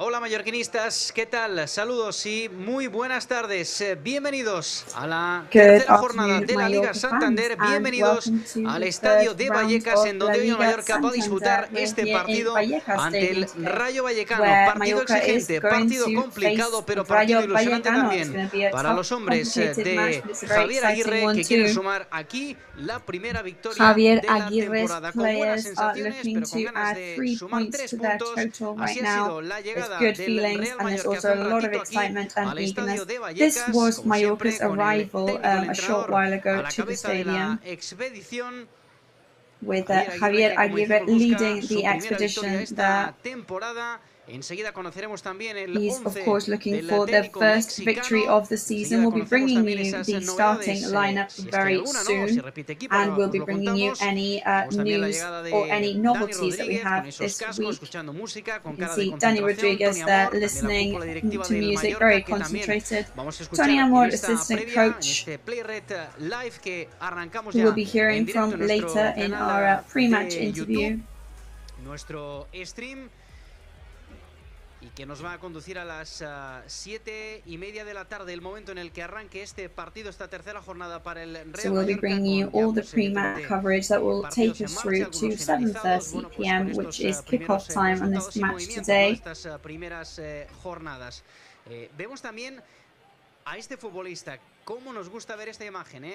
Hola mallorquinistas, ¿qué tal? Saludos y muy buenas tardes. Bienvenidos a la tercera jornada de la Liga Santander. Bienvenidos al estadio de Vallecas, en donde hoy el Mallorca va a disputar este partido ante el Rayo Vallecano. Partido exigente, partido complicado, pero partido ilusionante también para los hombres de Javier Aguirre, que quieren sumar aquí la primera victoria de la temporada. Con buenas sensaciones, pero con ganas de sumar 3 puntos. Así ha sido la llegada good del feelings, Real and there's Mallorca also hace a un lot of ratito aquí excitement and al eagerness. estadio de This Vallecas, was como siempre, Mallorca's con el arrival técnico, el a short entrenador while ago a la to the cabeza de la stadium, expedición, with Javier Javier Aguirre, que como Aguirre decimos busca leading su the primera victoria expedition. esta temporada. Enseguida conoceremos también el He's, of 11 course, looking del for their técnico first victory mexicano. of the season. Enseguida We'll be conocemos bringing también you esas the starting novedades, lineup si es que hay very alguna, ¿no? Si soon, repite equipo, and ahora we'll os be lo bringing you contamos. any Tenemos también la news llegada or de any Dani novelties that we Rodríguez, con have esos this cascos, week. escuchando música, con You can cara de see Dani concentración. Rodríguez Tony there Amor, también la listening cúpula directiva to del music, Mallorca, very que también concentrated. vamos a Tony escuchar en Amor, esta assistant previa, en coach, este Play Red Live que arrancamos who we'll ya be en hearing directo from en later nuestro in canal our pre-match de YouTube, interview. nuestro stream, y que nos va a conducir a las 7:30 de la tarde, el momento en el que arranque este partido, esta tercera jornada para el Real So we'll be Mallorca, bringing you con ya, all the pues, pre-match evidentemente, coverage that will partidos take en us marcha, through to algunos finalizados, 7:30 bueno, pues con p.m., estos which is primeros kickoff time on resultados this y match movimientos, ¿no? today. Estas primeras jornadas. Vemos también a este futbolista, cómo nos gusta ver esta imagen,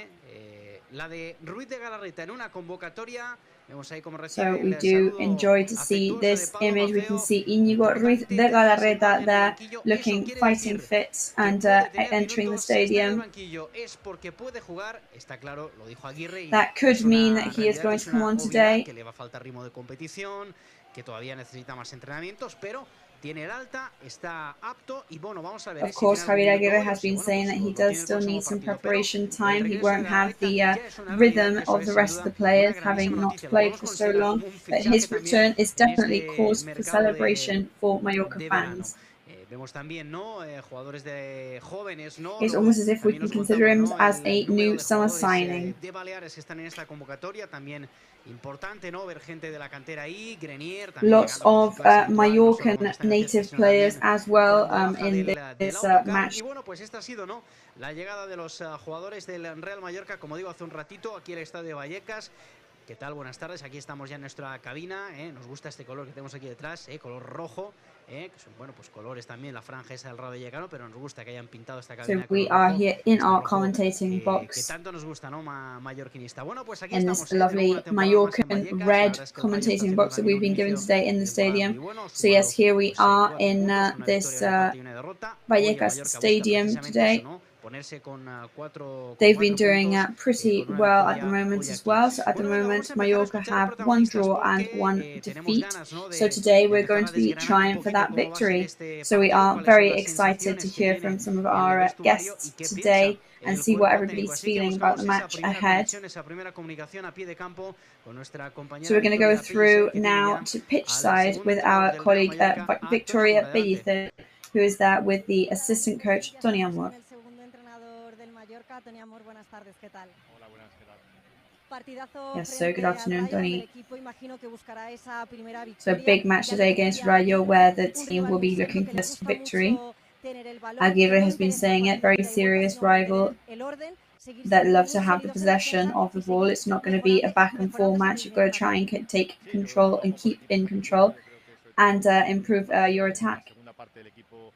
la de Ruiz de Galarreta en una convocatoria. Vemos ahí cómo recibe So we el do saludo enjoy to see afectuoso de this Pablo image. We can Maffeo. see Íñigo Ruiz Importante de tener esa Galarreta imagen en el there, banquillo. Eso looking, quiere fighting decir fit que and puede tener entering the minutos. Si está en el stadium. banquillo es porque puede jugar, está claro, lo dijo Aguirre, y That could es mean that una he is realidad, going es to come una on obviedad, today. que le va a faltar ritmo de competición, que todavía necesita más entrenamientos, pero tiene el alta, está apto, y bueno, vamos a ver Of si tiene course, algún Javier minuto Aguirre hoy, o has si, been bueno, saying pues that he lo does tiene el still próximo need some partido. Pero preparation el time. He regreso de won't have Galarreta the ya es una realidad, y rhythm eso of es the sin rest of duda the una players, having grandísima not noticia. Lo played podemos for so considerar long. como un But fichaje his también return is en definitely este cause for mercado celebration for Mallorca de verano. fans. Vemos también, ¿no? Jugadores de jóvenes, ¿no? It's almost as if we También can nos consider contamos, him ¿no? as El a número new de summer jugadores signing. de Baleares que están en esta convocatoria. También importante, ¿no? Ver gente de la cantera ahí. Grenier también Lots llegando, como es of casi habitual. No solo Mallorcan cuando está en el césped, native sino players también as well cuando baja in del this autocar. match. Y bueno, pues esta ha sido, ¿no? La llegada de los jugadores del Real Mallorca, como digo, hace un ratito, aquí al estadio de Vallecas. ¿Qué tal? Buenas tardes. Aquí estamos ya en nuestra cabina. Nos gusta este color que tenemos aquí detrás, color rojo. Que son, bueno, pues colores también, la franja esa del Rayo Vallecano, pero nos gusta que hayan pintado esta cabina So de we color are rojo. here in Este our rojo commentating que box tanto nos gusta, ¿no? Mallorquinista. Bueno, pues aquí in estamos, this de nuevo una lovely temporada más en Mallorcan Vallecas. La red verdad es que el Rayo está commentating haciendo box that también we've un been given inicio today in de the temporada muy stadium. bueno. So yes, Sumado, here we pues, are 4 in puntos, una this victoria, un empate y una derrota. Hoy el Vallecas Mallorca busca Stadium precisamente today. eso, ¿no? Ponerse con cuatro They've been doing puntos, pretty con una well at the victoria moment hoy as aquí. well. So at the Bueno, venga, moment, vamos a empezar a Mallorca escuchar a have one protagonistas draw and one porque tenemos defeat. ganas, ¿no? So de today we're empezar going a to be desgranar un trying for poquito that cómo va a ser victory. este So we partido, are cuáles son very las excited to sensaciones que hear tiene from some of el our vestuario y guests qué piensa today and el see what cuerpo técnico. everybody's Así que feeling about buscamos the esa match primera ahead. conexión, esa primera comunicación a pie de campo con nuestra So compañera we're going to go Victoria through Pellicer, que tiene now ya to pitch al side segundo with entrenador our del Real colleague Mallorca, a Tony Amor. Victoria Adelante. Pellicer, who is there with the assistant coach, Tony Amor. Con el segundo entrenador del Mallorca, Tony Amor, buenas tardes, ¿qué tal? Hola, buenas, ¿qué tal? Partidazo Yes, so frente good afternoon, al Rayo, donde el Tony. equipo imagino que buscará esa primera So victoria. big match Ya le today against decía Rayo, Aguirre, where the un team rival will muy be serio looking que for le this gusta victory. mucho tener el balón, que Aguirre no has been interesa el saying it, partido very de ida y vuelta, serious sino mantener rival el orden, seguir that siendo love to muy have the sólidos en possession defensa of the y ball. seguir It's not going to be a mejorando, back and forth mejorando esa match. You've got to línea de try and ataque. take Sí, yo control and trabajo por keep equipos in competitivos. control Yo creo que sobre todo and en improve la your la attack. segunda parte del equipo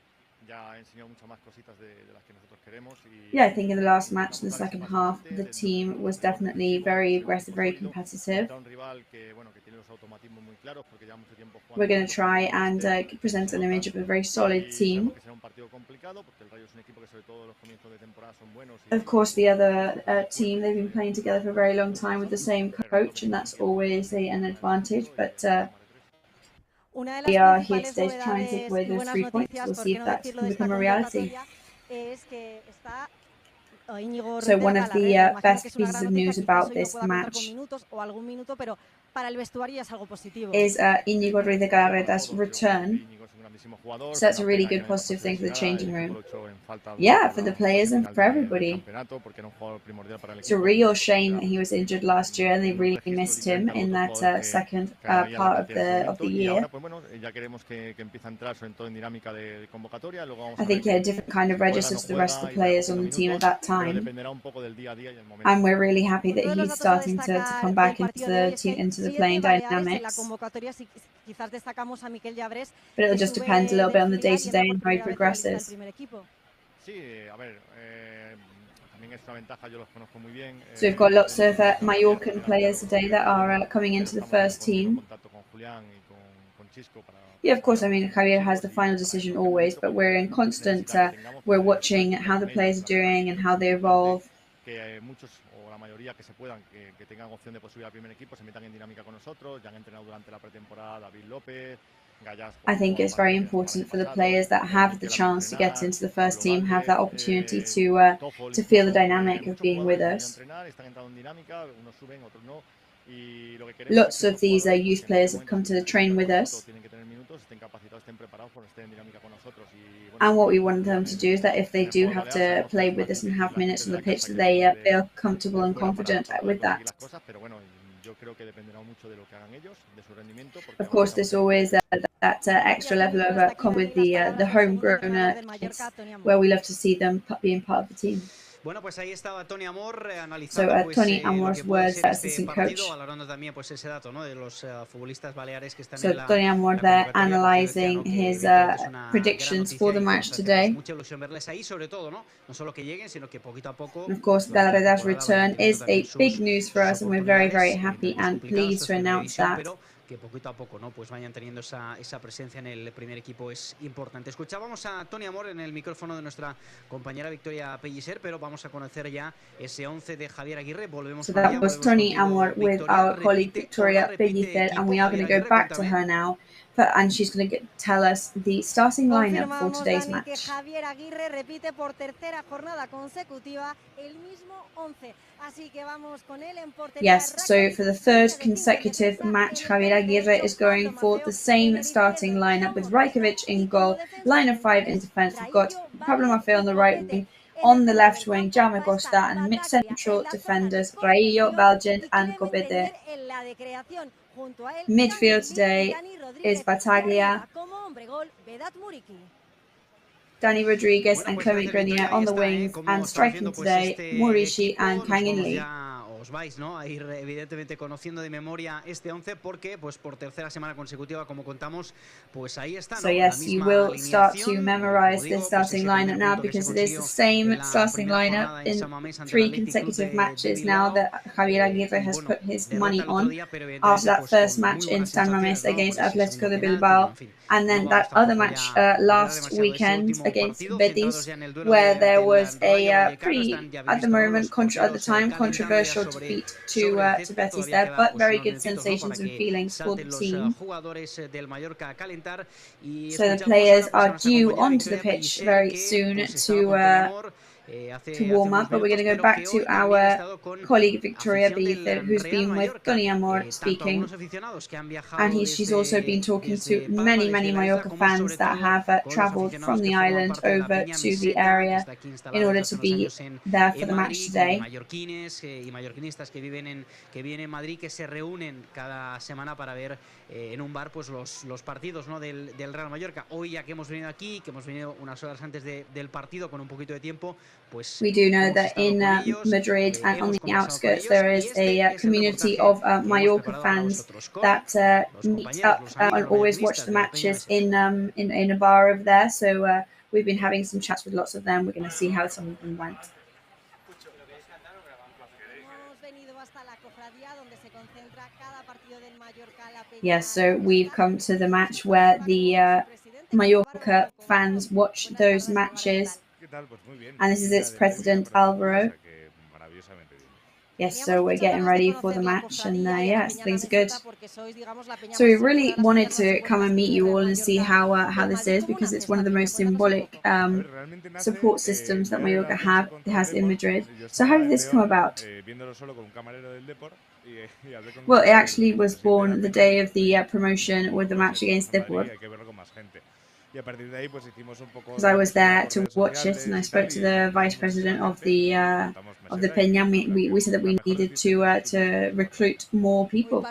ya ha enseñado muchas más cositas de las que nosotros queremos Yeah, I think in the last y match, the intentamos dar ese second paso half, adelante the de team was ser definitely competitivos, very ser un aggressive, equipo very sólido competitive. contra un rival que bueno que tiene los automatismos muy claros porque lleva mucho tiempo We're jugando going to juntos try como and present se an nota image of a very solid y team. sabemos que será un partido complicado porque el Rayo es un equipo que sobre todo los comienzos de temporada son buenos Of course, the other fuertes team, they've been playing together for a very long time with the same pero coach, and that's always an advantage. But Una de we las are here principales today to try and take novedades away y those buenas 3 points. noticias, We'll por see qué if no that decirlo, can de esta become a reality. convocatoria es que está So one of the best pieces of news about this match is Íñigo Ruiz de Galarreta's return. So that's a really good positive thing for the changing room. Yeah, for the players and for everybody. It's a real shame that he was injured last year and they really missed him in that second part of the year. I think he had a different kind of register to the rest of the players on the team at that time. And we're really happy that he's starting to come back into the playing dynamics. But it'll just depend a little bit on the day-to-day and how he progresses. So we've got lots of Mallorcan players today that are coming into the first team. Yeah, of course, I mean, Javier has the final decision always, but we're in constant, we're watching how the players are doing and how they evolve. I think it's very important for the players that have the chance to get into the first team, have that opportunity to feel the dynamic of being with us. Lots of these youth players have come to train with us. And what we want them to do is that if they do have to play with us and have minutes on the pitch, that they feel comfortable and confident with that. Of course, there's always that extra level of with the homegrown kids, where we love to see them being part of the team. Bueno, pues ahí estaba Tony Amor So Tony Amor's words as assistant coach. Hablando también pues ese dato, ¿no? De los futbolistas baleares que están So Tony Amor there analyzing his predictions for the match today. Mucha ilusión verles ahí, sobre todo, ¿no? No solo que lleguen, sino que poquito a poco. Of course, Galarreta's return is a big news for us, and we're very, very happy and pleased to announce that. Que poquito a poco, ¿no? Pues vayan teniendo esa presencia en el primer equipo es importante. Escuchábamos a Tony Amor en el micrófono de nuestra compañera Victoria Pellicer, pero vamos a conocer ya ese 11 de Javier Aguirre. Volvemos so that was Tony Amor with our colleague Victoria Pellicer, and we are going to go back to her now. And she's going to tell us the starting lineup for today's match. Javier Aguirre repite por tercera jornada consecutiva el mismo 11. Así que vamos con él en portería. Yes, so for the third consecutive match, Javier Aguirre is going for the same starting lineup with Rajkovic in goal, line of 5 in defense. We've got Pablo Maffeo on the right wing, on the left wing, Jaume Costa, and mid central defenders, Rayo Vallecano and SUSCRÍBETE. Midfield today is Battaglia, Dani Rodriguez and Clement Grenier on the wings, and striking today, Murishi and Kangin Lee. Os vais, ¿no? A ir evidentemente conociendo de memoria este 11 porque pues por tercera semana consecutiva, como contamos, pues ahí está, ¿no? So yes, you will start to memorize the starting lineup now because it is the same starting lineup in 3 consecutive matches now that Javier Aguirre has put his money on after that first match in San Mamés against Atletico de Bilbao, and then that other match last weekend against Betis, where there was a pretty, at the moment, at the time, controversial defeat to Betis there, but very good sensations and feelings for the team. So the players are due onto the pitch very soon to warm up, but we're going to go back to our colleague Victoria Pellicer, who's been with Tony Amor speaking, and she's also been talking to many Mallorca fans that have travelled from the island over to the area in order to be there for the match today. Mallorquines y mallorquinistas que viven en Madrid, que se reúnen cada semana para ver en un bar pues los partidos, ¿no? del Real Mallorca. Hoy ya que hemos venido aquí, que hemos venido unas horas antes del partido con un poquito de tiempo, pues we do know that in Madrid and on the outskirts there is a community of Mallorca fans that meet up and always watch the matches in a bar over there. So we've been having some chats with lots of them. We're going to see how some of them went. Yes, so we've come to the match where the Mallorca fans watch those matches, and this is its president Alvaro. Yes, so we're getting ready for the match, and yes, things are good. So we really wanted to come and meet you all and see how this is, because it's one of the most symbolic support systems that Mallorca has in Madrid. So how did this come about? Well, it actually was born the day of the promotion with the match against Futbol. Because I was there to watch it, and I spoke to the vice president of the Peña. We said that we needed to recruit more people.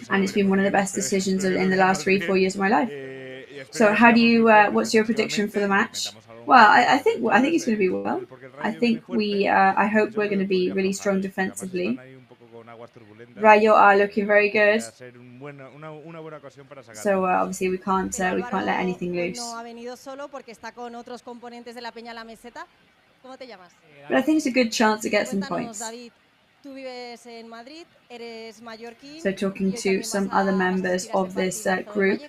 And it's been one of the best decisions in the last 3-4 years of my life. So how do you? What's your prediction for the match? Well, I think it's going to be well. I think I hope we're going to be really strong defensively. Rayo are looking very good. So obviously we can't let anything loose. But I think it's a good chance to get some points. So talking to some other members of this group.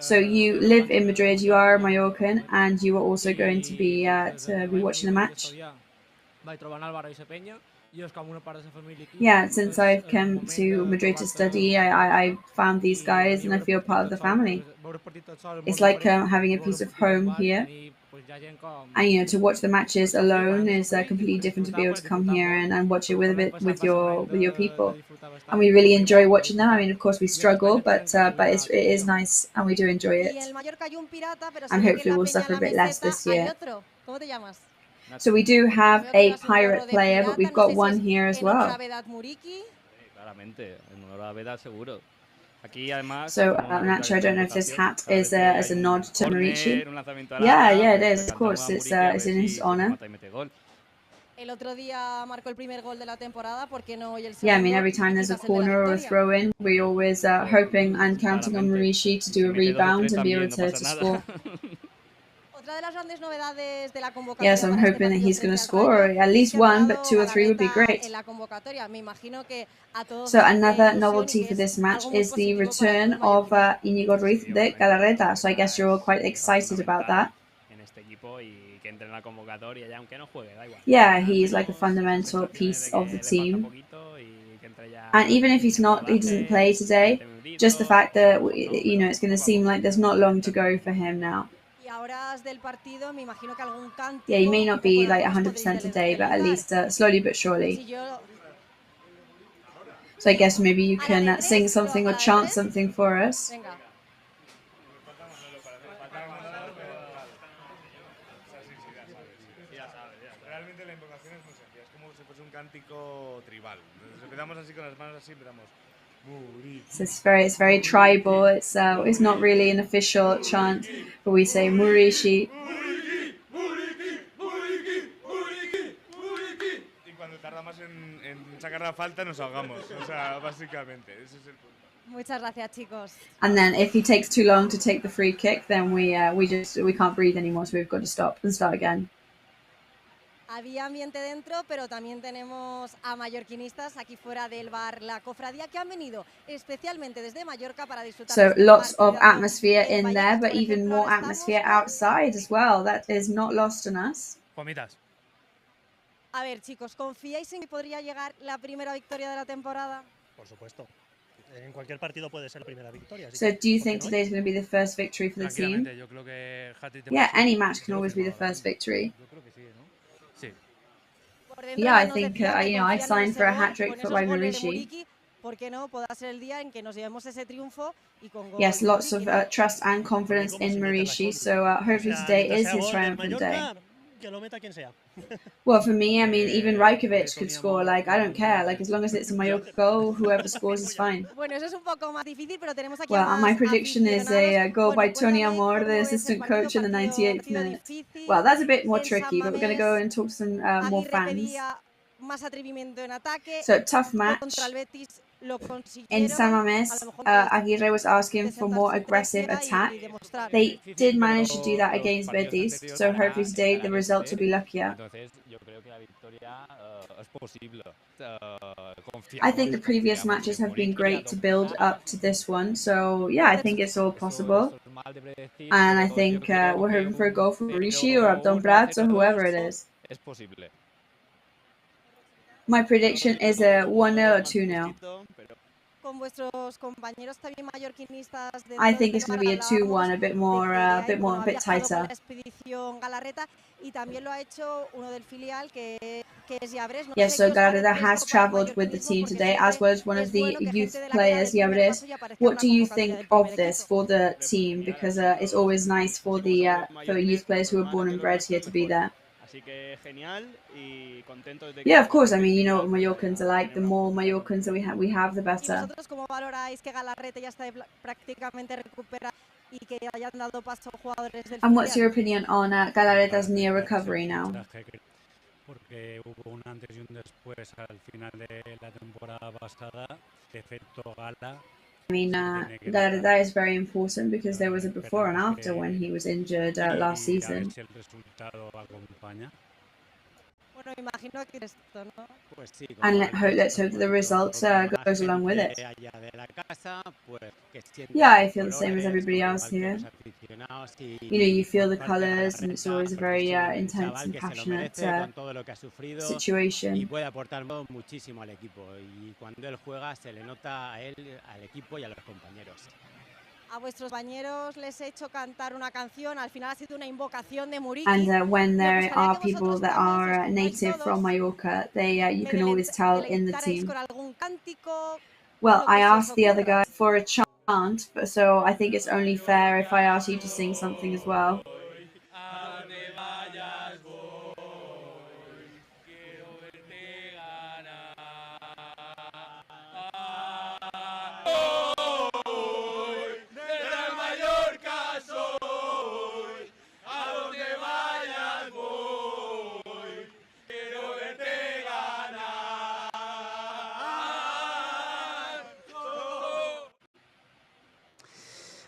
So you live in Madrid, you are a Mallorcan, and you are also going to be watching the match. Yeah, since I've come to Madrid to study, I found these guys and I feel part of the family. It's like having a piece of home here. And to watch the matches alone is completely different to be able to come here and watch it with your people. And we really enjoy watching them. I mean, of course, we struggle, but it is nice and we do enjoy it. And hopefully we'll suffer a bit less this year. So we do have a pirate player, but we've got one here as well. So Nacho, I don't know if this hat is a nod to Marici. Yeah, it is. Of course, it's in his honor. Yeah, I mean, every time there's a corner or a throw-in, we always hoping and counting on Marici to do a rebound and be able to score. Yes, I'm hoping that he's going to score at least one, but 2 or 3 would be great. So another novelty for this match is the return of Íñigo Ruiz de Galarreta. So I guess you're all quite excited about that. Yeah, he's like a fundamental piece of the team. And even if he doesn't play today, just the fact that, it's going to seem like there's not long to go for him now. Yeah, he may not be like 100% today, but at least slowly but surely. So I guess maybe you can sing something or chant something for us. So it's very tribal. It's not really an official chant, but we say Muriqui. And then if he takes too long to take the free kick, then we can't breathe anymore, so we've got to stop and start again. Había ambiente dentro, pero también tenemos a mallorquinistas aquí fuera del bar La Cofradía que han venido especialmente desde Mallorca para disfrutar. So lots of atmosphere in there, but even more atmosphere outside as well. That is not lost on us. A ver, chicos, ¿confiáis en que podría llegar la primera victoria de la temporada? Por supuesto. En cualquier partido puede ser la primera victoria. So do you think today is going to be the first victory for the team? Yeah, any match can always be the first victory. Yeah, I think I signed for a hat-trick for Marici. Yes, lots of trust and confidence in Marici, so hopefully today is his triumphant day. Well, for me, I mean, even Rajkovic could score. Like, I don't care. Like, as long as it's a Mallorca goal, whoever scores is fine. Well, my prediction is a goal by Tony Amor, the assistant coach, in the 98th minute. Well, that's a bit more tricky, but we're going to go and talk to some more fans. So, tough match. In San Mamés, Aguirre was asking for more aggressive attack. They did manage to do that against Betis, so hopefully today the results will be luckier. I think the previous matches have been great to build up to this one, so yeah, I think it's all possible. And I think we're hoping for a goal from Rishi or Abdon Prats or whoever it is. My prediction is a 1-0 or 2-0. I think it's going to be a 2-1, a bit tighter. Yes, so Galarreta has travelled with the team today, as well as one of the youth players, Yabres. What do you think of this for the team? Because it's always nice for the for youth players who are born and bred here to be there. Yeah, of course. I mean, you know what Mallorcans are like. The more Mallorcans that we have, the better. And what's your opinion on Galarreta's near recovery now? Porque hubo un antes y un después al final de la temporada pasada, efecto gala. I mean, that is very important because there was a before and after when he was injured last season. And let's hope that the result goes along with it. Yeah, I feel the same as everybody else here. You know, you feel the colours and it's always a very intense and passionate situation. And when there are people that are native from Mallorca, you can always tell in the team. Well, I asked the other guy for a chant, so I think it's only fair if I ask you to sing something as well.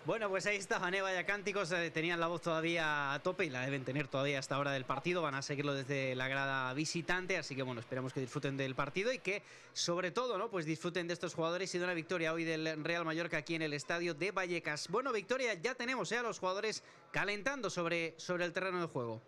Bueno, pues ahí estaban, vaya cánticos, tenían la voz todavía a tope y la deben tener todavía hasta hora del partido, van a seguirlo desde la grada visitante, así que bueno, esperamos que disfruten del partido y que sobre todo, ¿no? Pues disfruten de estos jugadores y de una victoria hoy del Real Mallorca aquí en el estadio de Vallecas. Bueno, victoria, ya tenemos a los jugadores calentando sobre el terreno de juego.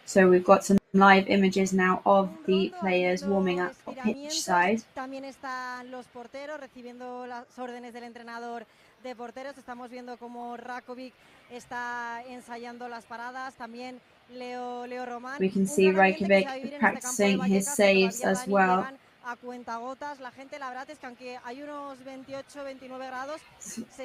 So we've got some live images now of the players warming up pitch side. También están los porteros recibiendo las órdenes del entrenador de porteros. Estamos viendo cómo Rakovic está ensayando las paradas. También Leo Román. We can see Rakovic practicing his saves as well. A cuentagotas, la gente, la verdad es que aunque hay unos 28, 29 grados,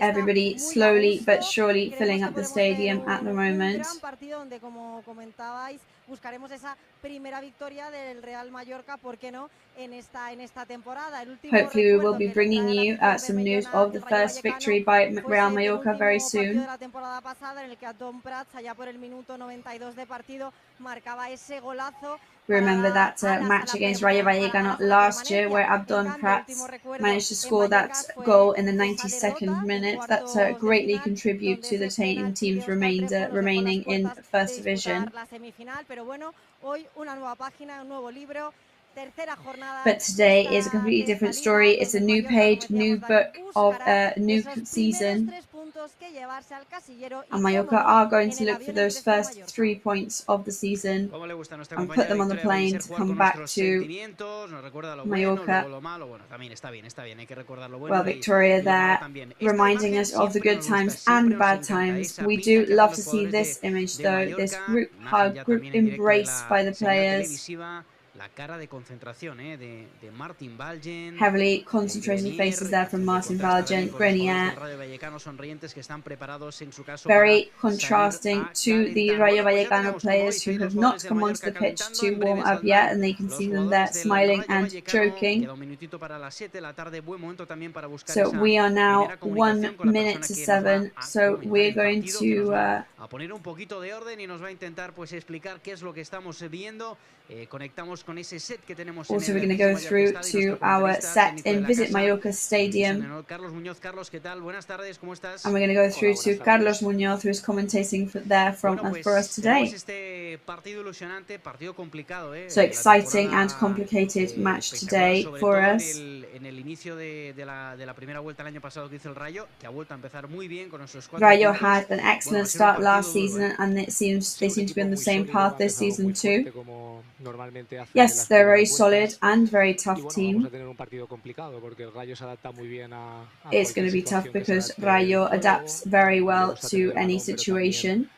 everybody slowly but surely filling up the stadium at the moment. Un gran partido donde, como comentabais, buscaremos esa primera victoria del Real Mallorca, ¿por qué no? En esta temporada. Hopefully we will be bringing you some news of the first victory by Real Mallorca very soon. La temporada pasada en el que Abdon Prats, allá por el minuto 92 de partido, marcaba ese golazo. We remember that match against Rayo Vallecano last year where Abdon Prats managed to score that goal in the 92nd minute. That greatly contributed to the team's remaining in First Division. But today is a completely different story. It's a new page, new book of a new season. And Mallorca are going to look for those first 3 points of the season and put them on the plane to come back to Mallorca. Well, Victoria there, reminding us of the good times and bad times. We do love to see this image though, this group hug, group embrace by the players. La cara de concentración de Martin Valgen. Heavily concentrating faces there from Martin Valgen, Grenier. Very contrasting to the Rayo Vallecano players who have not come onto the pitch to warm up yet, and they can see them there smiling and joking. So we are now 1 minute to 7, so we're going to a poner un poquito de orden y nos va a intentar pues explicar qué es lo que estamos viendo. Conectamos con ese set que tenemos en Also, we're el going to go through to our set in Visit Mallorca Stadium. Carlos Muñoz. Carlos, ¿qué tal? Buenas tardes, ¿cómo estás? And we're going to go through to Carlos Muñoz, who is commentating there for us today. Este partido ilusionante, partido complicado, So exciting and complicated match today for us. En el inicio de la primera vuelta el año pasado que hizo el Rayo, que ha vuelto a empezar muy bien con esos 4 Rayo puntos. had an excellent start last season, and they seem to be on the same path this season too. Yes, they're a very solid and very tough team. It's going to be tough because Rayo adapts very well to any situation.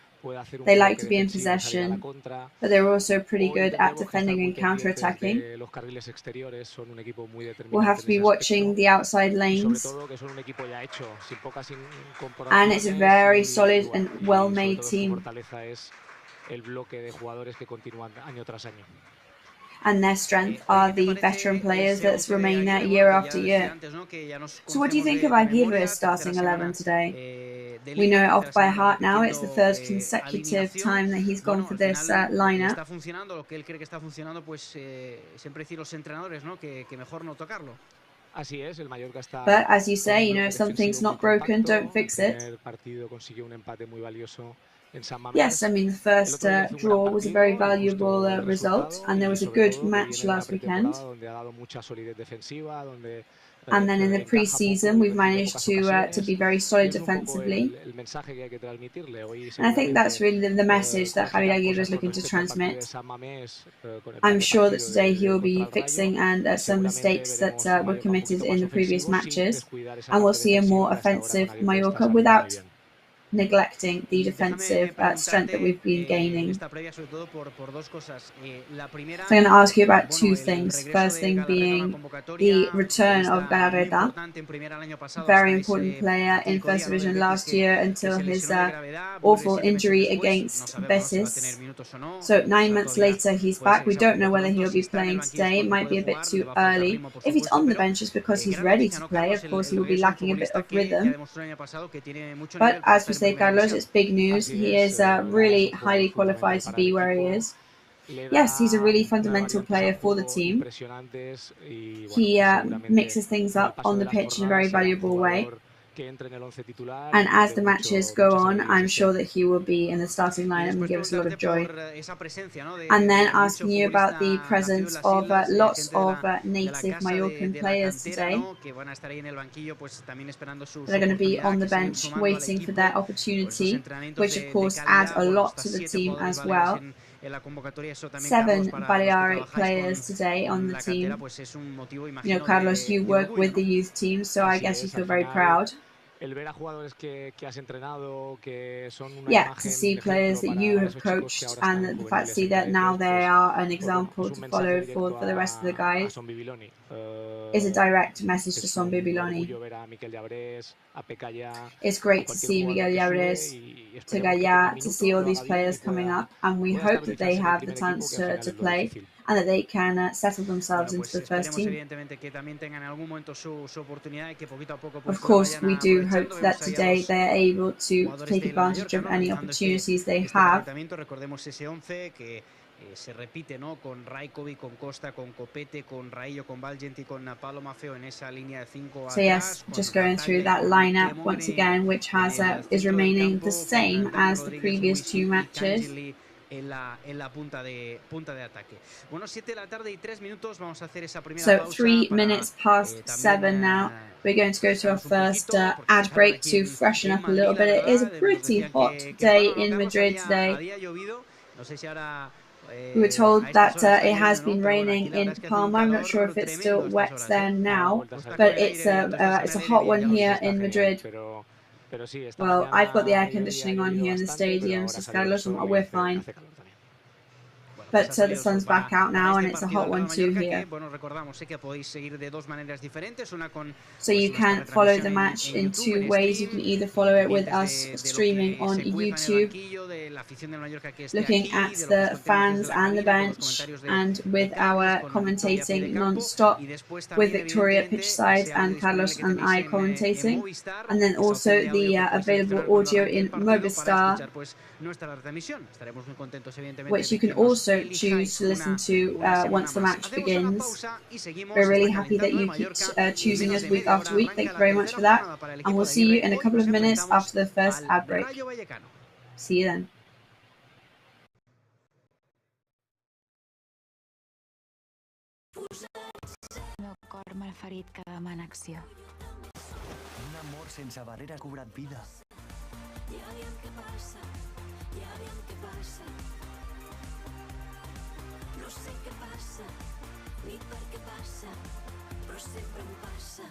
They like to be in possession, but they're also pretty good at defending and counter-attacking. We'll have to be watching the outside lanes. And it's a very solid and well-made team. And their strength are the veteran players that remain there year after year. So what do you think of Aguirre's starting 11 today? We know it off by heart now. It's the third consecutive time that he's gone for this lineup. Está funcionando lo que él cree que está funcionando, pues siempre decir los entrenadores, ¿no? Que mejor no tocarlo. But as you say, if something's not broken, don't fix it. Yes, I mean, the first draw was a very valuable result, and there was a good match last weekend. And then in the pre-season, we've managed to be very solid defensively. And I think that's really the message that Javier Aguirre is looking to transmit. I'm sure that today he will be fixing some mistakes that were committed in the previous matches, and we'll see a more offensive Mallorca without neglecting the defensive strength that we've been gaining. So I'm going to ask you about two things. First thing being the return of Galarreta, very important player in First Division last year until his awful injury against Betis. So 9 months later he's back. We don't know whether he'll be playing today. It might be a bit too early. If he's on the bench, it's because he's ready to play. Of course, he will be lacking a bit of rhythm. But as we say, Carlos, it's big news. He is really highly qualified to be where he is. Yes, he's a really fundamental player for the team. He mixes things up on the pitch in a very valuable way. And as the matches go on, I'm sure that he will be in the starting lineup and give us a lot of joy. And then asking you about the presence of lots of native Mallorcan players today. They're going to be on the bench waiting for their opportunity, which of course adds a lot to the team as well. 7 Balearic players today on the team. Carlos, you work with the youth team, so I guess you feel very proud. Yeah, to see players that you have coached and the fact to see that now they are an example to follow for the rest of the guys is a direct message to Son Bibiloni. It's great to see Miguel Llabres, to Gallá, to see all these players coming up, and we hope that they have the chance to play and that they can settle themselves into the first team. Of course, we do hope that today they are able to take advantage of any opportunities they have. Se repite, ¿no? Con Rajkovic, con Costa, con Copete, con Rayo, con Valgent y con Pablo Maffeo en esa línea de 5 atrás. So yes, just going through that lineup once again, which is remaining the same as the previous 2 matches. En la punta de ataque. Bueno, 7 de la tarde y 3 minutos. Vamos a hacer esa primera pausa. So 3 minutes past 7 now. We're going to go to our first ad break to freshen up a little bit. It is a pretty hot day in Madrid today. We were told that it has been raining in Palma. I'm not sure if it's still wet there now, but it's a hot one here in Madrid. Well, I've got the air conditioning on here in the stadium, so Carlos, we're fine. But the sun's back out now and it's a hot one too here. So you can follow the match in two ways. You can either follow it with us streaming on YouTube, looking at the fans and the bench, and with our commentating non-stop, with Victoria pitch side and Carlos and I commentating, and then also the available audio in Movistar, which you can also choose to listen to once the match begins. We're really happy that you keep choosing us week after week. Thank you very much for that, and we'll see you in a couple of minutes after the first ad break. See you then. El meu cor malferit que demana acció. Un amor sense barrera ha cobrat vida. Ja aviam què passa, ja aviam què passa. No sé què passa, ni per què passa, però sempre em passa.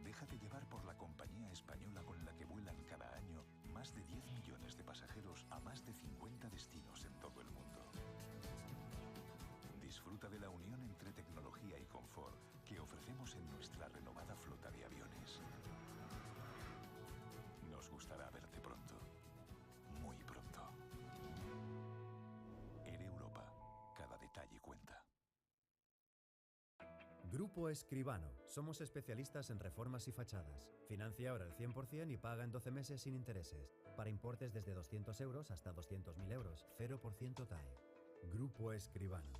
Déjate llevar por la compañía española con la que vuelan cada año más de 10 millones de pasajeros a más de 50 destinos en todo el mundo. Disfruta de la unión entre tecnología y confort que ofrecemos en nuestra renovada flota de aviones. Nos gustará verte pronto, muy pronto. En Europa, cada detalle cuenta. Grupo Escribano. Somos especialistas en reformas y fachadas. Financia ahora el 100% y paga en 12 meses sin intereses. Para importes desde 200 euros hasta 200.000 euros. 0% TAE. Grupo Escribano.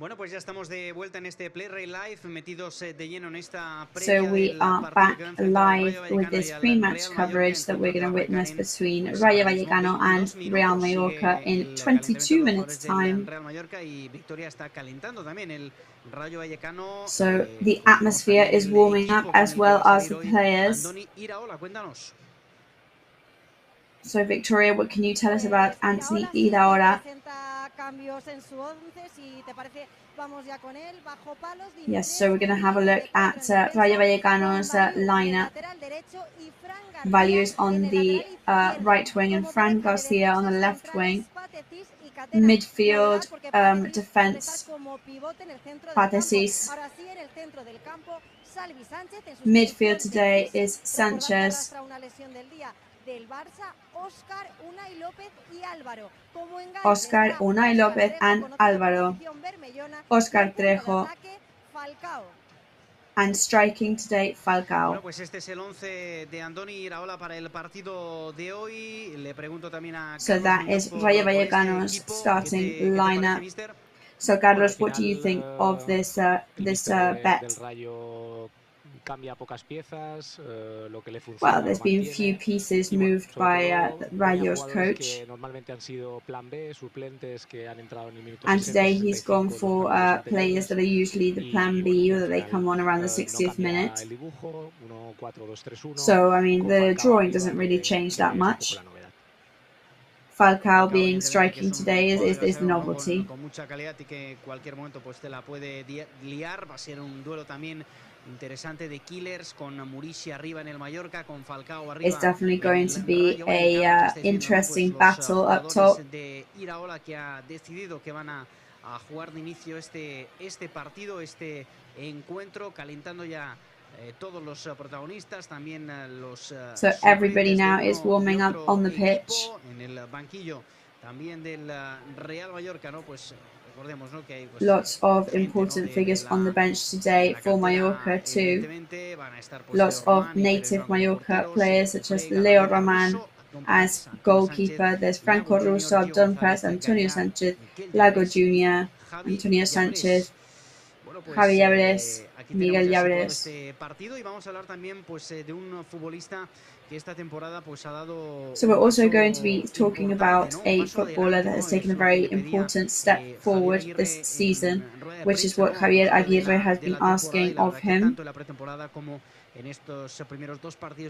Bueno, pues ya estamos de vuelta en este Play Ray Live, metidos de lleno en esta So we are back live with this pre-match coverage that we're going to witness between Rayo Vallecano and Real Mallorca in 22 minutes time. So the atmosphere is warming up as well as the players. So Victoria, what can you tell us about Anthony Iraola? Yes, so we're going to have a look at Rayo Vallecano's lineup. Values on the right wing and Fran Garcia on the left wing. Midfield, defense, Patesis. Midfield today is Sanchez. Oscar, Unai López and Álvaro. Oscar Trejo. And striking today, Falcao. Bueno, pues este es el 11 de Andoni Iraola para el partido de hoy. Le pregunto también a So that is Rayo Vallecano's starting lineup. So Carlos, what do you think of this bet? Well, there's been few pieces moved by Rayo's coach. And today he's gone for players that are usually the plan B or that they come on around the 60th minute. So, I mean, the drawing doesn't really change that much. Falcao being striking today is the novelty. Interesante de killers con Murici arriba en el Mallorca, con Falcao arriba. It's definitely going to be a interesting battle up top. De Iraola que ha decidido que van a jugar de inicio este partido, este encuentro, calentando ya todos los protagonistas, también los. So everybody now is warming up on the pitch. En el banquillo también del Real Mallorca, ¿no? Pues lots of important figures on the bench today for Mallorca too. Lots of native Mallorca players such as Leo Roman as goalkeeper. There's Franco Russo, Abdon Press, Antonio Sanchez, Lago Jr., Antonio Sanchez, Javi Llaveres, Miguel Llaveres. So we're also going to be talking about a footballer that has taken a very important step forward this season, which is what Javier Aguirre has been asking of him,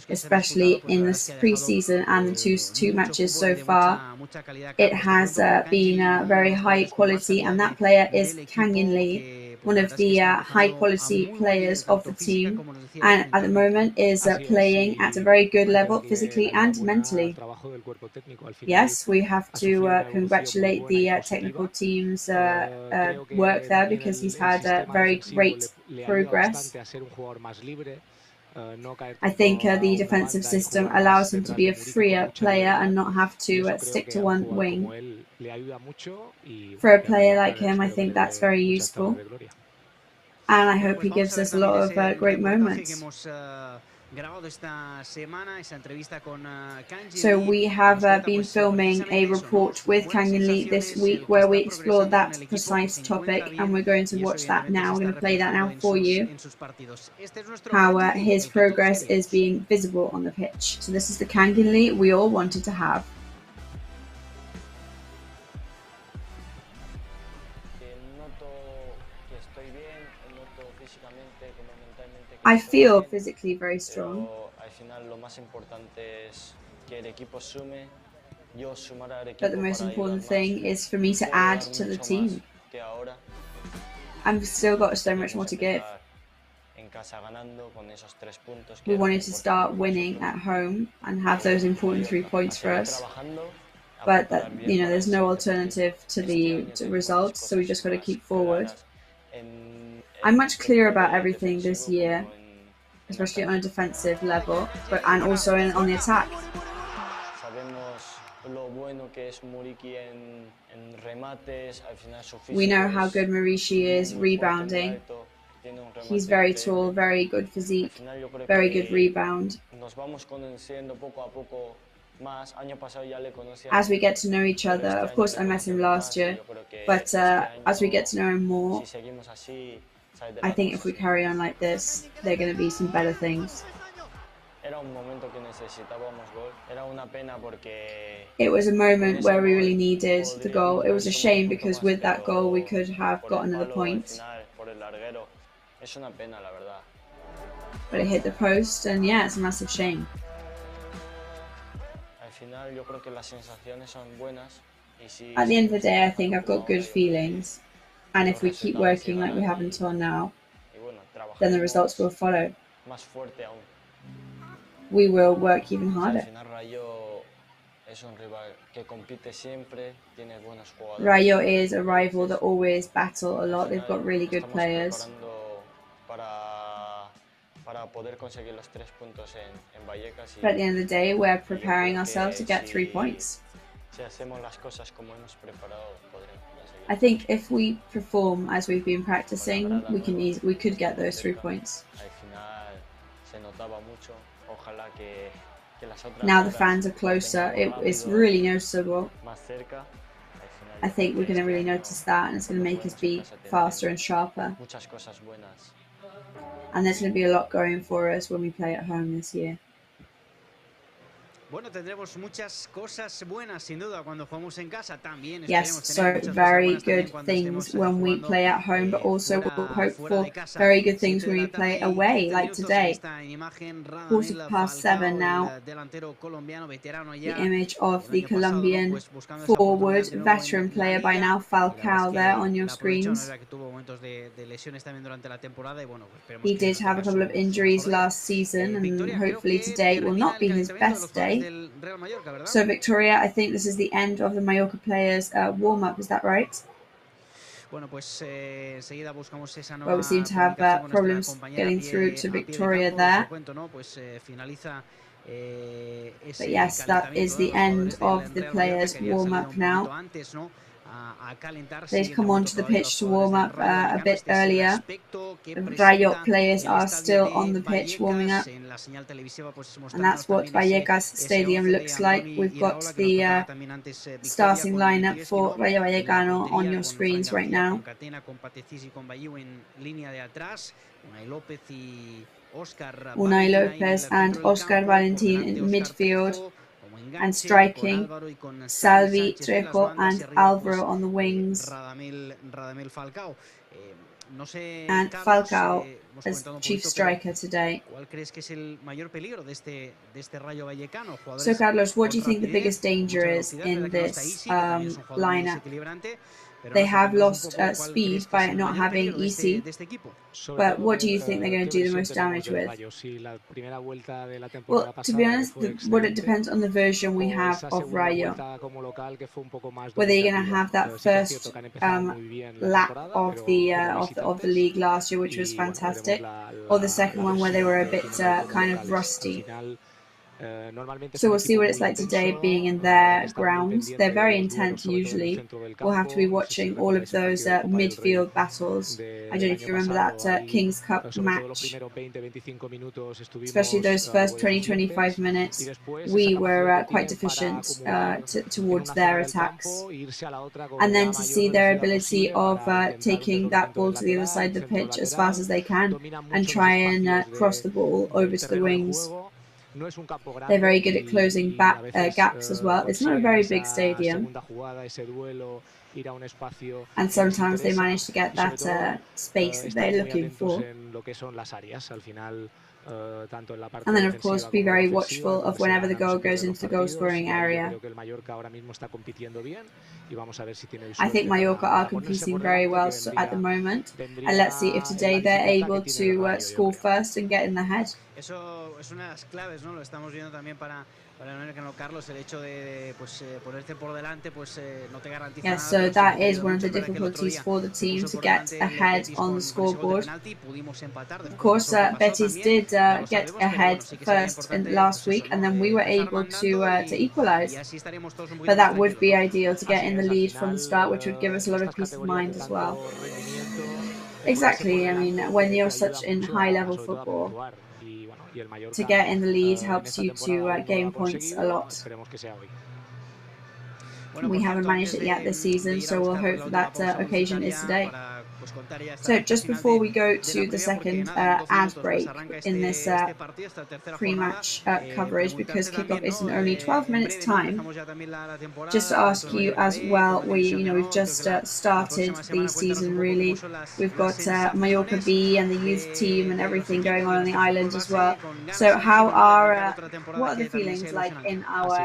especially in this pre-season and the two matches so far. It has been very high quality, and that player is Kang In Lee, one of the high-quality players of the team, and at the moment is playing at a very good level physically and mentally. Yes, we have to congratulate the technical team's work there, because he's had very great progress. I think the defensive system allows him to be a freer player and not have to stick to one wing. For a player like him, I think that's very useful. And I hope he gives us a lot of great moments. So we have been filming a report with Kang In Lee this week where we explore that precise topic, and we're going to watch that now. We're going to play that now for you, how his progress is being visible on the pitch. So this is the Kang In Lee we all wanted to have. I feel physically very strong. But the most important thing is for me to add to the team. I've still got so much more to give. We wanted to start winning at home and have those important 3 points for us. But there's no alternative to the results, so we just got to keep forward. I'm much clearer about everything this year, especially on a defensive level, and also on the attack. We know how good Murici is rebounding. He's very tall, very good physique, very good rebound. as we get to know each other. Of course, I met him last year, but as we get to know him more, I think if we carry on like this, there are going to be some better things. It was a moment where we really needed the goal. It was a shame because with that goal we could have got another point. But it hit the post, and yeah, it's a massive shame. At the end of the day, I think I've got good feelings, and if we keep working like we have until now, then the results will follow. We will work even harder. Rayo is a rival that always battle a lot. They've got really good players. But at the end of the day, we're preparing ourselves to get 3 points. I think if we perform as we've been practicing, we could get those 3 points. Now the fans are closer, it's really noticeable. I think we're going to really notice that, and it's going to make us be faster and sharper. And there's going to be a lot going for us when we play at home this year. Bueno, tendremos muchas cosas buenas sin duda cuando jugamos en casa también. Yes, so very good things when we play at home, but also we'll hope for very good things when we play away, like today. 7:15 now. The image of the Colombian forward, veteran player by now, Falcao, there on your screens. He did have a couple of injuries last season, and hopefully today will not be his best day. So Victoria, I think this is the end of the Mallorca players' warm-up, is that right? Well, we seem to have problems getting through to Victoria there. But yes, that is the end of the players' warm-up now. They've come onto the pitch to warm up a bit earlier. The Rayo players are still on the pitch warming up. And that's what Vallecas Stadium looks like. We've got the starting lineup for Rayo Vallecano on your screens right now. Unai Lopez and Oscar Valentin in midfield. And striking, Salvi, Trejo and Alvaro on the wings, and Falcao as chief striker today. So Carlos, what do you think the biggest danger is in this lineup? They have lost speed by not having Easy, but what do you think they're going to do the most damage with? Well, to be honest, it depends on the version we have of Rayo. Whether you're going to have that first lap of the league last year, which was fantastic, or the second one where they were a bit kind of rusty. So we'll see what it's like today being in their grounds. They're very intense usually. We'll have to be watching all of those midfield battles. I don't know if you remember that King's Cup match. Especially those first 20-25 minutes, we were quite deficient towards their attacks. And then to see their ability of taking that ball to the other side of the pitch as fast as they can and try and cross the ball over to the wings. They're very good at closing gaps as well. It's not a very big stadium, and sometimes they manage to get that space that they're looking for. And then, of course, be very watchful of whenever the goal goes into the goal-scoring area. I think Mallorca are competing very well at the moment, and let's see if today they're able to score first and get in the head. Eso es una de las claves, ¿no? Lo estamos viendo también para Carlos, el hecho de ponerte por delante, no te garantiza nada. Yeah, so that is one of the difficulties for the team to get ahead on the scoreboard. Of course, Betis did get ahead first last week, and then we were able to equalize. But that would be ideal to get in the lead from the start, which would give us a lot of peace of mind as well. Exactly. I mean, when you're such in high-level football. to get in the lead helps you to gain points a lot. We haven't managed it yet this season, so we'll hope that occasion is today. So just before we go to the second ad break in this pre-match coverage, because kickoff is in only 12 minutes time, just to ask you as well, we've just started the season really. We've got Mallorca B and the youth team and everything going on the islands as well. So what are the feelings like in our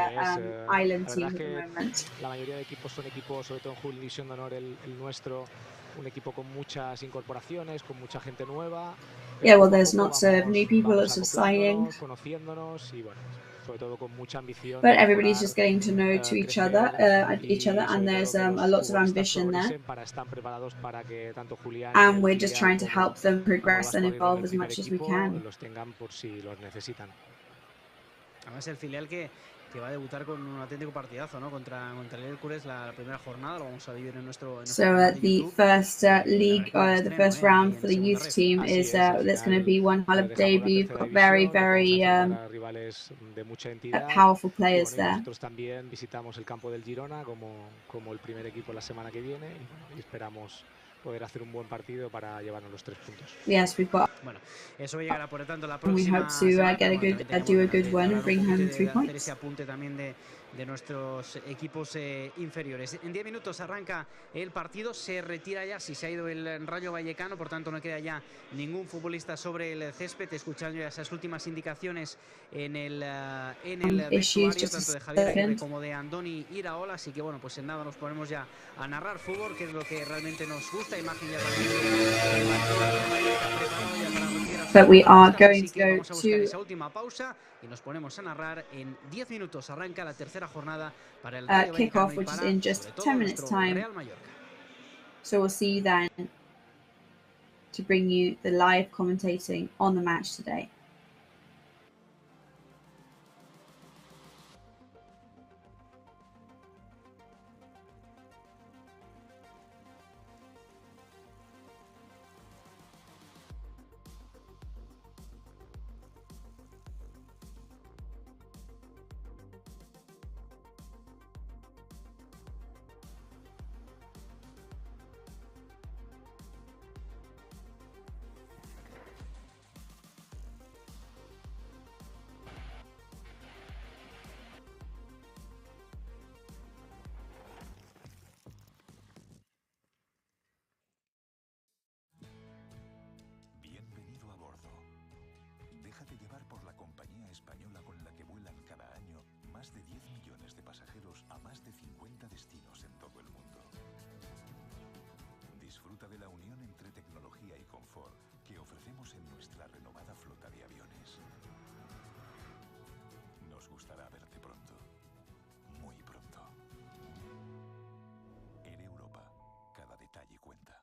island team at the moment? La mayoría de equipos son equipos, sobre todo en Juvenil División de Honor, el nuestro, un equipo con muchas incorporaciones, con mucha gente nueva. Yeah, well, there's lots of new people, lots of signings. Conociéndonos y bueno, sobre todo con mucha ambición. But everybody's just getting to know to each other, and there's a lot of ambition there. And we're just trying to help them progress and evolve as much as we can. Los tengan por si los necesitan. Además, el filial que va a debutar con un auténtico partidazo, ¿no? Contra el Hércules la primera jornada, lo vamos a vivir en nuestro So the first league, the first round for the youth team is that's going to be one hell of a debut. You've got very, very powerful players there. Nosotros también visitamos el campo del Girona como el primer equipo la semana que viene y esperamos poder hacer un buen partido para llevarnos los 3 puntos. Yes, we've got. Bueno, eso llegará por tanto la We próxima. hope to do a good one and bring home 3 points. Ese apunte también de nuestros equipos inferiores. En 10 minutos arranca el partido, se retira ya, si se ha ido el Rayo Vallecano, por tanto no queda ya ningún futbolista sobre el césped, escuchando ya esas últimas indicaciones en el vestuario, tanto de Javier Aguirre como de Andoni Iraola, así que bueno, pues en nada nos ponemos ya a narrar fútbol, que es lo que realmente nos gusta, imagen ya But we are going to go to esa última pausa y nos ponemos a narrar en 10 minutos. Arranca la tercera jornada para el kickoff, which is in just 10 minutes time. So we'll see you then to bring you the live commentating on the match today. Bienvenido a bordo. Déjate llevar por la compañía española con la que vuelan cada año más de 10 millones de pasajeros a más de 50 destinos en todo el mundo. Disfruta de la unión entre tecnología y confort que ofrecemos en nuestra renovada flota de aviones. Nos gustará verte pronto, muy pronto. En Europa, cada detalle cuenta.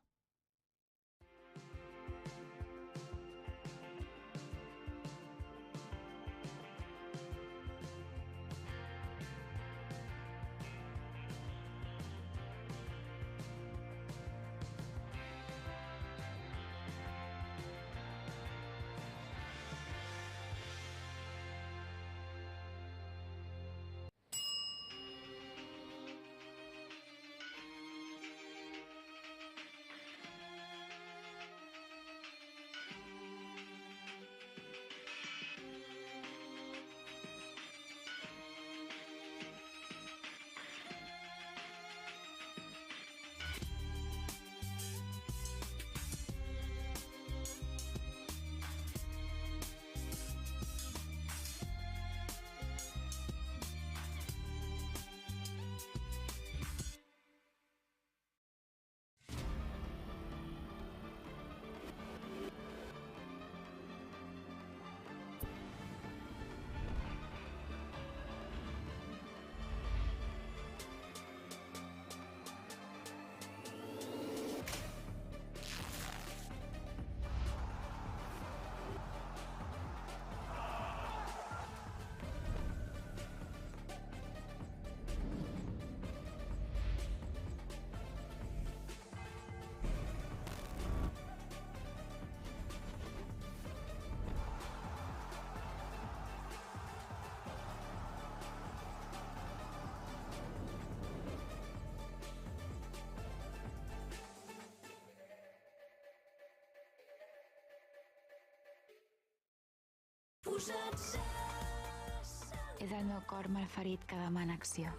És el meu cor malferit que demana acció.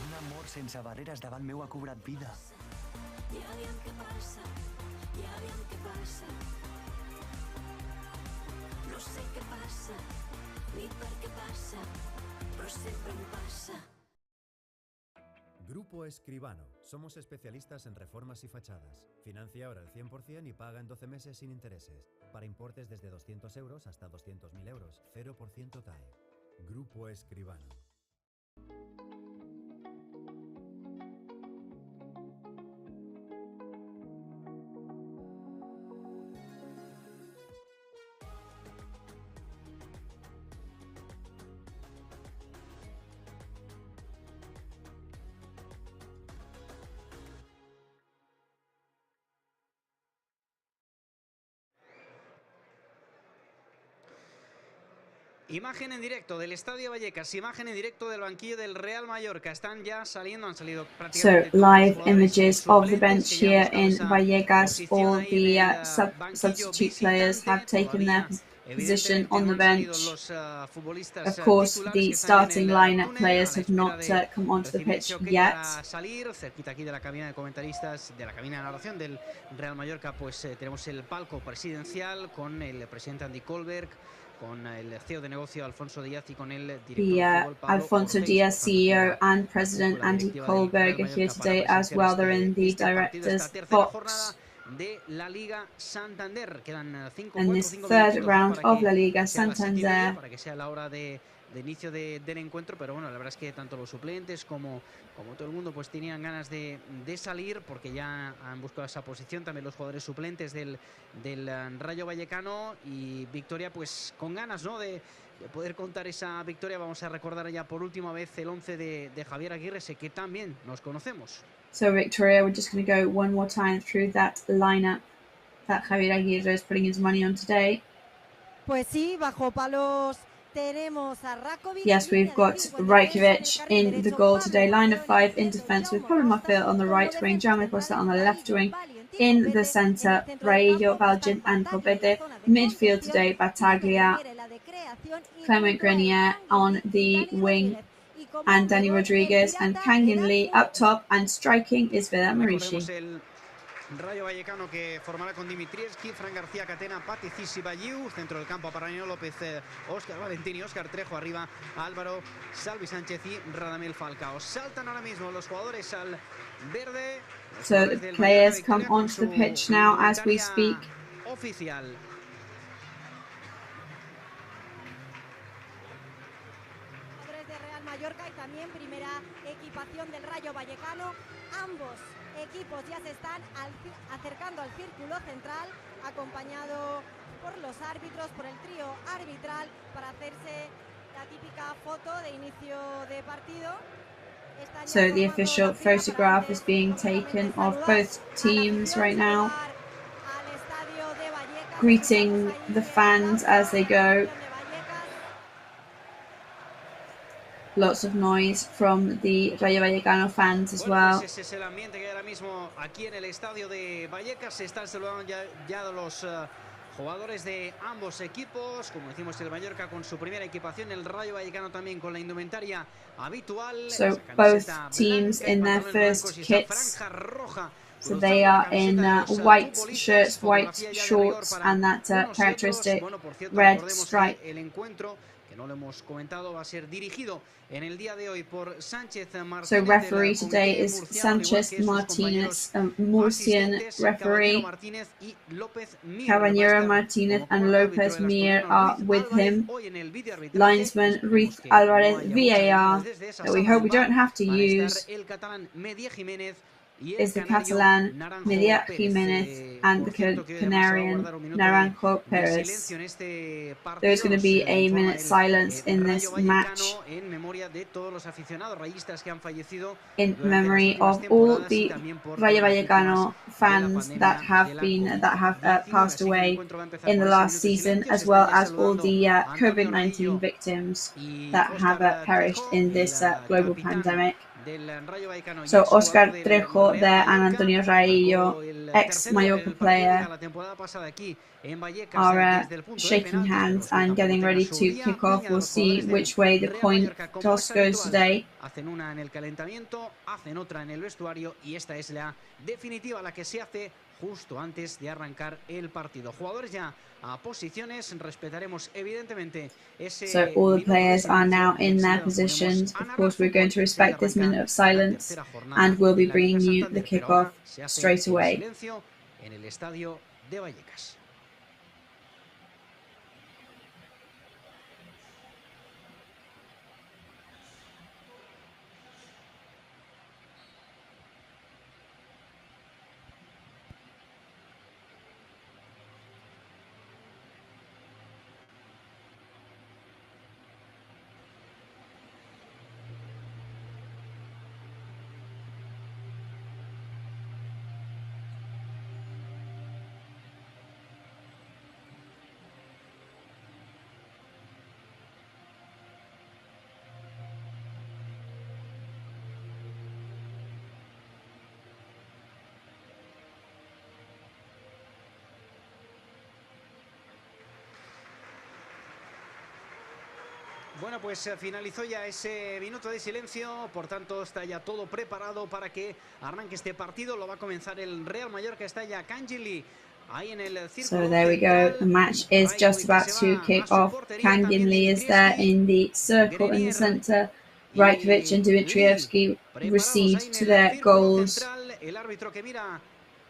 Un amor sense barreres davant meu ha cobrat vida. Ja veiem què passa, ja veiem què passa. No sé què passa, ni per què passa, però sempre em passa. Grupo Escribano. Somos especialistas en reformas y fachadas. Financia ahora el 100% y paga en 12 meses sin intereses. Para importes desde 200 euros hasta 200.000 euros. 0% TAE. Grupo Escribano. Imagen en directo del Estadio Vallecas, imagen en directo del banquillo del Real Mallorca. Están ya saliendo, han salido prácticamente So live images of the bench here in Vallecas. All the substitute players have taken their position on the bench. Of course, the starting lineup players have not come onto the pitch yet. Salir cerquita aquí de la cabina de comentaristas, de la cabina de narración del Real Mallorca, pues tenemos el palco presidencial con el presidente Andy Kohlberg, con el CEO de negocio Alfonso Díaz y con el director de fútbol Pablo Alfonso Díaz, CEO, and President Andy Kohlberg are here today as well. They're in the director's box. De la Liga Santander. Quedan 5 in this third round of La Liga Santander. Para que sea la hora de inicio del encuentro, pero bueno, la verdad es que tanto los suplentes como todo el mundo pues tenían ganas de salir, porque ya han buscado esa posición, también los jugadores suplentes del Rayo Vallecano, y victoria pues con ganas, ¿no?, de poder contar esa victoria. Vamos a recordar ya por última vez el 11 de Javier Aguirre, sé que también nos conocemos. So Victoria, we're just going to go one more time through that lineup that Javier Aguirre is putting his money on today. Pues sí, bajo palos tenemos a Rakovic. Yes, we've got Rajkovic in the goal today. Line of 5 in defence with Pablo Mafil on the right wing, Jaume Costa on the left wing. In the centre, Rayo Vallecano and Scríbete. Midfield today, Battaglia, Clement Grenier on the wing, and Dani Rodriguez and Kangin Lee up top, and striking is Villa Marici. Rayo Vallecano que formará con Dimitrievski, Fran García Catena, Pati Cisiballiu, centro del campo para Raniero López, Óscar Valentín y Óscar Trejo, arriba Álvaro, Salvi Sánchez y Radamel Falcao. Saltan ahora mismo los jugadores al verde. So the players come onto the pitch now as we speak. Oficial. Mallorca y también primera equipación del Rayo Vallecano. Ambos equipos ya se están acercando al círculo central, acompañado por los árbitros, por el trío arbitral, para hacerse la típica foto de inicio de partido. So the official photograph is being taken of both teams right now, greeting the fans as they go. Lots of noise from the Rayo Vallecano fans as well. Ese es el ambiente que hay ahora mismo aquí en el estadio de Vallecas. Se están saludando ya los jugadores de ambos equipos. Como decimos, el Mallorca con su primera equipación, el Rayo Vallecano también con la indumentaria habitual. So both teams in their first kits. So they are in white shirts, white shorts, and that characteristic red stripe. No lo hemos comentado, va a ser dirigido en el día de hoy por Sánchez Martínez. So referee today is Sánchez Martínez, Murcian referee. Caballero Martínez and López Mir are with him. Linesman Ruiz Álvarez, VAR, that we hope we don't have to use, is the Catalan Media Jiménez and the Canarian Naranjo Perez. There is going to be a minute silence in this match in memory of all the Rayo Vallecano fans that have passed away in the last season, as well as all the COVID-19 victims that have perished in this global pandemic. del Rayo Vallecano. So Oscar Trejo there and Antonio Rayo, ex-Mallorca player, are shaking hands and getting ready to kick off. We'll see which way the coin toss goes today. Hacen una en el calentamiento, hacen otra en el vestuario y esta es la definitiva, la que se hace justo antes de arrancar el partido. Jugadores ya a posiciones, respetaremos evidentemente ese. So all the players are now in their positions. Of course, we're going to respect this minute of silence and we'll be bringing you the kickoff straight away. En el estadio de Vallecas. Bueno, pues finalizó ya ese minuto de silencio, por tanto está ya todo preparado para que arranque este partido. Lo va a comenzar el Real Mallorca, está ya Canjili ahí en el círculo. So there we go, the match is just about to kick off. Kangin Lee is there in the circle in the center. Rajkovic and Dimitrievski recede to their goals. El árbitro que mira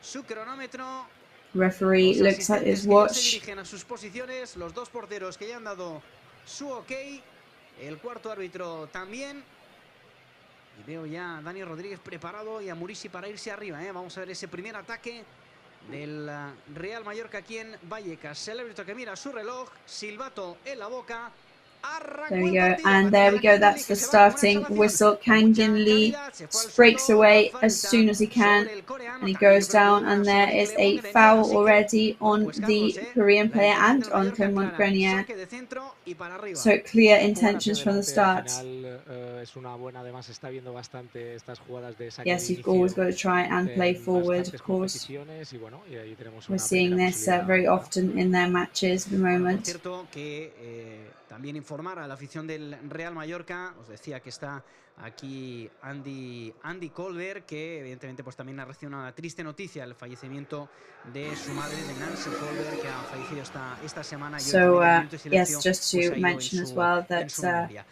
su cronómetro. Referee looks at his watch. Dirigen a sus posiciones los dos porteros que ya han dado su ok. El cuarto árbitro también. Y veo ya a Dani Rodríguez preparado y a Murici para irse arriba. Vamos a ver ese primer ataque del Real Mallorca aquí en Vallecas. El árbitro que mira su reloj, silbato en la boca. There we go, and there we go, that's the starting whistle. Kangin Lee breaks away as soon as he can, and he goes down, and there is a foul already on the Korean player and on Clement Grenier. So clear intentions from the start. Yes, you've always got to try and play forward, of course. We're seeing this very often in their matches at the moment. También informar a la afición del Real Mallorca, os decía que está aquí Andy Colbert, que evidentemente pues también ha recibido una triste noticia, el fallecimiento de su madre, de Nancy Colbert, que ha fallecido esta semana. So yes, just to mention as well that the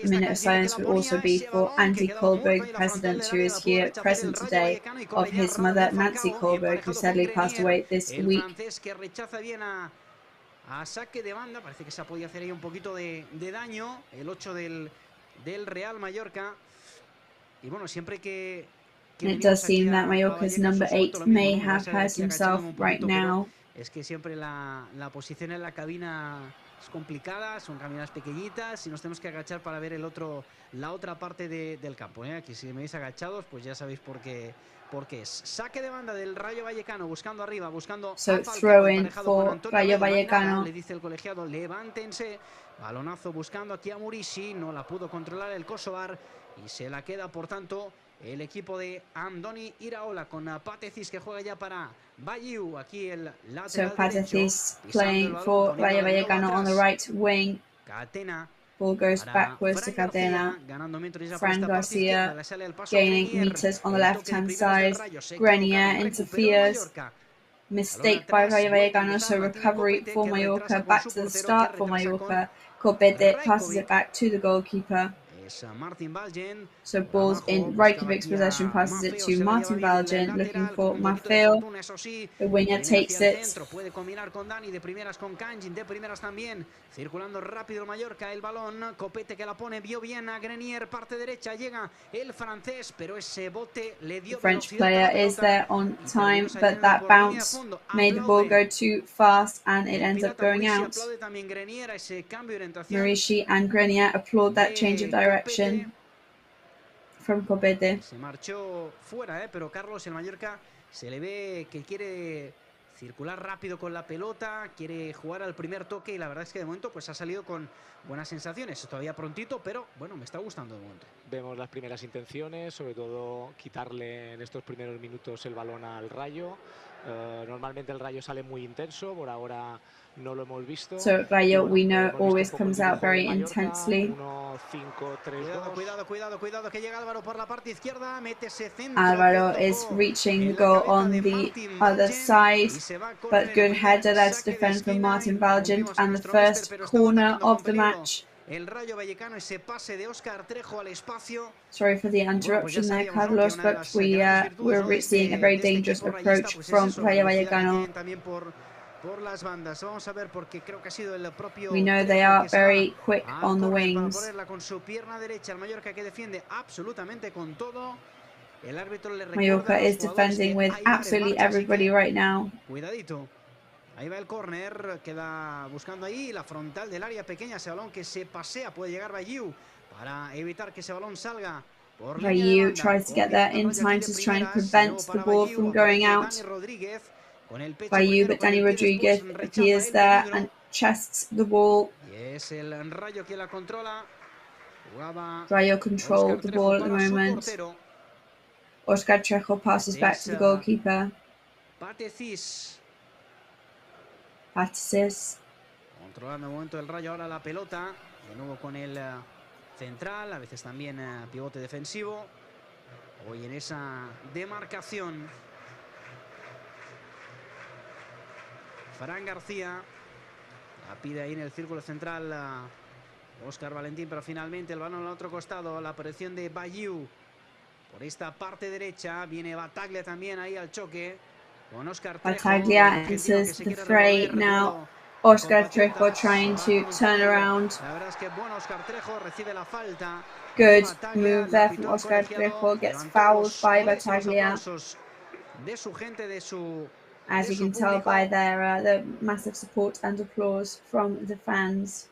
minute of silence will also be for Andy Colbert, president, who is here present today, of his mother Nancy Colbert, who sadly passed away this week. A saque de banda, parece que se ha podido hacer ahí un poquito de daño, el 8 del Real Mallorca. Y bueno, siempre que it does seem that Mallorca's number 8 may have hurt himself right now. Es que siempre la posición en la cabina es complicada, son cabinas pequeñitas y nos tenemos que agachar para ver la otra parte del campo. Aquí si me veis agachados, pues ya sabéis por qué es. Saque de banda del Rayo Vallecano, buscando arriba, buscando. So throw in for Rayo Vallecano. Le dice el colegiado, levántense. Balonazo buscando aquí a Murici, no la pudo controlar el Kosovar y se la queda, por tanto, el equipo de Andoni Iraola con Patecis, que juega ya para Bayiu. Aquí el lateral so Patecis playing for Rayo Vallecano on the right wing. Catena. Ball goes backwards to Cadena. Fran Garcia gaining meters on the left-hand side. Grenier interferes. Mistake by Rayo Vallecano, so recovery for Mallorca. Back to the start for Mallorca. Corbete passes it back to the goalkeeper. So balls in Rajkovic's possession, passes it to Martin Valgen, looking for Mafeo. The winger takes it. Puede combinar con Dani, de primeras con Kangin, de primeras también. Circulando rápido el Mallorca, el balón. Copete que la pone, vio bien a Grenier, parte derecha, llega el francés, pero ese bote le dio. The French player is there on time, but that bounce made the ball go too fast and it ends up going out. Murici and Grenier applaud that change of direction from Copete. Se marchó fuera, pero Carlos, el Mallorca se le ve que quiere circular rápido con la pelota, quiere jugar al primer toque y la verdad es que de momento pues ha salido con buenas sensaciones. Todavía prontito, pero bueno, me está gustando de momento. Vemos las primeras intenciones, sobre todo quitarle en estos primeros minutos el balón al Rayo. Normalmente el Rayo sale muy intenso, por ahora no lo hemos visto. So Rayo, we know, always comes out very intensely. 1-5-3-2. Cuidado, que llega Álvaro por la parte izquierda, mete ese centro. Álvaro is reaching the goal on the other side, but good header there to defend from Martin Valgent, and the first corner of the match. El Rayo Vallecano, ese pase de Óscar Trejo al espacio. Sorry for the interruption there, Carlos, but we're seeing a very dangerous approach from Rayo Vallecano. Por las bandas. Vamos a ver porque creo que ha sido el propio. We know they are very quick on the wings. Con su pierna derecha, el Mallorca que defiende absolutamente con todo. El árbitro le Mallorca is defending with absolutely everybody right now. Cuidadito. Ahí va el córner, queda buscando ahí la frontal del área pequeña, ese balón que se pasea, puede llegar Rayo para evitar que ese balón salga. Rayo tries to get there in time to try and prevent the ball from going out. Rayo, but Dani Rodriguez appears there and chests the ball. Es el Rayo que la controla. Rayo control the ball at the moment. Óscar Trejo passes back to the goalkeeper. Patesis. Controlando el momento del Rayo ahora la pelota. De nuevo con el central, a veces también pivote defensivo. Hoy en esa demarcación. Fran García la pide ahí en el círculo central Óscar Valentín, pero finalmente el balón al otro costado. La aparición de Bayou por esta parte derecha. Viene Bataglia también ahí al choque con Óscar Trejo. Bataglia enters the fray now. Óscar Trejo trying to turn around. La verdad es que bueno, Óscar Trejo recibe la falta. Good move there from Óscar Trejo. Gets fouled by Bataglia. De su gente, de su. As you can tell by the massive support and applause from the fans.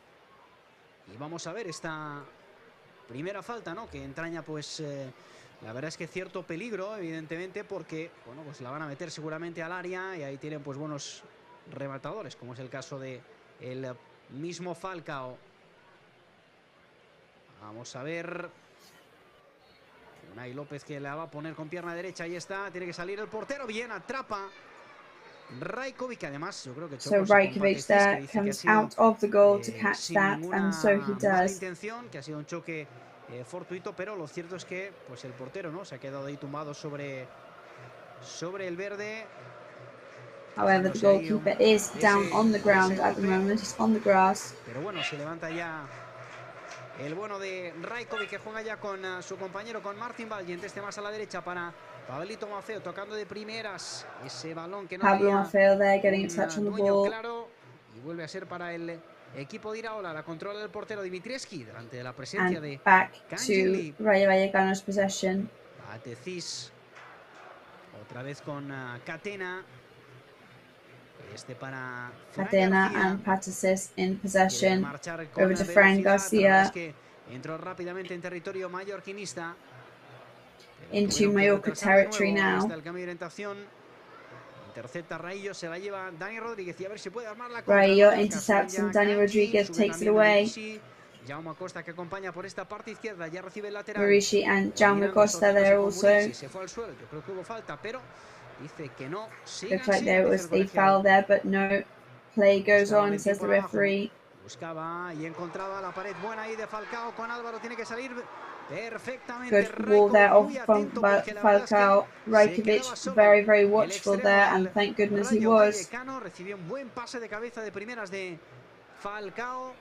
Y vamos a ver esta primera falta, ¿no? Que entraña, pues, la verdad es que cierto peligro, evidentemente, porque, bueno, pues la van a meter seguramente al área y ahí tienen, pues, buenos rematadores, como es el caso de el mismo Falcao. Vamos a ver. Unai López que la va a poner con pierna derecha, ahí está, tiene que salir el portero, bien, atrapa. Rajkovic, además, yo creo que so Rajkovic there comes out of the goal to catch that, and so he does. Intención, que ha sido un choque fortuito, pero lo cierto es que pues el portero no se ha quedado ahí tumbado sobre el verde. However, the goalkeeper is down on the ground at the moment. He's on the grass. Pero bueno, se levanta ya el bueno de Rajkovic, que juega ya con su compañero, con Martin Valgent. Este más a la derecha para Pablito Maffeo, tocando de primeras ese balón que no Pablo Maffeo there getting a touch on the ball. Claro, y vuelve a ser para el equipo de Iraola. La controla el portero Dimitrievski delante de la presencia and de back Cangeli. to Rayo Vallecano's possession. Patesis otra vez con Catena. Este para Catena and Patesis in possession. Over to Fran García. Entró rápidamente en territorio mallorquinista. Into Mallorca territory now. El cambio de orientación. Intercepta Rayo, se la lleva Dani Rodríguez y a ver si puede armar la Rayo intercepts and Dani Rodriguez takes it away. Jaume Costa que acompaña por esta parte izquierda, ya recibe el lateral. Marici and Jaume Costa there also. Se fue al suelo, yo creo que hubo falta, pero dice que no. Looks like there was a foul there, but no. Play goes on, says the referee. Buscaba y encontraba la pared buena ahí de Falcao con Álvaro, tiene que salir perfectamente. Good ball there off from Falcao. Rajkovic very, very watchful there, and thank goodness he was. Recibió un buen pase de cabeza de primeras de Falcao.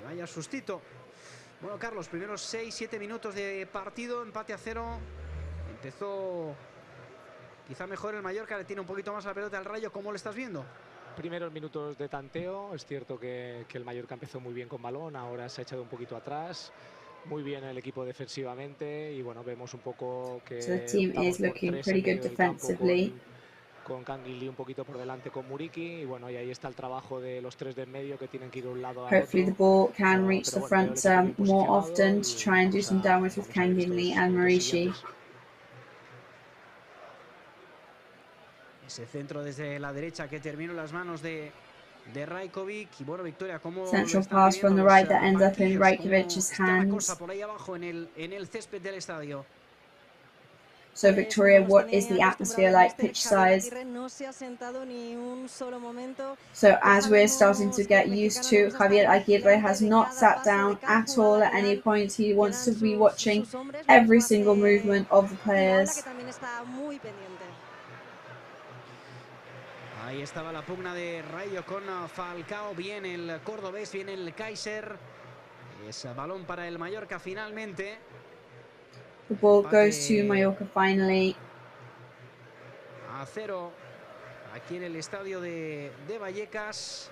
Y vaya sustito. Bueno, Carlos, primeros 6-7 minutos de partido, empate a 0. Empezó quizá mejor el Mallorca, le tiene un poquito más la pelota al Rayo. ¿Cómo lo estás viendo? Primeros minutos de tanteo, es cierto que el Mallorca empezó muy bien con balón, ahora se ha echado un poquito atrás, muy bien el equipo defensivamente y bueno, vemos un poco que the team is looking pretty good defensively. Con Cangeli un poquito por delante con Muriqui y bueno, y ahí está el trabajo de los tres de en medio que tienen que ir de un lado a otro. Hopefully the ball can reach the front more often to try and do some damage with Cangeli and Marici. Ese centro desde la derecha que terminó en las manos de Rajkovic. Y bueno, Victoria, ¿cómo Central pass from the right that ends up in Rajkovic's hands. Por ahí abajo en el césped del estadio? So Victoria, what is the atmosphere like pitch side? So as we're starting to get used to, Javier Aguirre has not sat down at all at any point. He wants to be watching every single movement of the players. Ahí estaba la pugna de Rayo con Falcao. Viene el cordobés, viene el Kaiser. Es balón para el Mallorca finalmente. The ball goes to Mallorca finally. 0 aquí en el estadio de Vallecas.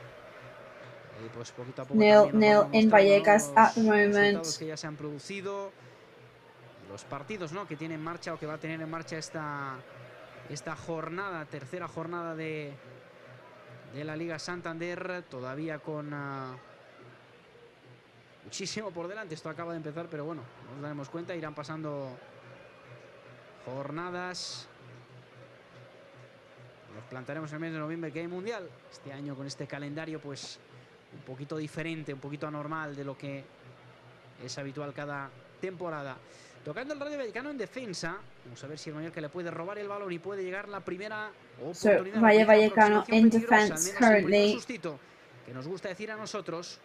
Y pues poquito a poco 0-0 in Vallecas at the moment. Los que ya se han producido, los partidos, ¿no?, que tiene en marcha o que va a tener en marcha esta jornada, tercera jornada de la Liga Santander, todavía con muchísimo por delante. Esto acaba de empezar, pero bueno, nos daremos cuenta, irán pasando jornadas. Nos plantaremos en el mes de noviembre que hay mundial. Este año con este calendario pues un poquito diferente, un poquito anormal de lo que es habitual cada temporada. Tocando el Rayo Vallecano en defensa. Vamos a ver si el Mallorca le puede robar el balón y puede llegar la primera oportunidad. So Rayo Vallecano in defense currently. Sustito, que nos gusta decir a nosotros.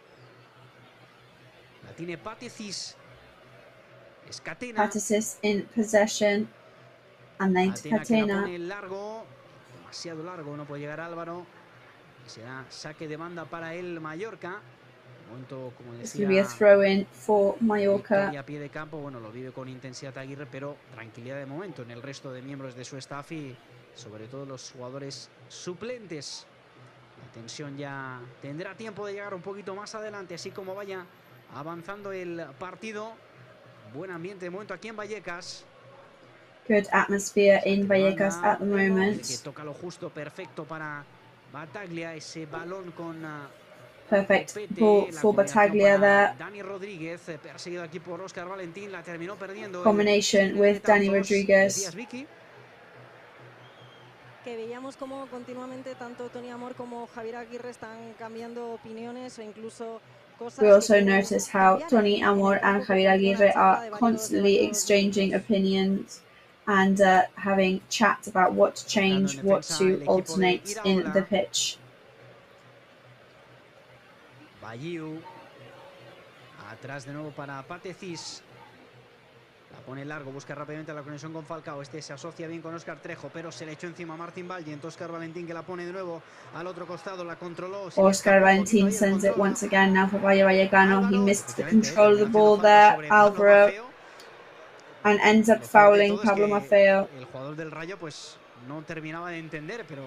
La tiene Patecis. Es Catena. Patecis in possession. And then Catena. Pone largo. Demasiado largo. No puede llegar Álvaro. Y será saque de banda para el Mallorca. Momento, como decía, this will be a throw-in for Mallorca. A pie de campo, bueno, lo vive con intensidad Aguirre, pero tranquilidad de momento en el resto de miembros de su staff y sobre todo los jugadores suplentes. La tensión ya tendrá tiempo de llegar un poquito más adelante, así como vaya avanzando el partido. Buen ambiente de momento aquí en Vallecas. Good atmosphere in Vallecas at the moment. Que toca lo justo, perfecto para Battaglia, ese balón con perfect ball for Battaglia there. Dani Rodríguez, perseguido aquí por Óscar Valentín, la terminó perdiendo. Combination with Dani Rodríguez. Que veíamos como continuamente tanto Tony Amor como Javier Aguirre están cambiando opiniones o incluso cosas. We also notice how Tony Amor and Javier Aguirre are constantly exchanging opinions and having chat about what to change, what to alternate in the pitch. Bayiu, atrás de nuevo para Patecis, la pone largo, busca rápidamente la conexión con Falcao, este se asocia bien con Óscar Trejo, pero se le echó encima a Martín Valle, entonces Óscar Valentín que la pone de nuevo al otro costado, la controló. Óscar Valentín sends it once again now for Rayo Vallecano. He missed the control of the ball there, Álvaro, and ends up fouling Pablo Maffeo. El jugador del Rayo pues no terminaba de entender, pero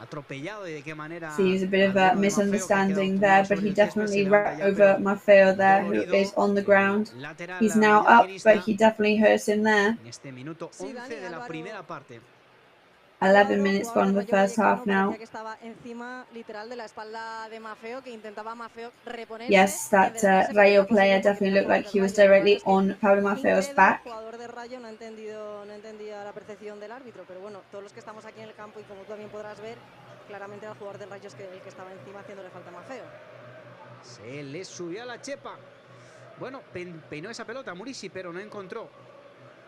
atropellado y de qué manera. Seems a bit of a misunderstanding there, but he definitely ran over Maffeo there, who is on the ground. He's now up, but he definitely hurt him there. En este minuto 11 de la primera parte. 11 minutes gone the first half now. Yes, that Rayo player definitely looked like he was directly on Pablo Maffeo's back. El jugador de Rayo no entendía la percepción del árbitro, pero bueno, todos los que estamos aquí en el campo y como tú también podrás ver, claramente el jugador del Rayo es el que estaba encima haciéndole falta a Maffeo. Se le subió a la chepa. Bueno, peinó esa pelota Murisi, pero no encontró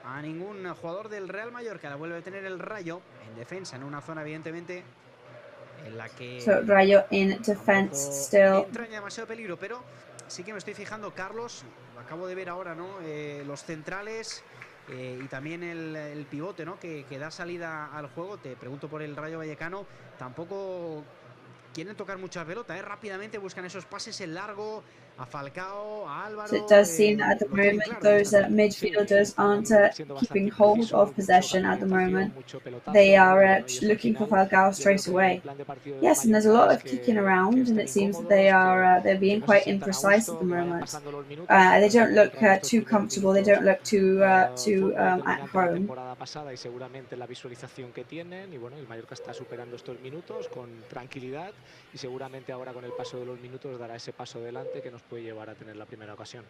a ningún jugador del Real Mallorca. La vuelve a tener el Rayo en defensa, en una zona evidentemente en la que so Rayo in defense still entraña demasiado peligro, pero sí que me estoy fijando, Carlos, lo acabo de ver ahora, ¿no? Los centrales y también el pivote, ¿no? Que da salida al juego. Te pregunto por el Rayo Vallecano, tampoco quieren tocar mucha pelota, rápidamente buscan esos pases en largo a Falcao, a Álvaro. So it does seem that at the moment those midfielders aren't keeping hold of possession at the moment. They are looking for Falcao straight away. Yes, and there's a lot of kicking around, and it seems that they're being quite imprecise at the moment. They don't look too comfortable. They don't look too at home. Pasada y seguramente la visualización que tienen y bueno, el Mallorca está superando estos minutos con tranquilidad y seguramente ahora con el paso de los minutos dará ese paso adelante que nos puede llevar a tener la primera ocasión.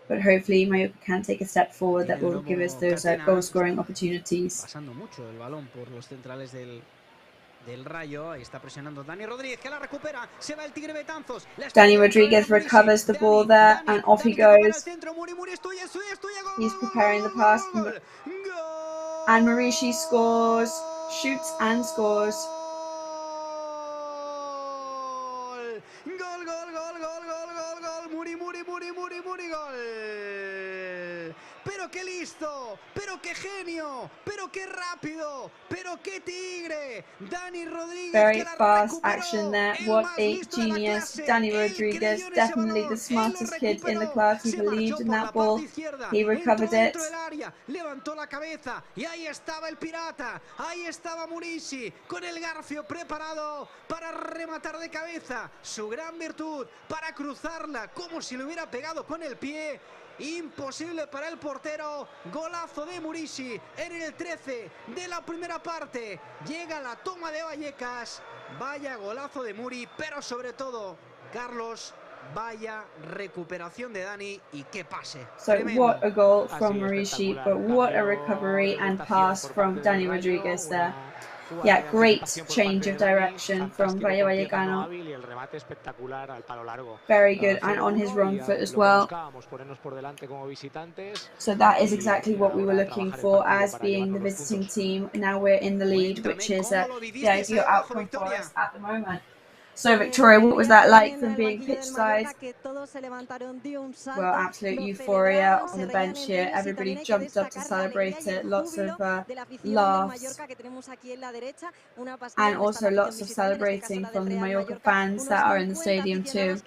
But hopefully Mallorca can take a step forward that will give us those goal-scoring opportunities. Pasando mucho el balón por los centrales del del Rayo. Ahí está presionando Dani Rodríguez, que la recupera. Se va el Tigre Betanzos. Dani Rodriguez recovers the ball there, and off he goes. He's preparing the pass. And Murici scores, shoots and scores. Pero qué listo, pero qué genio, pero qué rápido, pero qué tigre. Dani Rodríguez. Very fast action there. What a genius. Dani Rodriguez, definitely the smartest kid in the class. He believed in that ball. He recovered it. Levantó la cabeza y ahí estaba el pirata. Ahí estaba Murici con el garfio preparado para rematar de cabeza. Su gran virtud para cruzarla como si le hubiera pegado con el pie. Imposible para el portero. Golazo de Murici en el 13 de la primera parte. Llega la toma de Vallecas. Vaya golazo de Muri, pero sobre todo, Carlos, vaya recuperación de Dani y qué pase. So what a goal from Murici, but what a recovery and pass from Dani Rodriguez there. Yeah, great change of direction from Rayo Vallecano. Very good, and on his wrong foot as well. So that is exactly what we were looking for as being the visiting team. Now we're in the lead, which is the ideal outcome for us at the moment. So Victoria, what was that like from being pitch side? Well, absolute euphoria on the bench here. Everybody jumped up to celebrate it. Lots of laughs. And also lots of celebrating from the Mallorca fans that are in the stadium too.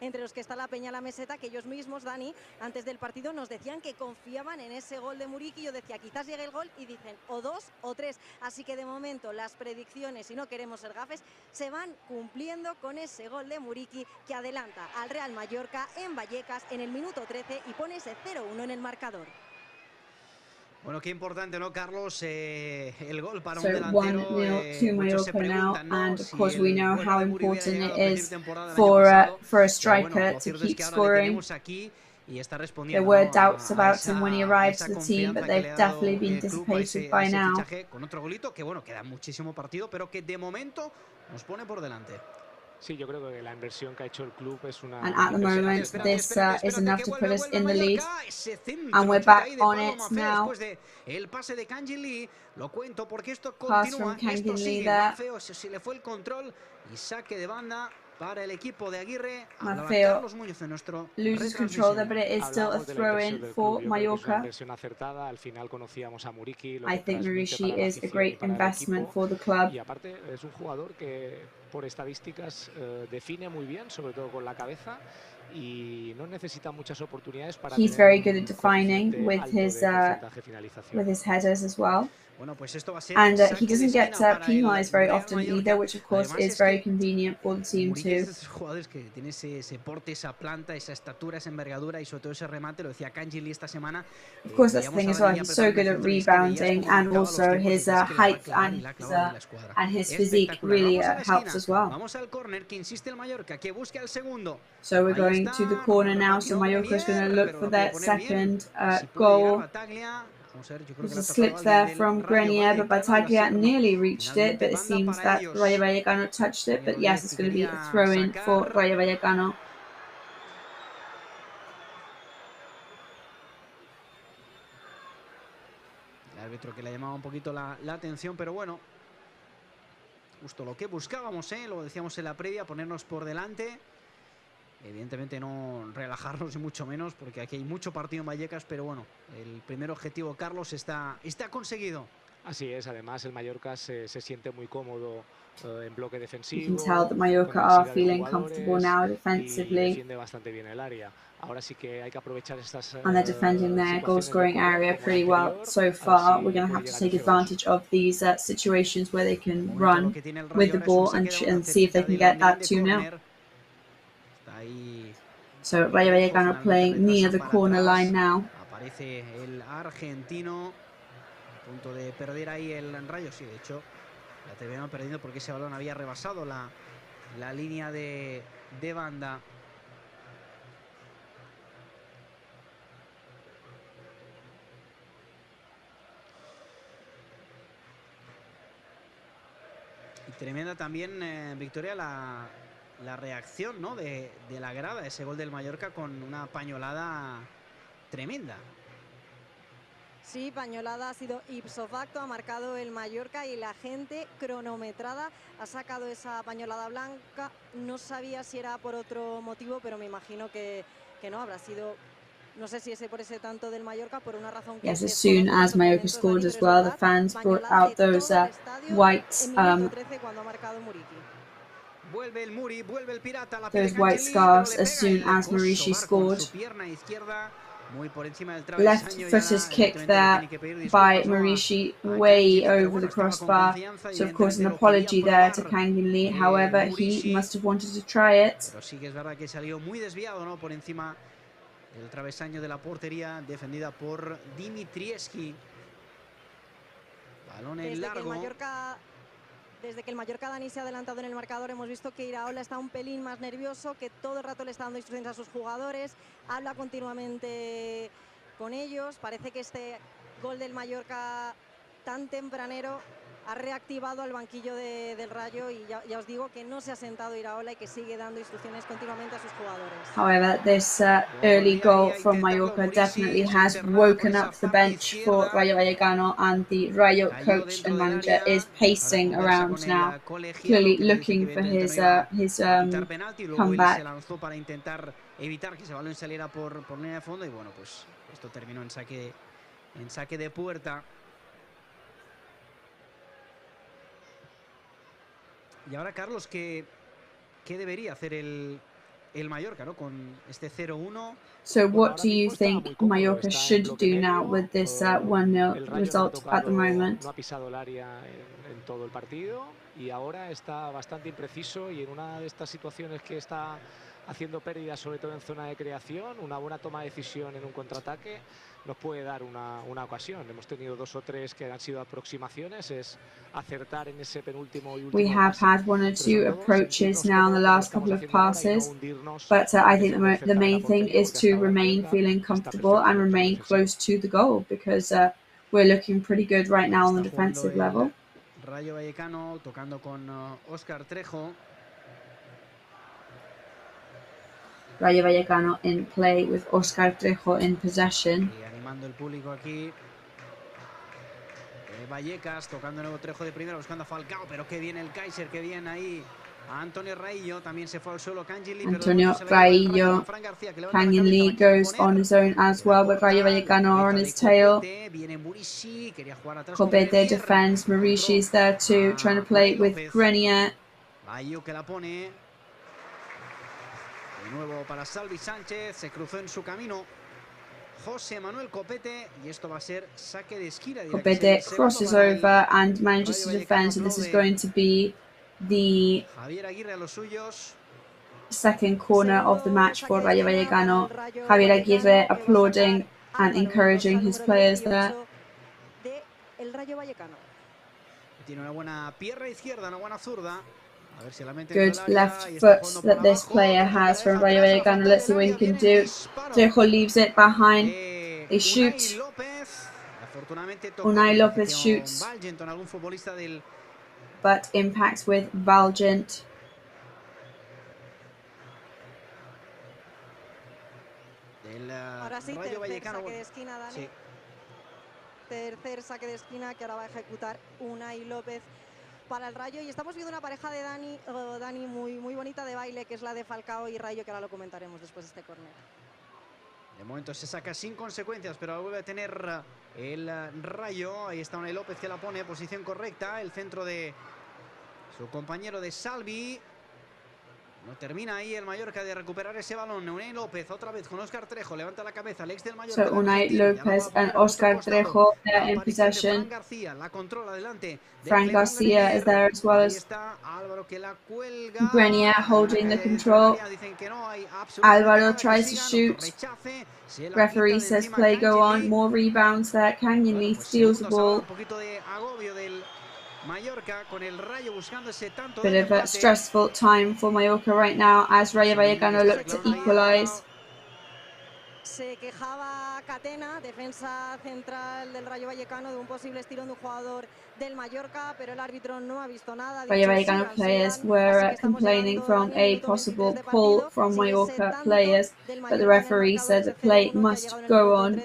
Entre los que está la Peña La Meseta, que ellos mismos, Dani, antes del partido nos decían que confiaban en ese gol de Muriqui. Yo decía, quizás llegue el gol, y dicen o 2 o 3. Así que de momento las predicciones, y no queremos ser gafes, se van cumpliendo con ese gol de Muriqui que adelanta al Real Mallorca en Vallecas en el minuto 13 y pone ese 0-1 en el marcador. Bueno, qué importante, ¿no, Carlos? El gol para So un delantero. 1-0 to Mallorca now, and of course we know how important it is for a striker to keep scoring. There were doubts about him when he arrived to the team, but they've definitely been dissipated by now. Con otro golito que, bueno, queda muchísimo partido, pero que de momento nos pone por delante. Sí, yo creo que la inversión que ha hecho el club es una. And at the moment, this is enough to put us in the lead. And we're back on it now. El pase de Kangin Lee, lo cuento porque esto Pass continúa, from esto Kangin Lee sigue. there. Feo, se le fue el control y saque de banda para el equipo de Aguirre. Maffeo loses control there, but it is still a throw-in for Mallorca. I think Murici is a great investment for the club. Y aparte es un jugador que por estadísticas define muy bien, sobre todo con la cabeza, y no necesita muchas oportunidades para. He's very good at defining with his headers as well. And he doesn't get penalized very often either, which of course is very convenient for the team too. Jugadores que tiene ese porte, esa planta, esa estatura, esa envergadura y sobre todo ese remate, lo decía Kangin Lee esta semana. Of course, that's the thing as well. He's so good at rebounding, and also his height and his physique really helps as well. Vamos al córner que insiste el Mallorca, que busca el segundo. So we're going to the corner now. So Mallorca is going to look for that second goal. There's a slip there from Grenier, but Battaglia nearly reached it, but it seems that Rayo Vallecano touched it. But yes, it's going to be a throw-in for Rayo Vallecano. El árbitro que le llamaba un poquito la atención, pero bueno, justo lo que buscábamos, lo decíamos en la previa, ponernos por delante. Evidentemente no relajarnos y mucho menos, porque aquí hay mucho partido en Vallecas, pero bueno, el primer objetivo, Carlos, está conseguido. Así es, además el Mallorca se siente muy cómodo en bloque defensivo. You can tell that Mallorca are feeling comfortable now defensively. Defiende bastante bien el área. Ahora sí que hay que aprovechar estas. And they're defending their goal-scoring area pretty well so far. We're going to have to take advantage of these situations where they can run with the ball and see if they can get that 2-0. So Rayo Vallecano playing near the corner line now. Aparece el argentino a punto de perder ahí el Rayo. Sí, de hecho la terminaron perdiendo porque ese balón había rebasado la línea de banda. tremenda también, Victoria, la reacción, ¿no? de la grada, ese gol del Mallorca con una pañolada tremenda. Sí, pañolada ha sido ipso facto, ha marcado el Mallorca y la gente cronometrada ha sacado esa pañolada blanca. No sabía si era por otro motivo, pero me imagino que no, habrá sido, no sé si ese por ese tanto del Mallorca, por una razón que... Yes, as soon as Mallorca scored as well, the fans brought out those white Vuelve el Muri, vuelve el pirata, la those white scarves as soon as Murici scored. Left-footed kick there by Murici way over the crossbar. So of course an apology there to Kangin Lee. However, he must have wanted to try it. Pero sí que es verdad que salió muy desviado, ¿no? Por encima del travesaño de la portería, defendida por Dimitrievski. Balón en largo. Desde que el Mallorca Dani se ha adelantado en el marcador, hemos visto que Iraola está un pelín más nervioso, que todo el rato le está dando instrucciones a sus jugadores, habla continuamente con ellos. Parece que este gol del Mallorca tan tempranero ha reactivado al banquillo del Rayo y ya os digo que no se ha sentado Iraola y que sigue dando instrucciones continuamente a sus jugadores. However, this early goal from Mallorca definitely has woken up the bench for Rayo Vallecano, and the Rayo coach and manager is pacing around now, clearly looking for his comeback. Para intentar evitar que ese balón saliera por línea de fondo y bueno, pues esto terminó en saque de puerta. Y ahora, Carlos, ¿qué debería hacer el Mallorca, ¿no? Con este 0-1? So what do you think Mallorca should do now with this 1-0 result at the moment? No ha pisado el área en todo el partido y ahora está bastante impreciso y en una de estas situaciones que está haciendo pérdidas, sobre todo en zona de creación, una buena toma de decisión en un contraataque nos puede dar una ocasión. Hemos tenido 2 o 3 que han sido aproximaciones, es acertar en ese penúltimo y último. We have had 1 or 2 approaches now in the last couple of passes, but I think the main thing is to remain feeling comfortable and remain close to the goal, because we're looking pretty good right now on the defensive level. Rayo Vallecano tocando con Óscar Trejo. Rayo Vallecano in play with Óscar Trejo in possession. Y animando el público aquí. Vallecas tocando nuevo Trejo de primera, buscando a Falcao, pero qué bien el Kaiser, qué bien ahí. A Antonio Raillo también se fue al suelo. Antonio Raillo. Kangin Lee goes on his own as well, but Rayo Vallecano are on his tail. Copete defends. Maurici there too, trying to play with Grenier. Raillo que la pone. De nuevo para Salvi Sánchez, se cruzó en su camino José Manuel Copete y esto va a ser saque de esquina. Copete crosses over and manages to defend, so this is going to be the second corner of the match for Rayo Vallecano. Javier Aguirre applauding and encouraging his players there. Tiene una buena pierna izquierda, una buena zurda. Good left foot that this player has from Rayo Vallecano. Let's see what he can do. Trejo leaves it behind. They shoot. Unai Lopez shoots, but impacts with Valgent. Ahora sí, tercer saque de esquina, Dani. Sí. Tercer saque de esquina que ahora va a ejecutar Unai López para el Rayo, y estamos viendo una pareja de Dani muy bonita de baile, que es la de Falcao y Rayo, que ahora lo comentaremos después de este córner. De momento se saca sin consecuencias, pero vuelve a tener el Rayo. Ahí está Unai López que la pone, posición correcta, el centro de su compañero de Salvi. No termina ahí el Mallorca de recuperar ese balón. Unai López otra vez con Óscar Trejo, levanta la cabeza, el ex del Mallorca. So Unai Lopez and Óscar Trejo there in possession. La controla adelante. Frank Garcia is there as well as Grenier holding the control. Alvaro tries to shoot. Referee says play go on. More rebounds there. Kangin Lee steals the ball. Bit of a stressful time for Mallorca right now as Rayo Vallecano look to equalise. Se quejaba Catena, defensa central del Rayo Vallecano, de un posible estirón de un jugador del Mallorca, pero el árbitro no ha visto nada. Rayo Vallecano players were complaining from a possible pull from Mallorca players, but the referee said the play must go on.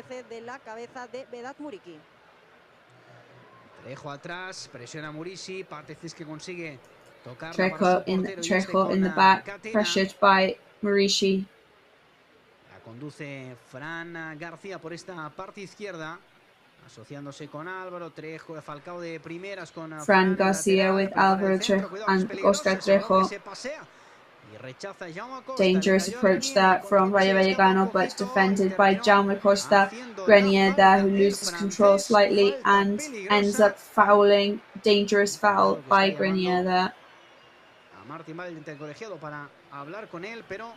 Trejo atrás, presiona Murici, Pátecis que consigue tocar. Trejo in the back, pressured by Murici. Conduce Fran García por esta parte izquierda, asociándose con Álvaro Trejo, Falcao de primeras con Fran García with Álvaro Trejo and Oscar Trejo. Dangerous approach that from Rayo Vallecano, but defended by Jaume Costa. Grenier there, who loses control slightly and ends up fouling. Dangerous foul by Grenier there. A Martín Valle, el colegiado, para hablar con él, pero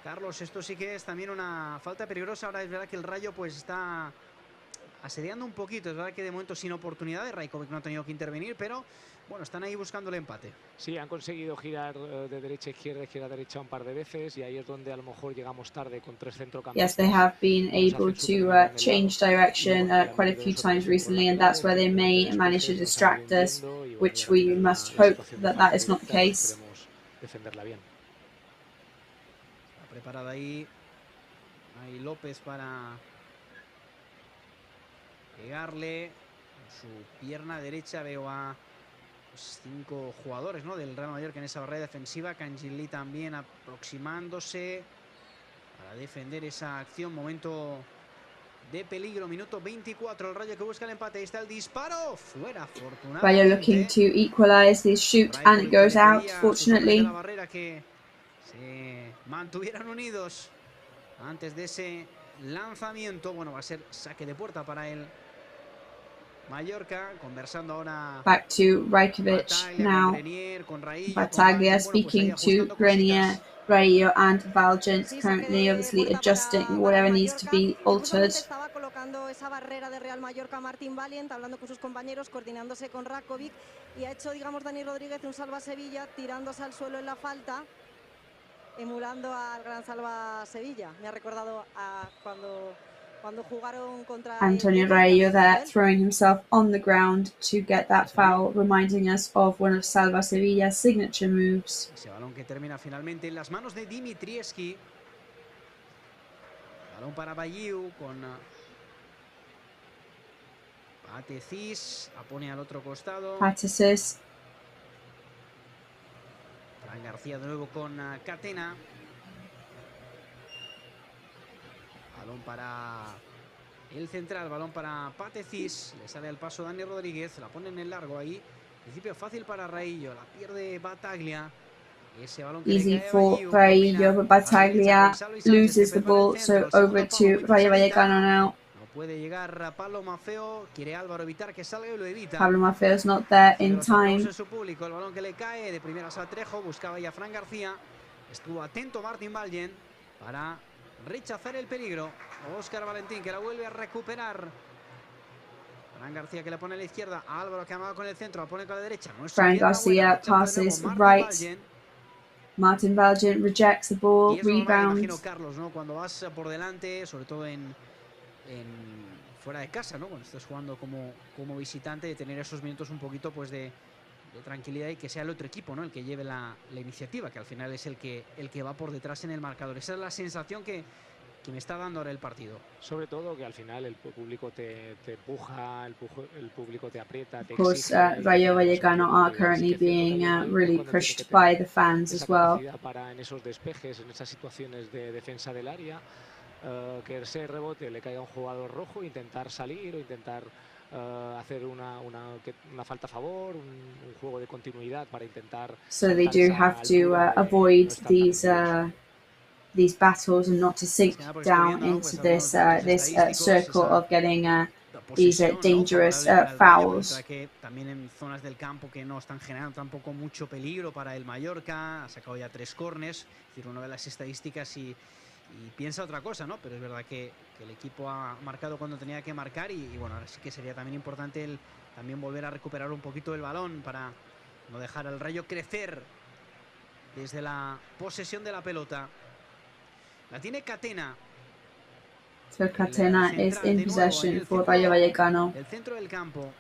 Carlos, esto sí que es también una falta peligrosa. Ahora es verdad que el Rayo pues está asediando un poquito. Es verdad que de momento sin oportunidades. Rajkovic no ha tenido que intervenir, pero bueno, están ahí buscando el empate. Sí, han conseguido girar de derecha a izquierda, izquierda a derecha un par de veces, y ahí es donde a lo mejor llegamos tarde con tres centrocampistas. Yes, they have been able to change direction quite a few times recently, and that's where they may manage to distract us, which we must hope that that is not the case. Defenderla bien. Preparada ahí López para pegarle con su pierna derecha. Veo a 5 jugadores, ¿no?, del Real Mallorca en esa barrera defensiva. Canjili también aproximándose para defender esa acción. Momento de peligro, minuto 24. El Rayo que busca el empate. Ahí está el disparo, fuera, afortunadamente. Rayo looking to equalize this shoot, and it goes out, fortunately. La barrera que se mantuvieron unidos antes de ese lanzamiento. Bueno, va a ser saque de puerta para el Mallorca. Conversando ahora back to Rajkovic now. Battaglia speaking to Grenier, Rayo and Valjean currently obviously adjusting whatever needs to be altered. Estaba colocando esa barrera de Real Mallorca Martín Valiente, hablando con sus compañeros, coordinándose con Rajkovic, y ha hecho, digamos, Dani Rodríguez un salva Sevilla, tirándose al suelo en la falta, emulando al gran salva Sevilla. Me ha recordado a cuando jugaron contra Antonio Rayo there, throwing himself on the ground to get that foul, reminding us of one of Salva Sevilla's signature moves. Ese balón que termina finalmente en las manos de Dimitrievski. Balón para Bayiu con Pátecis, la pone al otro costado. Pátecis. Fran García de nuevo con Catena. Balón para el central, balón para Pátecis. Le sale al paso Dani Rodríguez, la pone en el largo ahí. Principio fácil para Raillo, la pierde Battaglia. Ese balón que easy le cae for Rayo, but Battaglia loses the ball, so over to Rayo Vallecano now. No puede llegar Pablo Maffeo, quiere Álvaro evitar que salga y lo evita. Pablo Maffeo is not there in time. Su público, el balón que le cae de primeras a Trejo, buscaba ya Fran García. Estuvo atento Martín Valjean para rechazar el peligro. Óscar Valentín que la vuelve a recuperar. Fran García que la pone a la izquierda. Álvaro que amaba con el centro, la pone con la derecha. Fran García passes right. Martin Valjean rejects the ball, rebounds. Imagino, Carlos, ¿no?, cuando vas por delante, sobre todo en fuera de casa, ¿no?, cuando estás jugando como visitante, de tener esos minutos un poquito pues de tranquilidad y que sea el otro equipo, ¿no?, el que lleve la iniciativa, que al final es el que va por detrás en el marcador. Esa es la sensación que me está dando ahora el partido. Sobre todo que al final el público te empuja, el público te aprieta, te exige. Of course, Rayo Vallecano are currently being really pushed by the fans as well. Para en esos despejes, en esas situaciones de defensa del área, que ese rebote le caiga a un jugador rojo, intentar salir o intentar hacer una falta a favor, un juego de continuidad para intentar. So they do have to avoid these battles and not to sink down into this circle of getting these dangerous fouls. También en zonas del campo que no están generando tampoco mucho peligro para el Mallorca. Ha sacado ya 3 córners, es decir, uno ve las estadísticas y piensa otra cosa, ¿no? Pero es verdad que el equipo ha marcado cuando tenía que marcar y bueno, ahora sí que sería también importante también volver a recuperar un poquito el balón para no dejar al Rayo crecer desde la posesión de la pelota. La tiene Catena. So Catena is in possession for Rayo Vallecano. El centro del campo.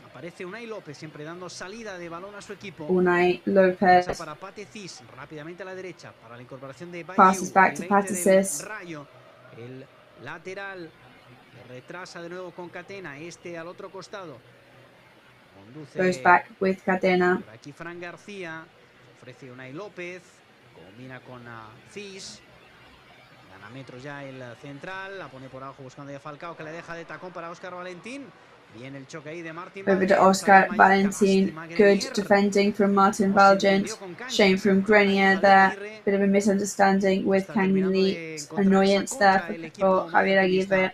Aparece Unai López siempre dando salida de balón a su equipo. Unai López para Patecis, rápidamente a la derecha para la incorporación de passes back to Patecis. Rayo, el lateral retrasa de nuevo con Catena, este al otro costado. Conduce goes back with Catena. Por aquí Fran García, ofrece Unai López, combina con Cis. Gana metros ya el central, la pone por abajo buscando a Falcao, que le deja de tacón para Óscar Valentín. Viene el choque ahí de Martin. Over to Óscar Valentín. Good defending from Martin Valgent. Shame from Grenier there. Bit of a misunderstanding with Kangin Lee's annoyance there for Javier Aguirre.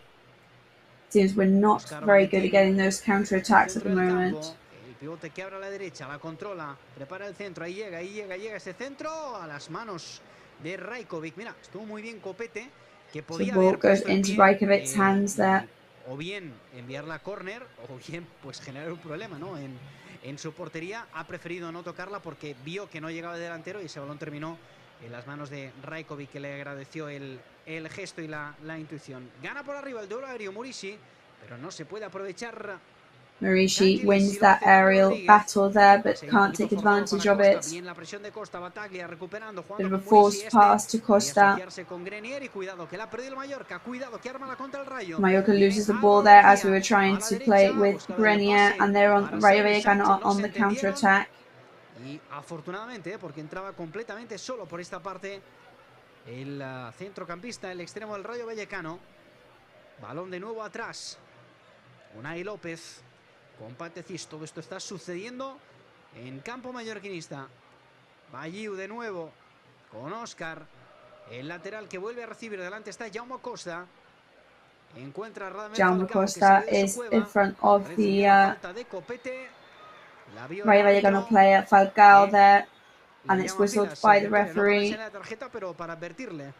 Seems we're not very good at getting those counter-attacks at the moment. El pivote que abre a la derecha, la controla, prepara el centro, ahí llega ese centro a las manos de Rajkovic. Mira, estuvo muy bien Copete, que podía The ball haber goes puesto el into pie, Rajkovic's hands there. o bien enviarla a córner o bien pues generar un problema, ¿no? En su portería. Ha preferido no tocarla porque vio que no llegaba el delantero y ese balón terminó en las manos de Rajkovic, que le agradeció el gesto y la intuición. Gana por arriba el duelo aéreo Murici, pero no se puede aprovechar. Murici wins that aerial battle there, but can't take advantage of it. Bien la presión de Costa, Bataglia recuperando, Bit of a forced pass to Costa. Con Grenier y cuidado que la ha perdido el Mallorca, cuidado que arma la contra el Rayo. Mallorca loses the ball there as we were trying to play it with Grenier, and they're on Rayo Vallecano on the counter attack. Y afortunadamente, porque entraba completamente solo por esta parte el centrocampista, el extremo del Rayo Vallecano. Balón de nuevo atrás. Unai López con Patecis. Todo esto está sucediendo en campo mallorquinista. Valliu de nuevo con Óscar. El lateral que vuelve a recibir. Delante está Jaume Costa. Encuentra Radamel Jaume Falcao, Costa is in front of the Rayo Vallecano player Falcao there, and it's whistled by the referee. Pero para advertirle.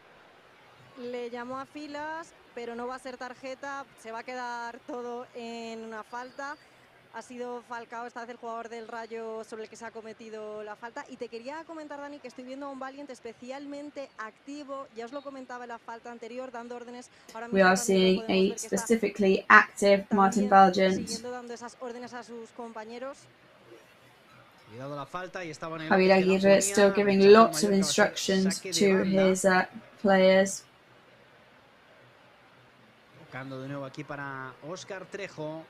Le llamó a filas, pero no va a ser tarjeta, se va a quedar todo en una falta. Ha sido Falcao esta vez el jugador del Rayo sobre el que se ha cometido la falta. Y te quería comentar, Dani, que estoy viendo a un Valiant especialmente activo. Ya os lo comentaba en la falta anterior, dando órdenes. Ahora We are seeing a specifically active Martin Valgent. Siguiendo dando esas órdenes a sus compañeros. Cuidado la falta y estaba en el Javier Aguirre still giving lots of instructions to his players. Tocando de nuevo aquí para Óscar Trejo.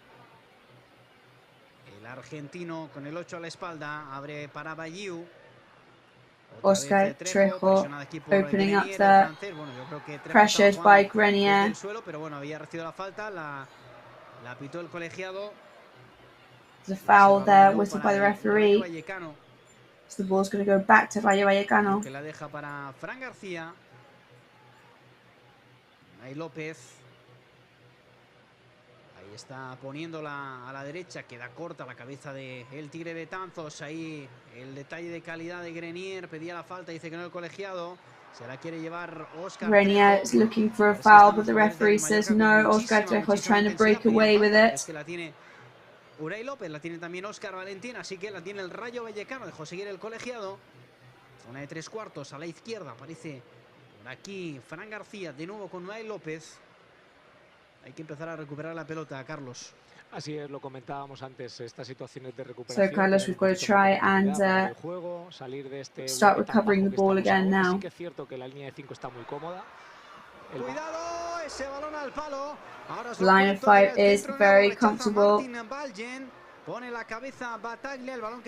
El argentino con el 8 a la espalda. Abre para Valliu. Oscar Trejo opening up there. Pressured by Grenier. Pero bueno, había recibido la falta. La pitó el colegiado. There's a foul there, whistled by the referee. So the ball's going to go back to Rayo Vallecano. Que la deja para Fran García. Unai López. Ahí está poniéndola a la derecha. Queda corta la cabeza de el Tigre Betanzos. Ahí el detalle de calidad de Grenier. Pedía la falta, dice que no el colegiado. Se la quiere llevar Óscar. Grenier is looking for a foul, but the referee says no. Óscar Trejo is trying to break away with it. Que la tiene Unai López, la tiene también Óscar Valentín, así que la tiene el Rayo Vallecano. Dejó seguir el colegiado. Zona de 3/4 a la izquierda. Aparece por aquí Fran García de nuevo con Unai López. Hay que empezar a recuperar la pelota, Carlos. Así es, lo comentábamos antes, estas situaciones de recuperación. So Carlos, we've got to try and start recovering the ball again now. Sí que es cierto que la línea de 5 está muy cómoda. Cuidado, ese balón al palo. The line of 5 is very comfortable.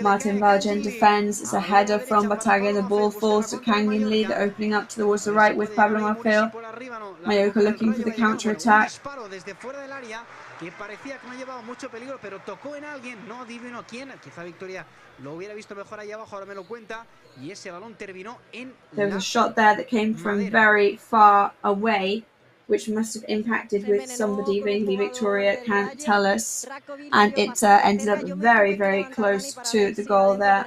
Martin Valgent defends. It's a header from Bataglia. The ball falls to Kangin Lee. They're opening up towards the right with Pablo Marfil. Mallorca looking for the counter attack. Que parecía que no llevaba mucho peligro, pero tocó en alguien, no adivino quién. Quizá Victoria lo hubiera visto mejor ahí abajo, ahora me lo cuenta. Y ese balón terminó en There was a shot there that came from very far away, which must have impacted with somebody. Maybe Victoria can't tell us. And it ended up very, very close to the goal there.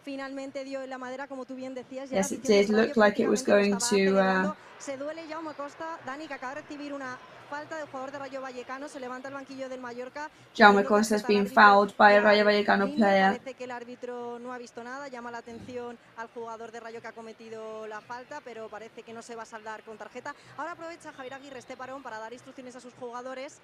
finalmente dio en la madera, como tú bien decías. Yes, it did look like it was going to... Se duele Jaume Costa, Dani, que acaba de recibir una falta del jugador de Rayo Vallecano. Se levanta el banquillo del Mallorca. Jaume Costa has been fouled by a Rayo Vallecano player. Parece que el árbitro no ha visto nada. Llama la atención al jugador de Rayo que ha cometido la falta, pero parece que no se va a saldar con tarjeta. Ahora aprovecha Javier Aguirre este parón para dar instrucciones a sus jugadores,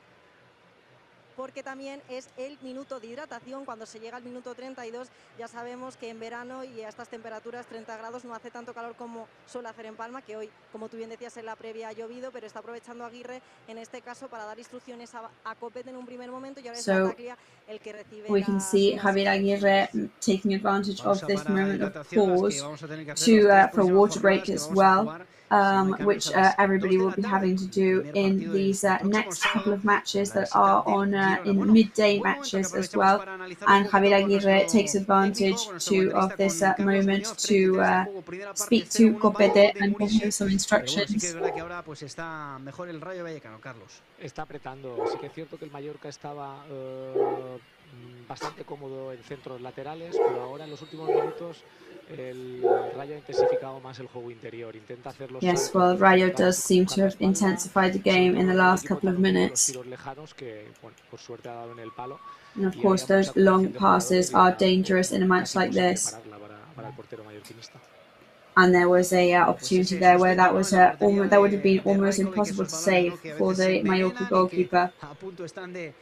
porque también es el minuto de hidratación. Cuando se llega al minuto 32, ya sabemos que en verano y a estas temperaturas, 30 grados, no hace tanto calor como suele hacer en Palma, que hoy, como tú bien decías, en la previa ha llovido, pero está aprovechando Aguirre en este caso para dar instrucciones a Copete en un primer momento, y ahora es Bataglia el que recibe. We can see Javier Aguirre taking advantage of this moment of pause for a water break as well, which everybody will be having to do in these next couple of matches that are on in midday matches as well. And Javier Aguirre takes advantage of this moment to speak to Copete and give him some instructions. Es verdad que ahora pues está mejor el Rayo Vallecano, Carlos. Está apretando. Sí que es cierto que el Mallorca estaba bastante cómodo en centros laterales, pero ahora en los últimos minutos el Rayo ha intensificado más el juego interior. Intenta hacerlo. Yes, well, Rayo does seem to have intensified the game in the last couple of minutes. And of course, those long passes are dangerous in a match like this. And there was a opportunity there where that would have been almost impossible to save for the Mallorca goalkeeper. A punto están de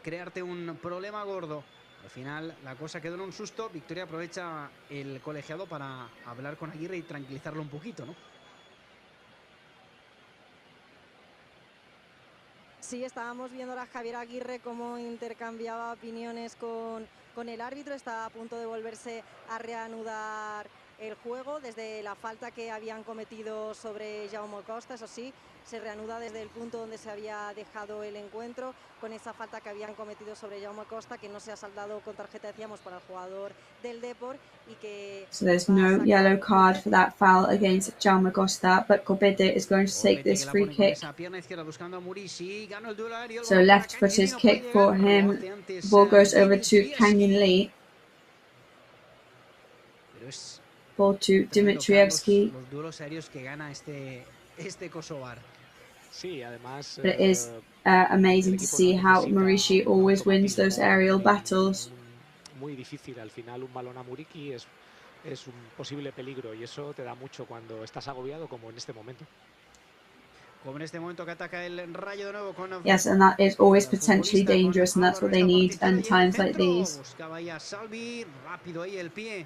crearte un problema gordo. Al final la cosa quedó en un susto. Victoria aprovecha el colegiado para hablar con Aguirre y tranquilizarlo un poquito, ¿no? Sí, estábamos viendo ahora a Javier Aguirre cómo intercambiaba opiniones con el árbitro. Está a punto de volverse a reanudar el juego desde la falta que habían cometido sobre Jaume Costa. Eso sí, se reanuda desde el punto donde se había dejado el encuentro, con esa falta que habían cometido sobre Jaume Costa, que no se ha saldado con tarjeta, decíamos, para el jugador del Depor, y que... So there's no yellow card for that foul against Jaume Costa, but Copete is going to take this free kick. So left-footed kick for him. The ball goes over to Kangin Lee. Ball to Dimitrievski. Los duelos aéreos que gana este Kosovar. Sí, además. But it is amazing to see how Murici always wins those aerial battles. Muy difícil. Al final, un balón a Murici es un posible peligro, y eso te da mucho cuando estás agobiado, como en este momento. Como en este momento que ataca el Rayo de nuevo con... Yes, and that is always potentially dangerous, and that's what they need in times like these. Buscaba ya Salvi, rápido ahí el pie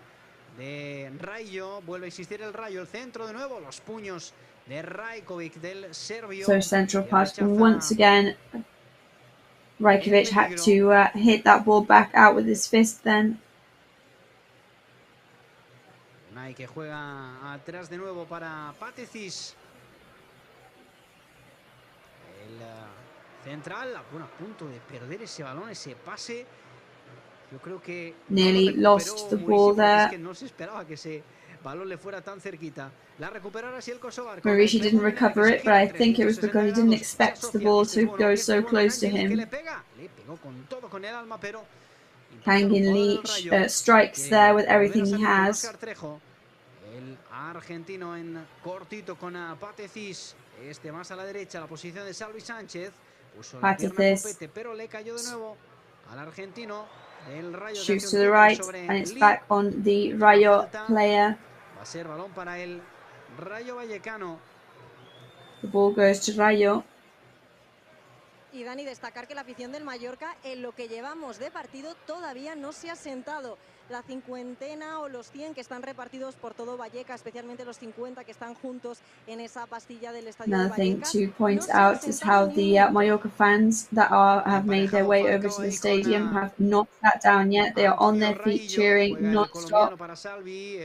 de Rayo, vuelve a existir el Rayo, el centro de nuevo, los puños de Rajkovic, del serbio. So central pass once again. Rajkovic had to hit that ball back out with his fist then. Unai que juega atrás de nuevo para Patecis. El central, bueno, a punto de perder ese balón, ese pase. Yo creo que nearly lost the ball there. Es que no se esperaba que ese balón le fuera tan cerquita. La recuperará así el Kosovar. Murici didn't recover it, but I think it was because he didn't expect the ball to go so close to him. Le pegó con todo, con el alma, pero Kangin Lee strikes there with everything he has. El argentino en cortito con Patecis. Este más a la derecha, la posición de Salvi Sánchez. Puso la pierna Copete, pero le cayó de nuevo al argentino. El Rayo shoots to the right, and it's back on the Rayo player. Va a ser balón para el Rayo Vallecano. The ball goes to Rayo. Y Dani, destacar que la afición del Mallorca, en lo que llevamos de partido, todavía no se ha sentado. La cincuentena o los 100 que están repartidos por todo Vallecas, especialmente los 50 que están juntos en esa pastilla del estadio de Vallecas. Another thing to point out is how the Mallorca fans that have made their way over to the stadium have not sat down yet. They are on their feet cheering non-stop. Para Salvi,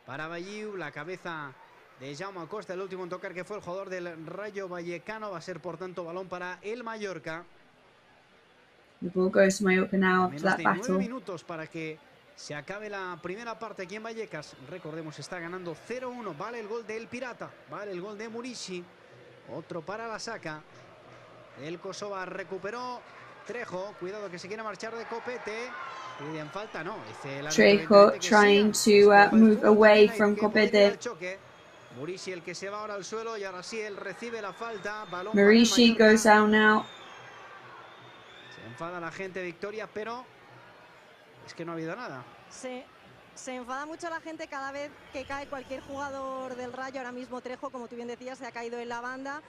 para Valliu, la cabeza de Jaume Costa, el último en tocar, que fue el jugador del Rayo Vallecano. Va a ser, por tanto, balón para el Mallorca. The ball goes to Mallorca now after that battle. 9 minutos para que se acabe la primera parte aquí en Vallecas. Recordemos, está ganando 0-1. Vale el gol del Pirata, vale el gol de Murici. Otro para la saca. El Kosovar recuperó Trejo, cuidado que se quiere marchar de Copete. Piden falta, no. Trejo trying to move away from Copete. Murici el que se va ahora al suelo y ahora sí él recibe la falta. Balón Murici goes down now. Se enfada la gente, Victoria, pero es que no ha habido nada. Se enfada mucho la gente cada vez que cae cualquier jugador del Rayo. Ahora mismo Trejo, como tú bien decías, se ha caído en la banda.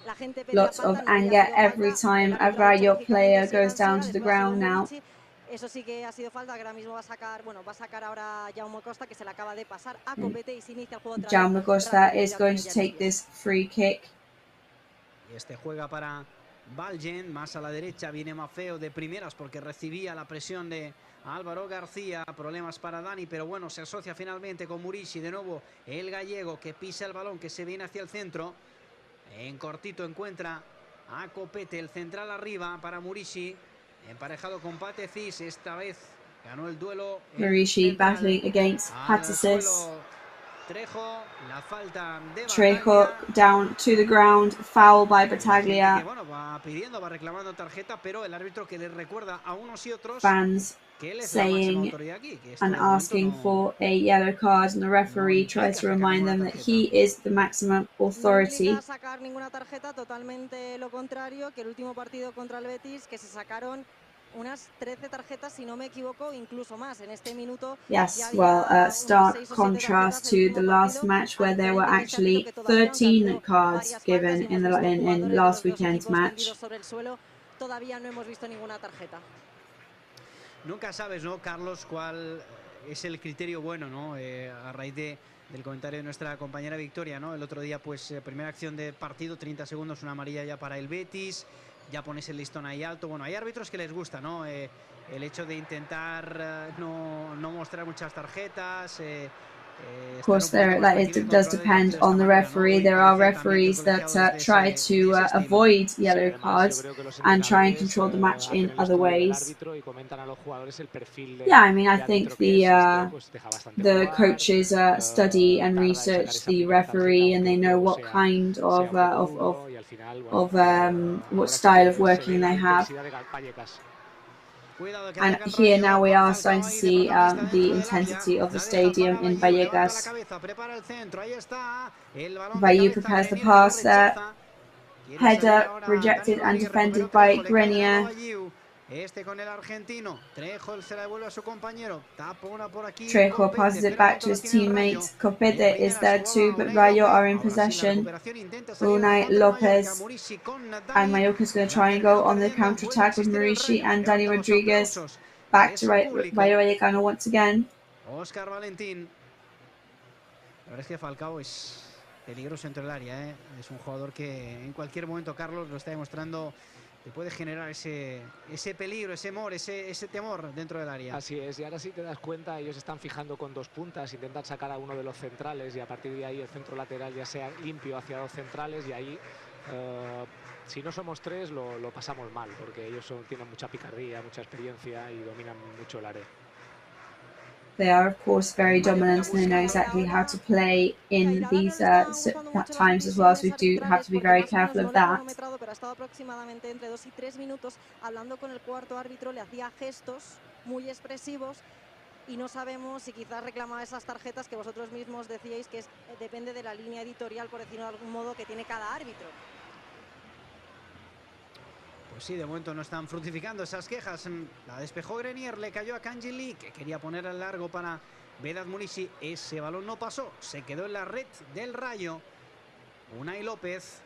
La gente pedía Lots falta, of anger every time a Rayo player goes down to the ground now. Eso sí que ha sido falta, que ahora mismo va a sacar ahora Jaume Costa, que se le acaba de pasar a Copete y se inicia el juego otra vez. Jaume Costa is going to take this free kick. Y este juega para Valgen, más a la derecha viene Mafeo de primeras porque recibía la presión de Álvaro García. Problemas para Dani, pero bueno, se asocia finalmente con Murici. De nuevo el gallego que pisa el balón, que se viene hacia el centro. En cortito encuentra a Copete, el central arriba para Murici. Emparejado con Patecis, esta vez ganó el duelo. Murici battling against Patecis. Trejo, la falta de Trejo down to the ground, foul by Battaglia. Que, bueno, va pidiendo, va reclamando tarjeta, pero el árbitro que le recuerda a unos y otros fans que él es saying and asking for a yellow card, and the referee tries to remind them that he is the maximum authority. No sacar ninguna tarjeta, totalmente lo contrario que el último partido contra el Betis, que se sacaron unas 13 tarjetas, si no me equivoco, incluso más en este minuto. Yes, well, stark contrast to the last match where there were actually 13 cards given in last weekend's match. Todavía no hemos visto ninguna tarjeta. Nunca sabes, ¿no, Carlos, cuál es el criterio bueno, ¿no? A raíz del comentario de nuestra compañera Victoria, ¿no? El otro día, pues, primera acción de partido, 30 segundos, una amarilla ya para el Betis. Ya pones el listón ahí alto. Bueno, hay árbitros que les gusta, ¿no? El hecho de intentar no mostrar muchas tarjetas. Of course, it does depend on the referee. There are referees that try to avoid yellow cards and try and control the match in other ways. Yeah, I mean, I think the coaches study and research the referee, and they know what kind of what style of working they have. And here now we are starting to see the intensity of the stadium in Vallecas. Bayu prepares the pass there. Header rejected and defended by Grenier. Trejo passes it back to his teammate. Copete is there too, but Rayo are in possession. Unai Lopez and Mallorca is going to try and go on the counter-attack with Murici and Dani Rodriguez. Back to Rayo Vallecano once again. Oscar Valentín. La verdad es que Falcao es peligroso entre el área, ¿eh? Es un jugador que en cualquier momento, Carlos, lo está demostrando, te puede generar ese peligro, ese temor dentro del área. Así es, y ahora sí te das cuenta, ellos están fijando con dos puntas, intentan sacar a uno de los centrales y a partir de ahí el centro lateral ya sea limpio hacia dos centrales y ahí si no somos tres lo pasamos mal porque ellos tienen mucha picardía, mucha experiencia y dominan mucho el área. They are, of course, very dominant and they know exactly how to play in these times as well, so we do have to be very careful of that. Pero ha estado aproximadamente entre 2 y 3 minutos hablando con el cuarto árbitro, le hacía gestos muy expresivos y no sabemos si quizás reclamaba esas tarjetas que vosotros mismos decíais que depende de la línea editorial, por decirlo de algún modo, que tiene cada árbitro. Pues sí, de momento no están fructificando esas quejas. La despejó Grenier, le cayó a Canjili, que quería poner al largo para Vedat Murici. Ese balón no pasó, se quedó en la red del Rayo. Unai López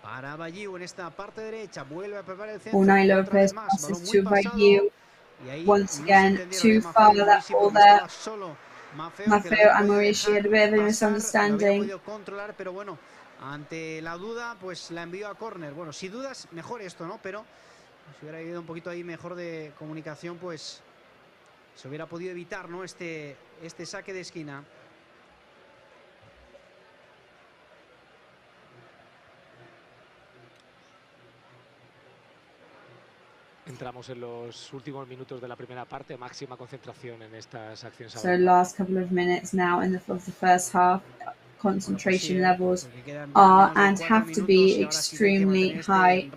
para Bayu en esta parte derecha, vuelve a preparar el centro. Unai López passes to Bayu. Once again, too far that ball there. Mafeo and Murici had a bit of a misunderstanding. Pero bueno, ante la duda, pues la envió a córner. Bueno, si dudas, mejor esto, ¿no? Pero si hubiera ido un poquito ahí mejor de comunicación, pues se hubiera podido evitar, ¿no? Este saque de esquina. Entramos en los últimos minutos de la primera parte, máxima concentración en estas acciones. So last couple of minutes now of the first half. Concentration levels are and have to be extremely high.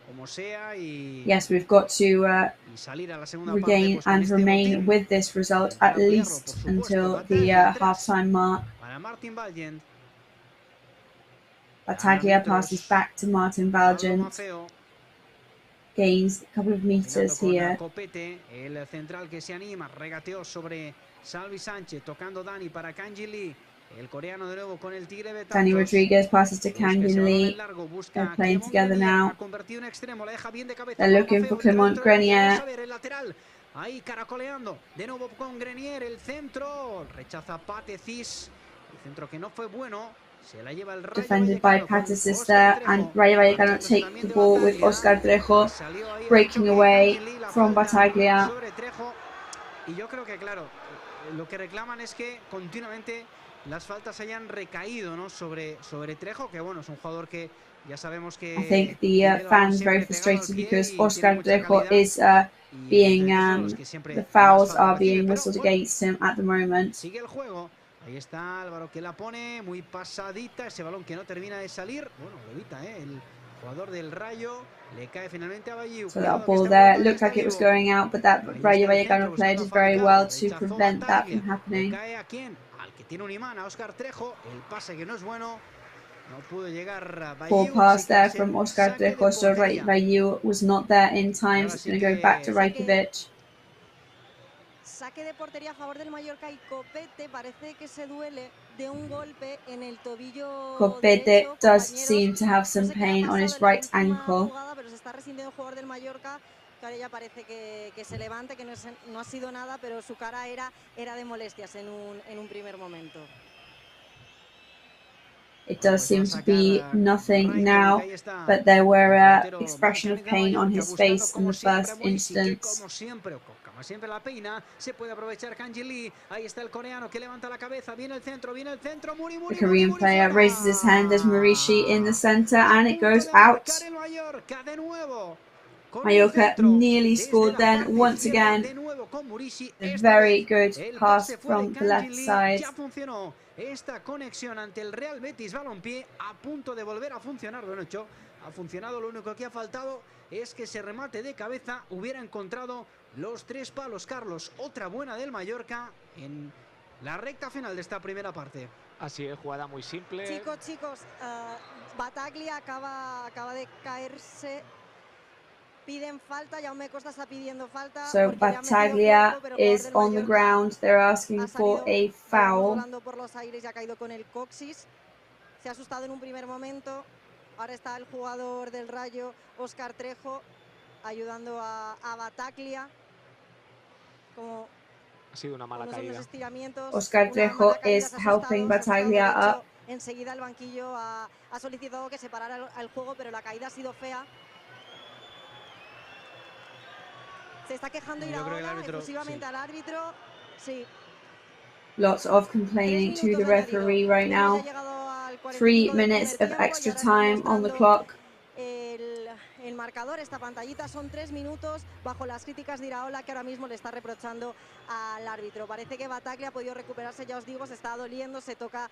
como sea y Yes, we've got to salir a la segunda regain parte, pues, and con este remain botín. with this result at Ampliarlo, least por supuesto. until Bataglia the detrás half-time mark. para Martin Valgent. Bataglia passes back to Martin Pablo Valgent. Maffeo, Gains a couple of combinando meters con here. Copete, el central que se anima, regateó sobre Salvi Sánchez, tocando Dani para Kanji Lee. El coreano de nuevo con el tigre Betanzos. Danny Rodriguez passes to Busca Kangin ese balón Lee. en largo, busca They're playing Clement together Grenier, now. ha convertido en extremo, la deja bien de cabeza. They're looking for Clement Grenier. Vamos a ver el lateral, ahí caracoleando, de nuevo con Grenier, el centro, rechaza Patecis, el centro que no fue bueno, se la lleva el Rayo Defended by Vallecano con Patecis Óscar there, and Trejo, Rayo Vallecano marchándose take también the de ball with Bataglia, Óscar Trejo, y salió ahí el breaking choque, away Kanji Lee, la from falta Bataglia. sobre Trejo, y yo creo que claro, lo que reclaman es que continuamente las faltas hayan recaído, ¿no?, sobre Trejo, que bueno, es un jugador que ya sabemos que I think the tiene el balón fans very siempre pegado al frustrated pie because y tiene Óscar mucha Trejo calidad, is y being evidentemente es uno de los que siempre the más fouls falta are recibe, being pero whistled bueno, against him at the moment. sigue el juego. Ahí está Álvaro que la pone muy pasadita, ese balón que no termina de salir, bueno, lo evita, el jugador del Rayo, le cae finalmente a Bayiu. So that ball there looked like it was going out, but that Rayo Vallecano played it very well to prevent that from Le happening. cae a quién, al que tiene un imán, a Óscar Trejo, el pase que no es bueno, no pudo llegar a Poor Bayiu, pass así que there es from el Óscar saque de Trejo, so portería. Bayiu was not there in time, so it's going to go back to Rajkovic. Saque de portería a favor del Mallorca y Copete parece que se duele de un golpe en el tobillo Copete derecho, does compañeros. seem to have some No sé qué le ha pain on pasado his en la right última ankle. jugada, pero se está resintiendo el jugador del Mallorca, que ahora ya parece que se levante, que no ha sido nada, pero su cara era de molestias en un primer momento. It does seem to be nothing now, but there were expression of pain on his face in the first instance. Como siempre la peina, se puede aprovechar Kanji Lee, ahí está el coreano que levanta la cabeza, viene el centro, The Korean player raises his hand as Marishi in the center, and it goes out. Mallorca nearly scored then once again. A very good pass from the left side. Ya funcionó esta conexión ante el Real Betis Balompié, a punto de volver a funcionar. Bueno, hecho, ha funcionado, lo único que ha faltado es que ese remate de cabeza hubiera encontrado los tres palos. Carlos, otra buena del Mallorca en la recta final de esta primera parte. Así es, jugada muy simple. Chicos, Bataglia acaba de caerse. Piden falta, Jaume Costa está pidiendo falta. So Bataglia is on the ground. They're asking for a foul. Volando por los aires y ha caído con el coxis. Se ha asustado en un primer momento. Ahora está el jugador del Rayo, Óscar Trejo, ayudando a Bataglia. Como ha sido una mala caída. Óscar Trejo is helping Bataglia up. Enseguida el banquillo ha solicitado que se parara el juego, pero la caída ha sido fea. Se está quejando ir ahora exclusivamente al árbitro. Sí. Lots of complaining to the referee right now. 3 minutes of extra time on the clock. El marcador, esta pantallita, son 3 minutos bajo las críticas de Iraola, que ahora mismo le está reprochando al árbitro. Parece que Bataglia ha podido recuperarse, ya os digo, se está doliendo, se toca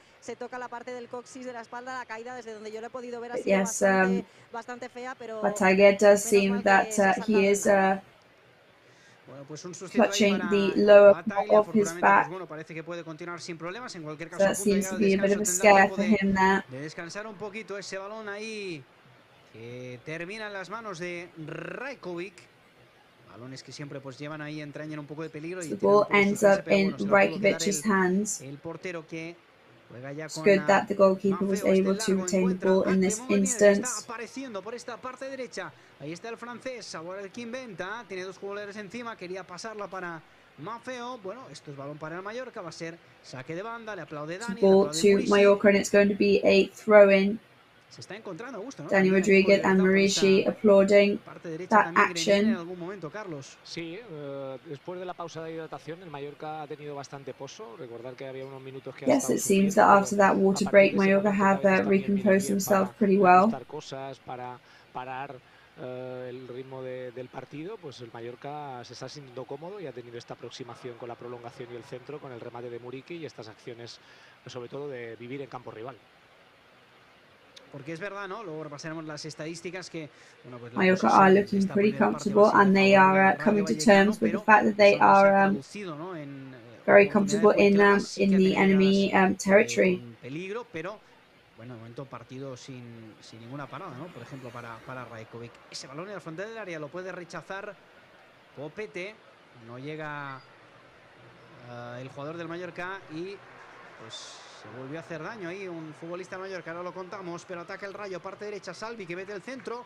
la parte del coxis de la espalda, la caída desde donde yo lo he podido ver ha sido bastante fea, pero Bataglia does seem that he is bueno, pues un clutching the lower part of his back. Pues bueno, parece que puede continuar sin problemas. En cualquier caso, So that seems to be a bit of a scare for him there. De descansar un poquito ese balón ahí que termina en las manos de Rajkovic. Balones que siempre pues llevan ahí, entrañan un poco de peligro. The ball ends up in Rajkovic's hands. El portero que juega ya It's con good that the goalkeeper was able to retain the ball in this instance. Está apareciendo por esta parte derecha. Ahí está el francés, ahora el que inventa. Tiene dos jugadores encima, quería pasarla para Maffeo. Bueno, esto es balón para el Mallorca, va a ser saque de banda, le aplaude Dani. Ball to Mallorca, and it's going to be a throw-in. Se está encontrando a gusto, ¿no? Danny Rodriguez and Marishi applauding that action. En algún momento, Carlos. Sí, después de la pausa de hidratación, el Mallorca ha tenido bastante poso. Recordar que había unos minutos que Yes, it seems that after that water break, Mallorca have recomposed themselves pretty well. Cosas para parar el ritmo del partido, pues el Mallorca se está sintiendo cómodo y ha tenido esta aproximación con la prolongación y el centro, con el remate de Muriqui y estas acciones, sobre todo de vivir en campo rival. porque es verdad, ¿no? Luego repasaremos las estadísticas que, bueno, pues Mallorca are looking pretty comfortable, and they are coming to terms with the fact that they are very comfortable in the enemy territory. Peligro, pero bueno, de momento partido sin ninguna parada, ¿no? Por ejemplo, para Rajkovic. Ese balón en la frontera del área lo puede rechazar Popete. No llega el jugador del Mallorca y pues se volvió a hacer daño ahí un futbolista Mallorca, ahora lo contamos, pero ataca el Rayo, parte derecha, Salvi que mete el centro,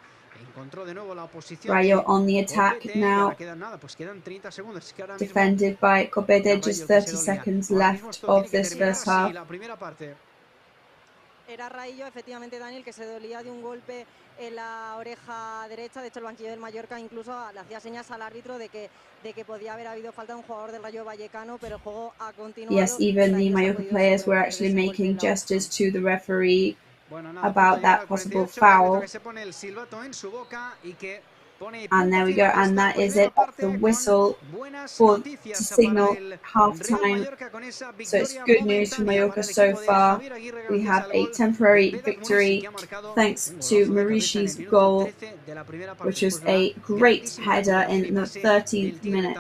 encontró de nuevo la oposición. Rayo on the attack now. Quedan nada, pues quedan 30 segundos. Es que ahora defended by Copete, just 30 seconds left of this first half. La primera parte. Era Rayo, efectivamente, Daniel, que se dolía de un golpe en la oreja derecha. De hecho, el banquillo del Mallorca incluso le hacía señas al árbitro de que podía haber habido falta de un jugador del Rayo Vallecano, pero el juego ha continuado. Yes, even the Mallorca players were actually making gestures to the referee about that possible foul. And there we go, and that is it, the whistle to signal half-time. So it's good news for Mallorca so far. We have a temporary victory thanks to Marishi's goal, which was a great header in the 13th minute.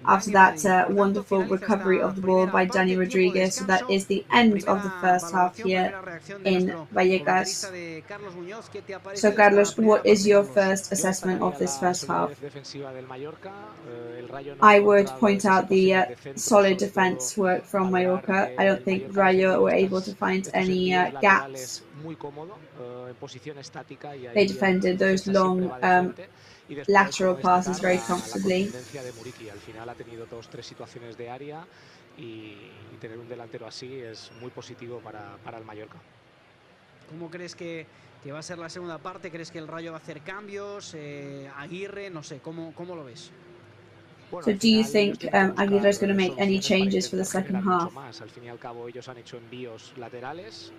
After that wonderful recovery of the ball by Dani Rodriguez. So that is the end of the first half here in Vallecas. So Carlos, what is your first assessment of this first half? I would point out the solid defense work from Mallorca. I don't think Rayo were able to find any gaps. They defended those long lateral passes very comfortably. Al final ha tenido 2-3 situaciones de área y tener un delantero así es muy positivo para el Mallorca. ¿Cómo crees que va a ser la segunda parte? ¿Crees que el Rayo va a hacer cambios? Aguirre, no sé, ¿cómo lo ves? So do you think Aguirre is going to make any changes for the second half? Al fin y al cabo ellos han hecho envíos laterales,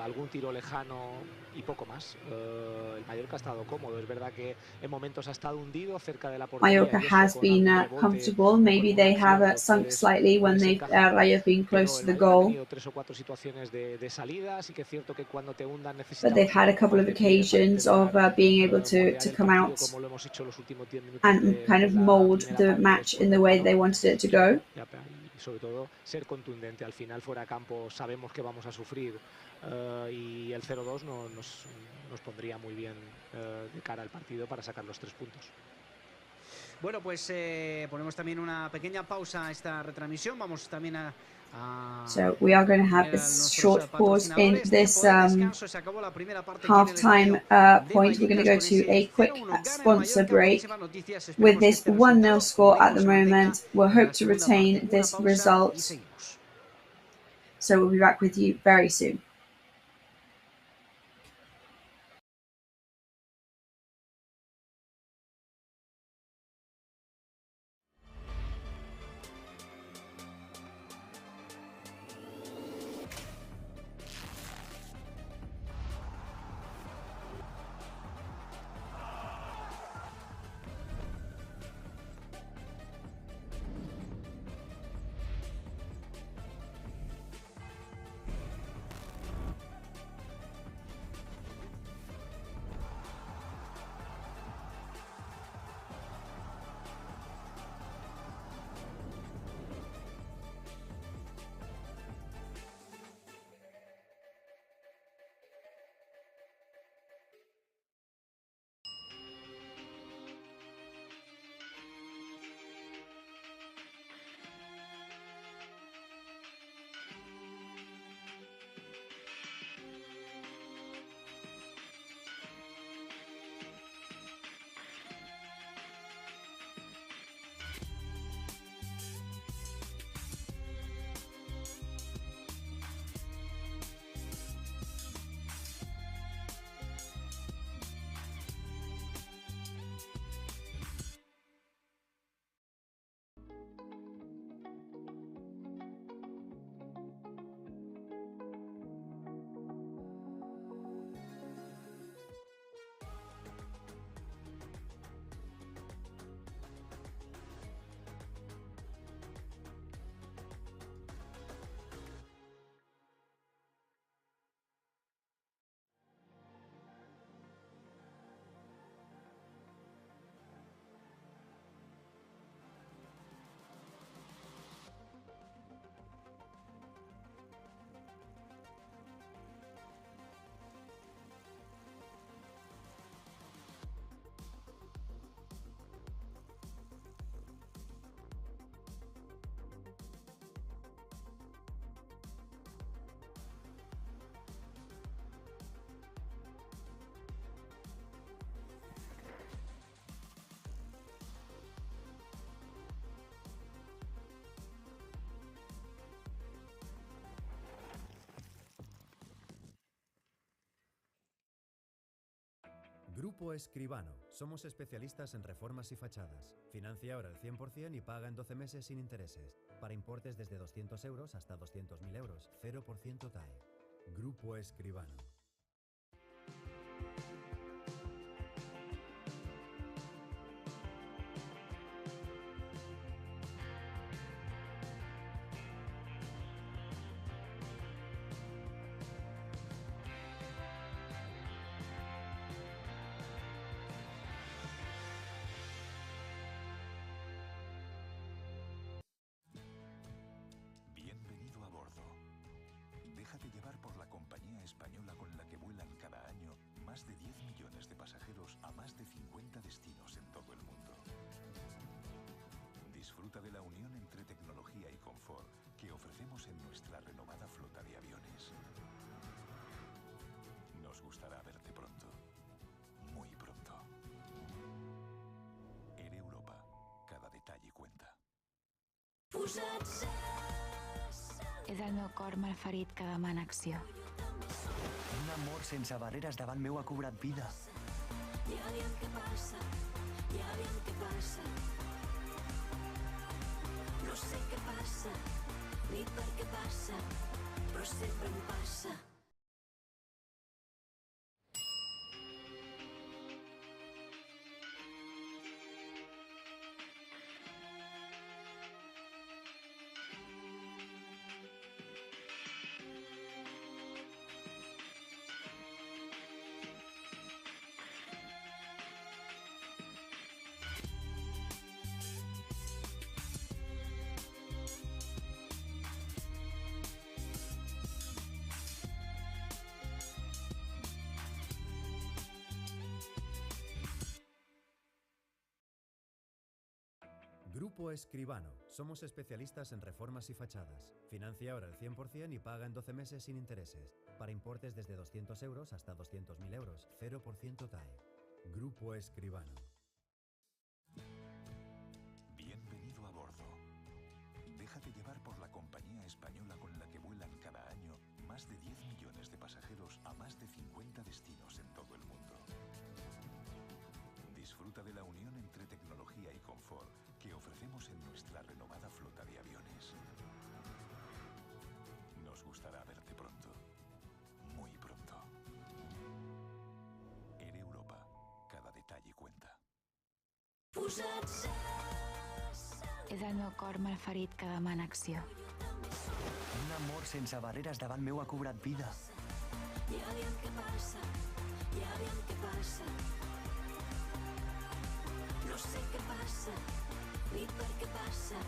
algún tiro lejano y poco más. El Mallorca ha estado cómodo, es verdad que en momentos ha estado hundido cerca de la portería. Mallorca has been comfortable. Maybe they have sunk slightly when Rayo have been close to the goal. But they've had a couple of occasions of being able to come out and kind of mold the match in the way they wanted it to go. Sobre todo ser contundente. Al final fuera de campo sabemos que vamos a sufrir y el 0-2 nos pondría muy bien de cara al partido para sacar los 3 puntos. Bueno, pues ponemos también una pequeña pausa a esta retransmisión. Vamos también a So we are going to have a short pause in this half-time point. We're going to go to a quick sponsor break. With this 1-0 score at the moment, we'll hope to retain this result. So we'll be back with you very soon. Grupo Escribano. Somos especialistas en reformas y fachadas. Financia ahora el 100% y paga en 12 meses sin intereses. Para importes desde 200 euros hasta 200.000 euros. 0% TAE. Grupo Escribano. Bienvenido a bordo. Déjate llevar por la compañía española con la que vuelan cada año más de 10 millones de pasajeros a más de 50 destinos en todo el mundo. Disfruta de la unión entre tecnología y confort que ofrecemos en nuestra renovada flota de aviones. Nos gustará verte pronto, muy pronto. Air Europa, cada detalle cuenta. És el meu cor malferit que demana acció. Un amor sense barreres davant meu ha cobrat vida. Ja aviam què passa, ja aviam què passa. No sé què passa, ni per què passa, però sempre em passa. Grupo Escribano. Somos especialistas en reformas y fachadas. Financia ahora el 100% y paga en 12 meses sin intereses. Para importes desde 200 euros hasta 200.000 euros. 0% TAE. Grupo Escribano. Bienvenido a bordo. Déjate llevar por la compañía española con la que vuelan cada año más de 10 millones de pasajeros a más de 50 destinos en todo el mundo. Disfruta de la unión entre tecnología y confort que ofrecemos en nuestra renovada flota de aviones. Nos gustará verte pronto, muy pronto. Air Europa, cada detalle cuenta. És el meu cor malferit que demana acció. Un amor sense barreres davant meu ha cobrat vida. Ja aviam què passa, ja aviam què passa. No sé què passa, ni per què passa,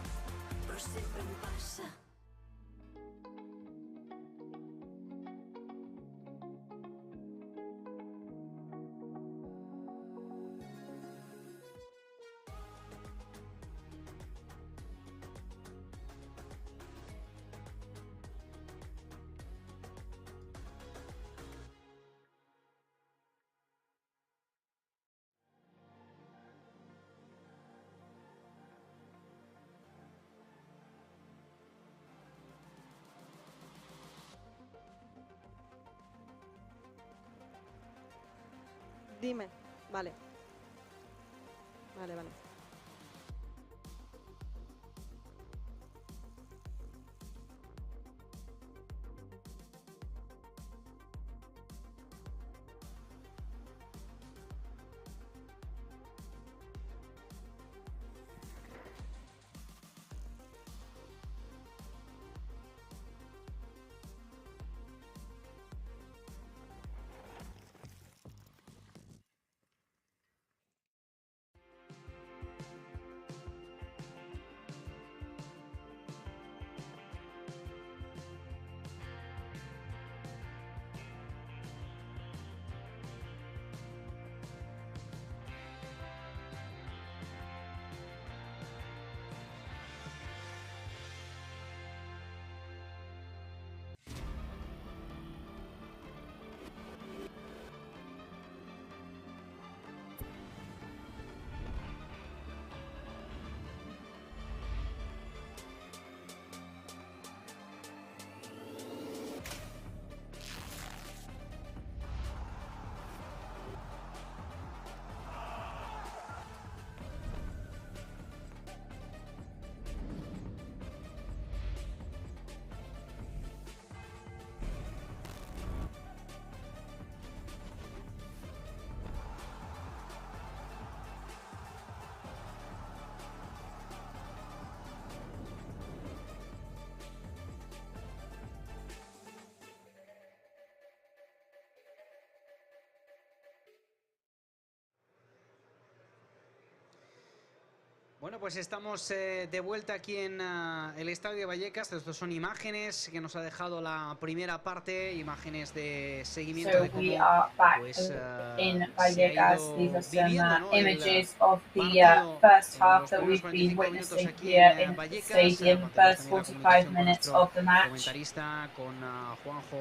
però sempre em passa. Dime, vale. Vale. Bueno, pues estamos de vuelta aquí en el estadio de Vallecas. Estas son imágenes que nos ha dejado la primera parte, imágenes de seguimiento de cómo pues, in Vallecas. These are some images of the first half that we've been witnessing here in the stadium, first 45 minutes of the match. Comentarista con Juanjo,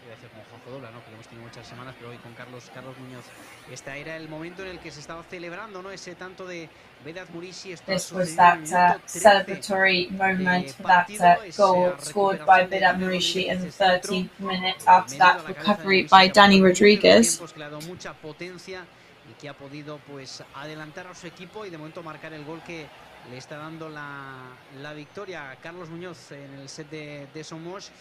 iba a decir con Juanjo Dobla, ¿no? Que lo hemos tenido muchas semanas, pero hoy con Carlos Muñoz. Este era el momento en el que se estaba celebrando, ¿no? Ese tanto de Vedat Murici. This was that celebratory moment for that goal scored by Vedat Murici in the 13th minute after that recovery by Dani Rodriguez. Que le ha dado mucha potencia y que ha podido pues adelantar a su equipo y de momento marcar el gol que le está dando la victoria a Carlos Muñoz en el set de Somos.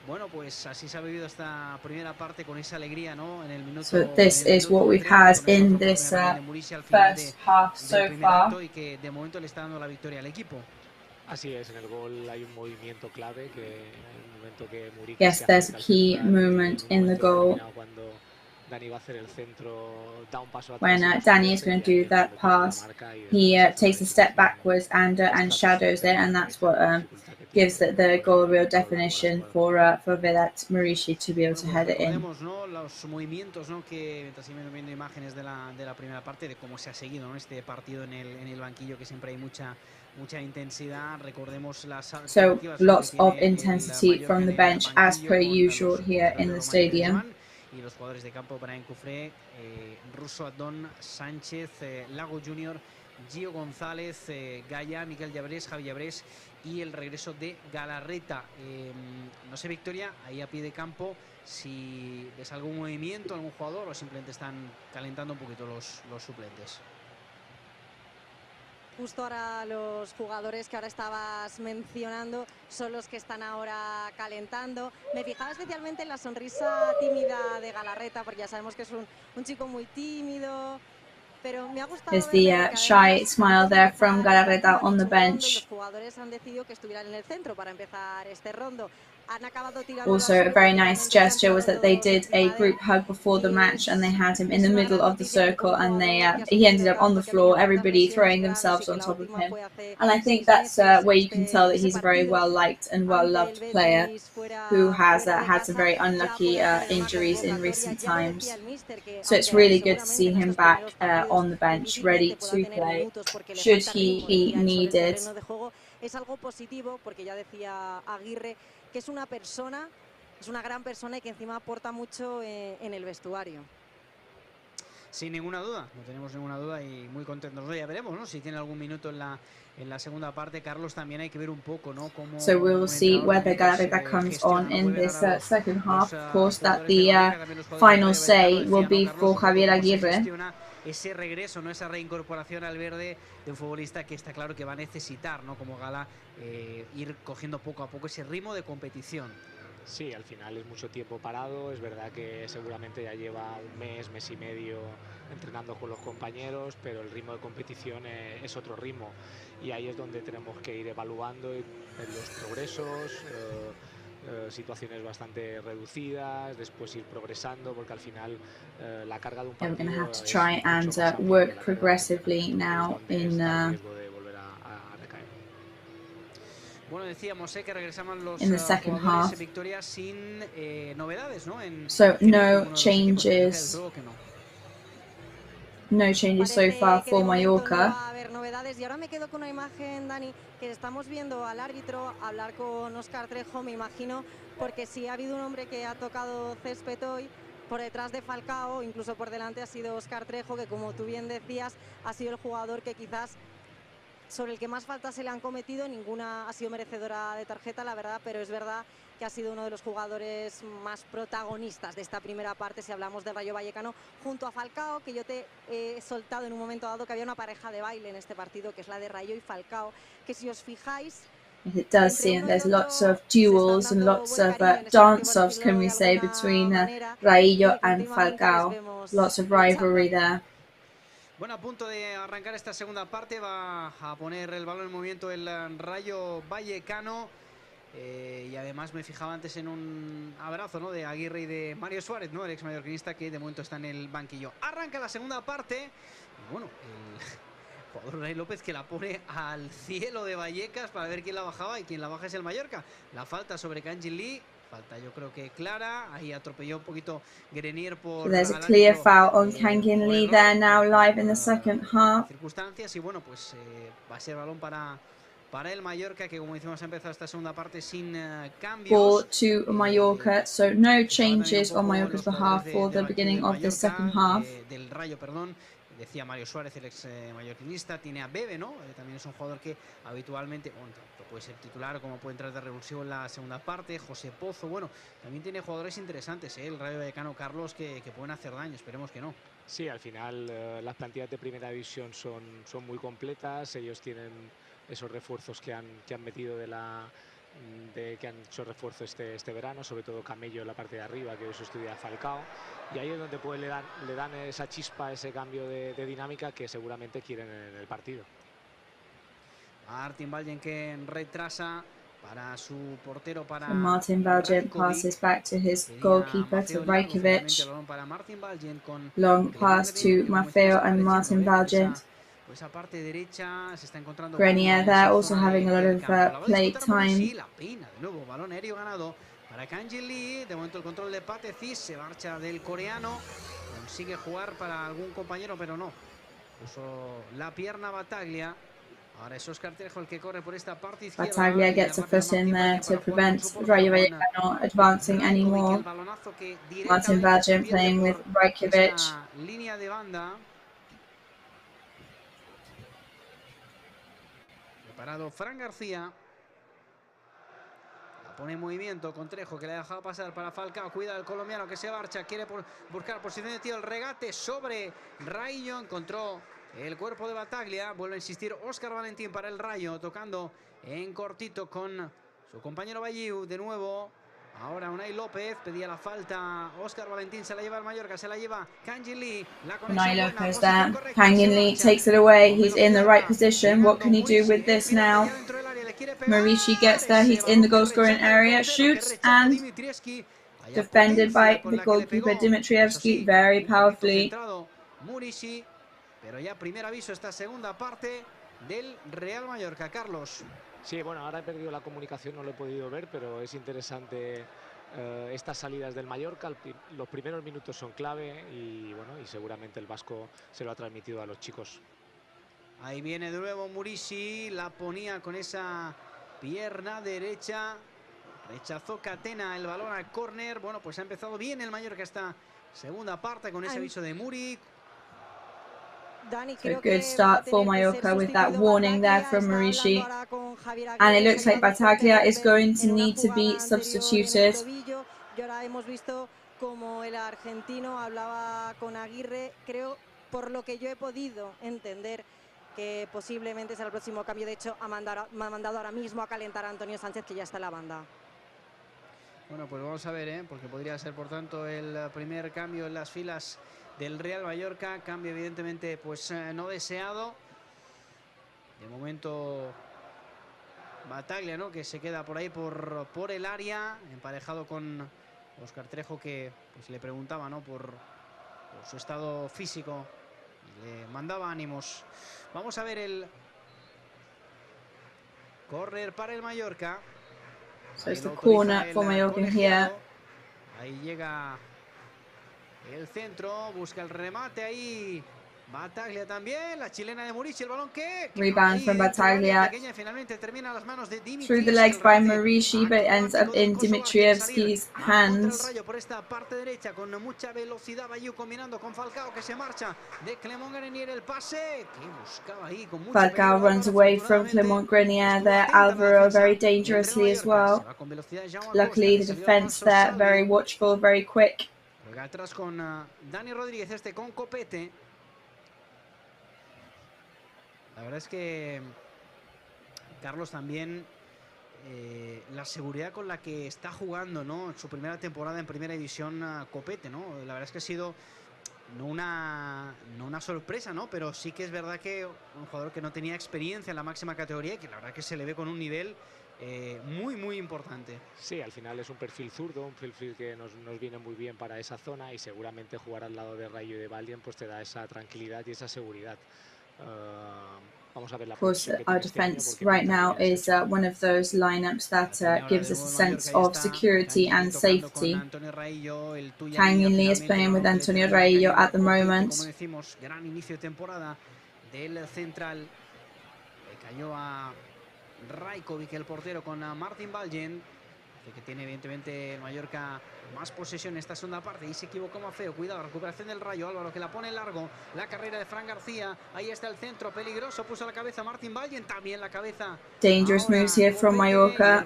Bueno, pues así se ha vivido esta primera parte con esa alegría, ¿no? En el minuto. So this is what we've had in this first half so far. Y que de momento le está dando la victoria al equipo. Así es, en el gol hay un movimiento clave que en el momento que Murici. Yes, there's a key movement in the goal. Cuando Dani va a hacer el centro, da un paso atrás. When Dani is going to do that pass, he takes a step backwards and shadows it, and that's what gives the goal real definition for Vedat Murici to be able to head it in. Recordemos, ¿no? Los movimientos, ¿no? Que mientras seguimos viendo imágenes de la primera parte de cómo se ha seguido, ¿no? Este partido en el banquillo, que siempre hay mucha intensidad. Recordemos las so lots of intensity from the bench as per usual here in the stadium. Y los jugadores de campo: Brian Cufré, Russo Adón, Sánchez, Lago Junior, Gio González, Gaya, Miquel Llabrés, Javi Llabrés y el regreso de Galarreta. No sé, Victoria, ahí a pie de campo, si ves algún movimiento, algún jugador, o simplemente están calentando un poquito los suplentes. Justo ahora los jugadores que ahora estabas mencionando son los que están ahora calentando. Me fijaba especialmente en la sonrisa tímida de Galarreta, porque ya sabemos que es un chico muy tímido, pero me ha gustado. There's the shy smile there from Galarreta on the bench. Los jugadores han decidido que estuvieran en el centro para empezar este rondo. Also, a very nice gesture was that they did a group hug before the match, and they had him in the middle of the circle, and he ended up on the floor, everybody throwing themselves on top of him. And I think that's where you can tell that he's a very well-liked and well-loved player who has had some very unlucky injuries in recent times. So it's really good to see him back on the bench, ready to play, should he be needed. Es algo positivo, porque ya decía Aguirre que es una gran persona y que encima aporta mucho en el vestuario. Sin ninguna duda, no tenemos ninguna duda y muy contentos. Ya veremos, ¿no? Si tiene algún minuto en la segunda parte. Carlos, también hay que ver un poco, ¿no? Cómo, so we'll see whether Galarreta comes on in this second half. Of course, that the final say will be for Javier Aguirre. Ese regreso, ¿no? Esa reincorporación al verde de un futbolista que está claro que va a necesitar, ¿no? Como Gala, ir cogiendo poco a poco ese ritmo de competición. Sí, al final es mucho tiempo parado. Es verdad que seguramente ya lleva un mes y medio entrenando con los compañeros, pero el ritmo de competición es otro ritmo, y ahí es donde tenemos que ir evaluando los progresos, situaciones bastante reducidas, después ir progresando, porque al final la carga de un partido. We're going to have to try and work progressively now in. Bueno, decíamos que regresamos los in the second half. Victoria sin novedades, ¿no? So no changes. No changes so far for Mallorca. Va a haber novedades, y ahora me quedo con una imagen, Dani, que estamos viendo al árbitro hablar con Óscar Trejo, me imagino, porque si ha habido un hombre que ha tocado césped hoy, por detrás de Falcao, incluso por delante, ha sido Óscar Trejo, que como tú bien decías, ha sido el jugador que quizás sobre el que más faltas se le han cometido. Ninguna ha sido merecedora de tarjeta, la verdad, pero es verdad que ha sido uno de los jugadores más protagonistas de esta primera parte, si hablamos del Rayo Vallecano, junto a Falcao, que yo te he soltado en un momento dado que había una pareja de baile en este partido, que es la de Rayo y Falcao, que si os fijáis... It does seem there's lots of duels and lots of dance-offs, can we say, between Rayo and Falcao. Lots of rivalry there. Bueno, a punto de arrancar esta segunda parte, va a poner el balón en movimiento el Rayo Vallecano. Y además me fijaba antes en un abrazo, ¿no?, de Aguirre y de Mario Suárez, ¿no?, el ex mallorquinista, que de momento está en el banquillo. Arranca la segunda parte. Y bueno, Jugador Unai López que la pone al cielo de Vallecas para ver quién la bajaba, y quien la baja es el Mallorca. La falta sobre Kangin Lee, falta yo creo que clara, ahí atropelló un poquito Grenier por... So there's a clear foul on Kangin Lee there, now live in the second half. Circunstancias, y bueno, pues va a ser balón para el Mallorca, que como decimos ha empezado esta segunda parte sin cambios. Ball to Mallorca, so no changes on Mallorca's behalf for the beginning of the second half. Del Rayo, perdón. Decía Mario Suárez, el ex mallorquinista, tiene a Bebe, ¿no? También es un jugador que habitualmente, bueno, tanto puede ser titular como puede entrar de revulsivo en la segunda parte. José Pozo, bueno, también tiene jugadores interesantes, el Rayo Vallecano, Carlos, que pueden hacer daño, esperemos que no. Sí, al final las plantillas de primera división son muy completas. Ellos tienen esos refuerzos que han metido que han hecho refuerzo este verano, sobre todo Camello en la parte de arriba, que hoy sustituye Falcao, y ahí es donde le dan esa chispa, ese cambio de dinámica que seguramente quieren en el partido. Martin Valjen que retrasa para su portero, para Martin Valjen passes back to his goalkeeper, to Rajkovic. Long pass to Maffeo and Martin Valjen. Esa parte derecha se está encontrando Grenier there also having a lot of play time. La pena, de nuevo, balón aéreo ganado para Kangin Lee. De momento el control de Patecis, se marcha del coreano. Consigue jugar para algún compañero, pero no. Puso la pierna Battaglia. Ahora es Óscar Trejo el que corre por esta parte izquierda. Battaglia gets a foot in there to prevent Rayo Vallecano advancing anymore. Martin Valjen playing with Rajkovic. Línea de banda. Preparado Fran García. La pone en movimiento con Trejo, que le ha dejado pasar para Falcao. Cuida el colombiano que se marcha. Quiere buscar posición de tiro. El regate sobre Rayo. Encontró el cuerpo de Battaglia. Vuelve a insistir Óscar Valentín para el Rayo. Tocando en cortito con su compañero Balliu. De nuevo. Ahora Unai López pedía la falta. Óscar Valentín se la lleva al Mallorca. Se la lleva Kangin Lee. Unai López there. Kangin Lee takes it away. He's in the right position. What can he do with this now? Marici gets there. He's in the goal scoring area. Shoots and defended by the goalkeeper Dimitrievski very powerfully. Pero ya primer aviso esta segunda parte del Real Mallorca. Carlos. Sí, bueno, ahora he perdido la comunicación, no lo he podido ver, pero es interesante estas salidas del Mallorca. Los primeros minutos son clave y bueno, y seguramente el vasco se lo ha transmitido a los chicos. Ahí viene de nuevo Murici, la ponía con esa pierna derecha. Rechazó Catena el balón al córner. Bueno, pues ha empezado bien el Mallorca esta segunda parte con ese aviso de Muri. So good start for Mallorca with that warning there from Marici. And it looks like Battaglia is going to need to be substituted. Y ahora hemos visto como el argentino hablaba con Aguirre, creo, por lo que yo he podido entender, que posiblemente sea el próximo cambio. De hecho, me ha mandado ahora mismo a calentar a Antonio Sánchez, que ya está en la banda. Bueno, pues vamos a ver, porque podría ser, por tanto, el primer cambio en las filas del Real Mallorca. Cambio evidentemente pues no deseado. De momento Battaglia, ¿no?, que se queda por ahí por el área, emparejado con Óscar Trejo, que pues le preguntaba, ¿no?, por su estado físico, le mandaba ánimos. Vamos a ver el corner para el Mallorca. So it's the corner for Mallorca here. Ahí llega el centro, busca el remate ahí. Battaglia también, la chilena de Marici, el balón que rebound from Battaglia. Finalmente termina a las manos de Through the legs by Marici, but it ends up in Dimitrievski's hands. Por esta parte derecha con mucha velocidad, Balliu combinando con Falcao, que se marcha de Clément Grenier, el pase que buscaba ahí con mucha Falcao runs away from Clément Grenier there. Alvaro very dangerously as well. Luckily the defense there very watchful, very quick. Juega atrás con Dani Rodríguez, con Copete. La verdad es que Carlos también la seguridad con la que está jugando, ¿no?, en su primera temporada en primera división, Copete, ¿no? La verdad es que ha sido no una sorpresa, ¿no?, pero sí que es verdad que un jugador que no tenía experiencia en la máxima categoría y que la verdad que se le ve con un nivel muy importante. Sí, al final es un perfil zurdo, un perfil que nos viene muy bien para esa zona, y seguramente jugar al lado de Rayo y de Valjen pues te da esa tranquilidad y esa seguridad. Vamos a ver la Of course, our defense right now is one of those lineups that gives us a sense of security and safety. Kangin Lee is playing with Antonio Rayo at the moment. Como decimos, gran inicio de temporada del central. Le cayó a Rajkovic, el portero, con Martin Valgen, que tiene evidentemente el Mallorca más posesión en esta segunda parte, y se equivocó Mafeo. Cuidado, recuperación del Rayo. Álvaro, que la pone en largo, la carrera de Fran García, ahí está el centro, peligroso, puso la cabeza Martin Valgen, también la cabeza. Dangerous moves here from Mallorca,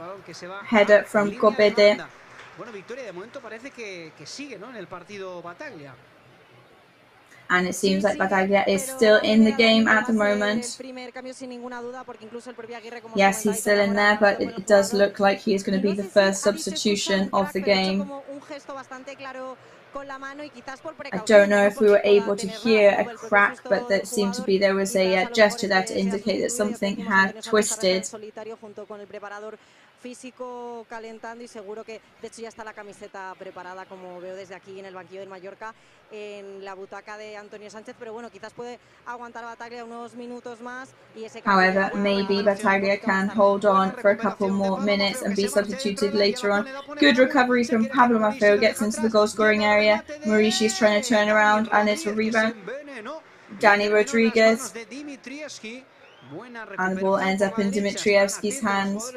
header from Scríbete. Bueno, victoria de momento parece que sigue, ¿no?, en el partido Bataglia. And it seems like Bataglia is still in the game at the moment. Yes, he's still in there, but it does look like he is going to be the first substitution of the game. I don't know if we were able to hear a crack, but it seemed to be there was a gesture there to indicate that something had twisted. Físico calentando, y seguro que de hecho ya está la camiseta preparada, como veo desde aquí en el banquillo del Mallorca, en la butaca de Antonio Sánchez, pero bueno, quizás puede aguantar Bataglia unos minutos más y ese However, maybe Bataglia can hold on for a couple more minutes and be substituted later on. Good recovery from Pablo Mafeo, gets into the goal scoring area. Maurici is trying to turn around and it's a rebound. Dani Rodriguez. And the ball ends up in Dimitrievski's hands.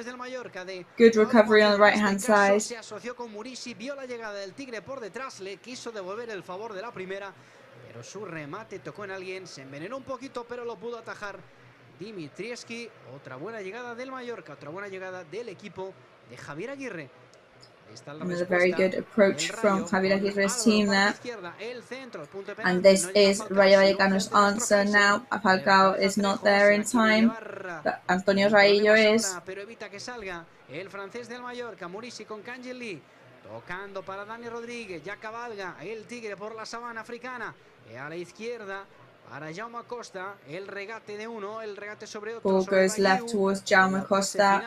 Good recovery on the right-hand side. Se asoció con Maurici, vio la llegada del Tigre por detrás, le quiso devolver el favor de la primera, pero su remate tocó en alguien, se envenenó un poquito, pero lo pudo atajar Dimitrievski. Otra buena llegada del Mallorca, otra buena llegada del equipo de Javier Aguirre. Another very good approach from Javier Aguirre's team there. And this is Rayo Vallecano's answer now. Falcao is not there in time, but Antonio Rayo is. Pero evita que salga el francés del Mallorca. Maurici con Kangin Lee, tocando para Dani Rodríguez. Ya cabalga el Tigre por la sabana africana. A la izquierda para Jaume Costa. El regate de uno, el regate sobre otro. Ball goes left towards Jaume Costa.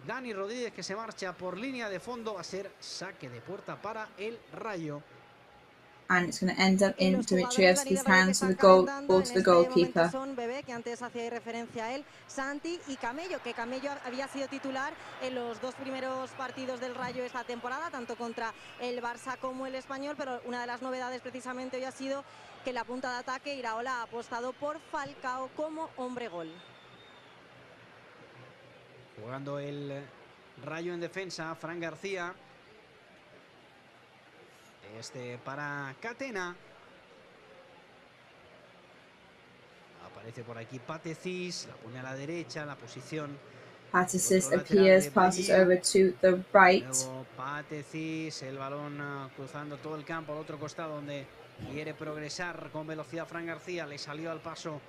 Dani Rodríguez, que se marcha por línea de fondo, va a ser saque de puerta para el Rayo. And it's going to end up in Dimitrievski's hands, so the goal to the goalkeeper. Son Bebé, que antes hacía referencia a él, Santi y Camello, que Camello había sido titular en los dos primeros partidos del Rayo esta temporada, tanto contra el Barça como el Español, pero una de las novedades precisamente hoy ha sido que en la punta de ataque Iraola ha apostado por Falcao como hombre gol. Jugando el Rayo en defensa, Fran García. Para Catena. Aparece por aquí Patecis, la pone a la derecha, la posición. Patecis appears, passes over to the right. Patecis, el balón cruzando todo el campo al otro costado, donde quiere progresar con velocidad Fran García. Le salió al paso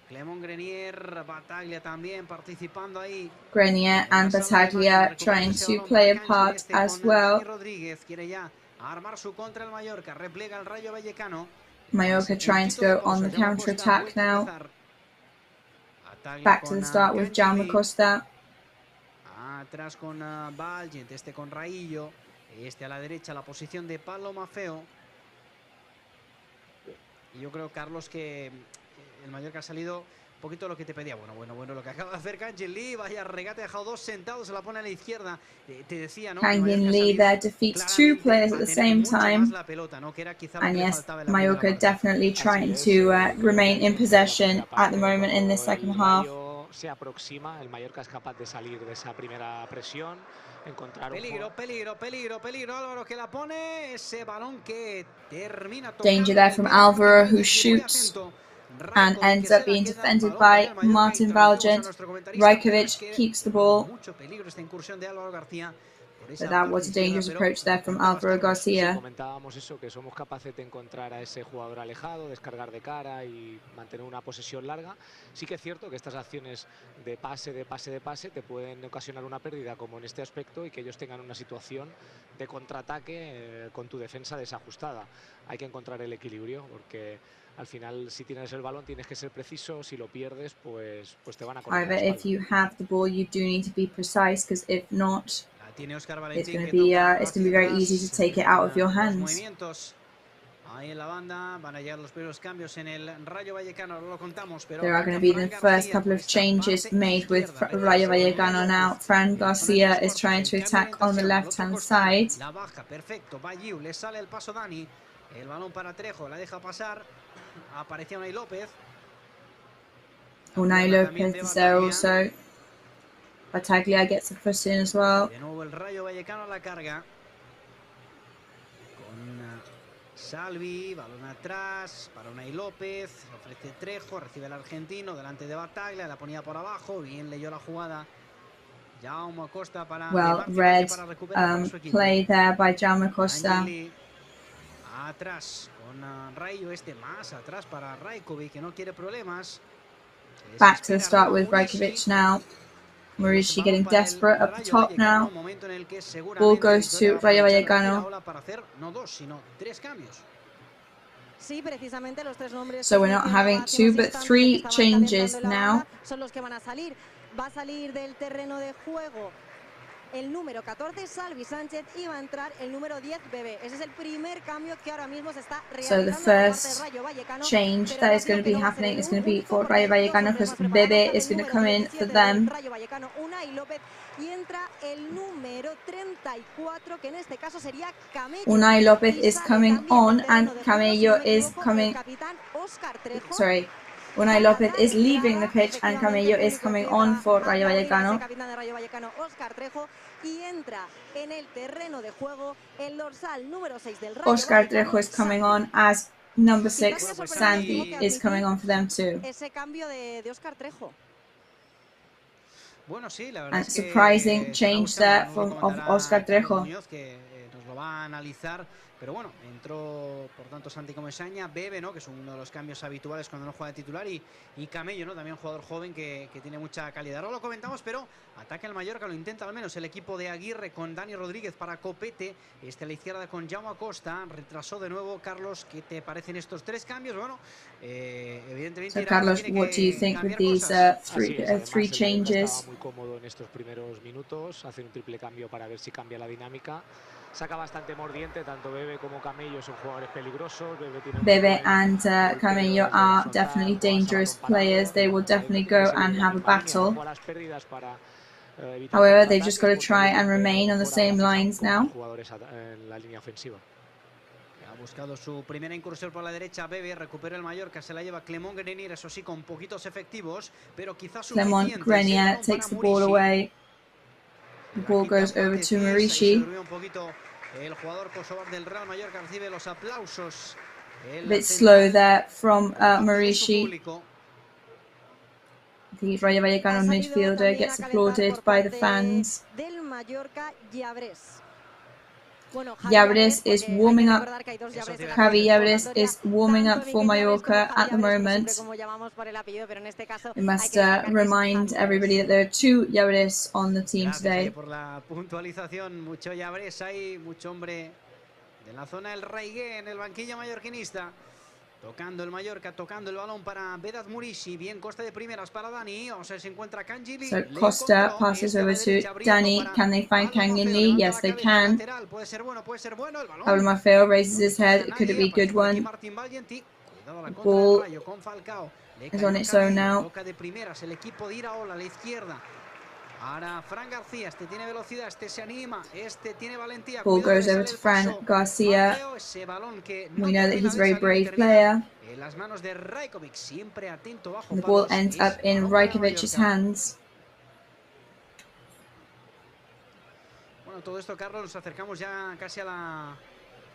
Clément Grenier, Bataglia también participando ahí. Grenier and Bataglia trying to play a part as well. Rodríguez quiere ya armar su contra el Mallorca, replega el Rayo Vallecano. Mallorca trying to go on the counter-attack now. Back to the start with Jaume Costa. Atrás con Valgen, con Raillo. A la derecha, la posición de Pablo Mafeo. Y yo creo, Carlos, que el Mallorca ha salido un poquito lo que te pedía. Bueno, lo que acaba de hacer Kangin Lee. Vaya regate, ha dejado dos sentados, se la pone a la izquierda. Te decía, ¿no? Kangin Lee there defeats two players at the same time. And yes, Mallorca definitely trying to remain in possession at the moment in this second half. Se aproxima, el Mallorca es capaz de salir de esa primera presión, encontrar peligro, Álvaro, que la pone, ese balón que termina. Danger there from Álvaro, who shoots and ends up being defended by Martin Valgen. Rajkovic keeps the ball. But that was a dangerous approach there from Álvaro García. Comentábamos eso, que somos capaces de encontrar a ese jugador alejado, descargar de cara y mantener una posesión larga. Sí que es cierto que estas acciones de pase te pueden ocasionar una pérdida, como en este aspecto, y que ellos tengan una situación de contraataque con tu defensa desajustada. Hay que encontrar el equilibrio, porque al final, si tienes el balón, tienes que ser preciso. Si lo pierdes, pues te van a correr. However, if you have the ball, you do need to be precise, because if not, it's going to be very easy to take it out of your hands. Ahí en la banda van a llegar los primeros cambios en el Rayo Vallecano, ahora lo contamos, pero there are going to be the first couple of changes made with Rayo Vallecano now. Fran Garcia is trying to attack on the left-hand side. La baja, perfecto, va Giu, le sale el paso Dani, el balón para Trejo, la deja pasar, aparecía Unai López. Unai López is there also. Battaglia gets the foot in as well. De nuevo el Rayo Vallecano a la carga. Con Salvi, balón atrás para Unai López, ofrece Trejo, recibe el argentino, delante de Battaglia, la ponía por abajo, bien leyó la jugada. Jaume Costa para red play there by Jaume Costa. Atrás con Rayo, más atrás para Rajkovic, que no quiere problemas. Back to the start with Rajkovic now. Murici getting desperate up the top now. Ball goes to Rayo Vallecano. So we're not having 2 but 3 changes now. Va a salir del terreno de juego el número 14, Salvi Sánchez, y va a entrar el número 10, Bebé. Ese es el primer cambio que ahora mismo se está realizando. So the first change that is going to be happening is going to be for Rayo Vallecano, because Bebe is going to come in for them. Rayo Vallecano, Unai López, y entra el número 34, que en este caso sería Camello. Unai López is coming on and Camello is coming. Sorry. Unai López is leaving the pitch and Camello is coming on for Rayo Vallecano. Oscar Trejo is coming on as number 6. Sandy is coming on for them too. And surprising change there of Oscar Trejo. Pero bueno, entró por tanto Santi Comesaña, Bebe, ¿no? Que es uno de los cambios habituales cuando no juega de titular, y Camello, ¿no? También un jugador joven que tiene mucha calidad. Ahora lo comentamos, pero ataca el Mallorca, lo intenta al menos el equipo de Aguirre con Dani Rodríguez para Copete, a la izquierda con Jaume Costa, retrasó de nuevo. Carlos, ¿qué te parecen estos 3 cambios? Bueno, evidentemente... So Carlos, what do you think with these 3 changes? Muy cómodo en estos primeros minutos, hacer un triple cambio para ver si cambia la dinámica. Saca bastante mordiente, tanto Bebe como Camello son jugadores peligrosos. Bebe and Camello are definitely dangerous players. They will definitely go and have a battle. However, they've just got to try and remain on the same lines now. Ha buscado su primera incursión por la derecha, Bebe, recupera el Mallorca, se la lleva Clément Grenier, eso sí, con poquitos efectivos, pero quizás Clément Grenier takes the ball away. The ball goes over to Murici. El jugador kosovar del Real Mallorca recibe los aplausos. A bit slow there from Murici. The Rayo Vallecano midfielder gets applauded by the fans. Llabres is warming up. Javi Llabres is warming up for Mallorca at the moment. We must remind everybody that there are 2 Llabres on the team today. Por la puntualización, mucho Llabres hay, mucho hombre de la zona del Raigué en el banquillo mallorquinista. Tocando el Mallorca, tocando el balón para Vedat Murici. Bien, Costa de primeras para Dani. Vamos a ver si encuentra Kangili. So Costa passes over to Dani. Can they find Kangili? Yes, they can. Abelmafeo raises his head. Could it be a good one? The ball is on its own now. Toca de primeras el equipo de Iraola a la izquierda. Ahora Fran García, tiene velocidad, se anima, tiene valentía. Ball goes over to Fran Garcia. We know that he's a very brave player. The ball ends up in Rajkovic's hands. Bueno, todo esto, Carlos, nos acercamos ya casi a la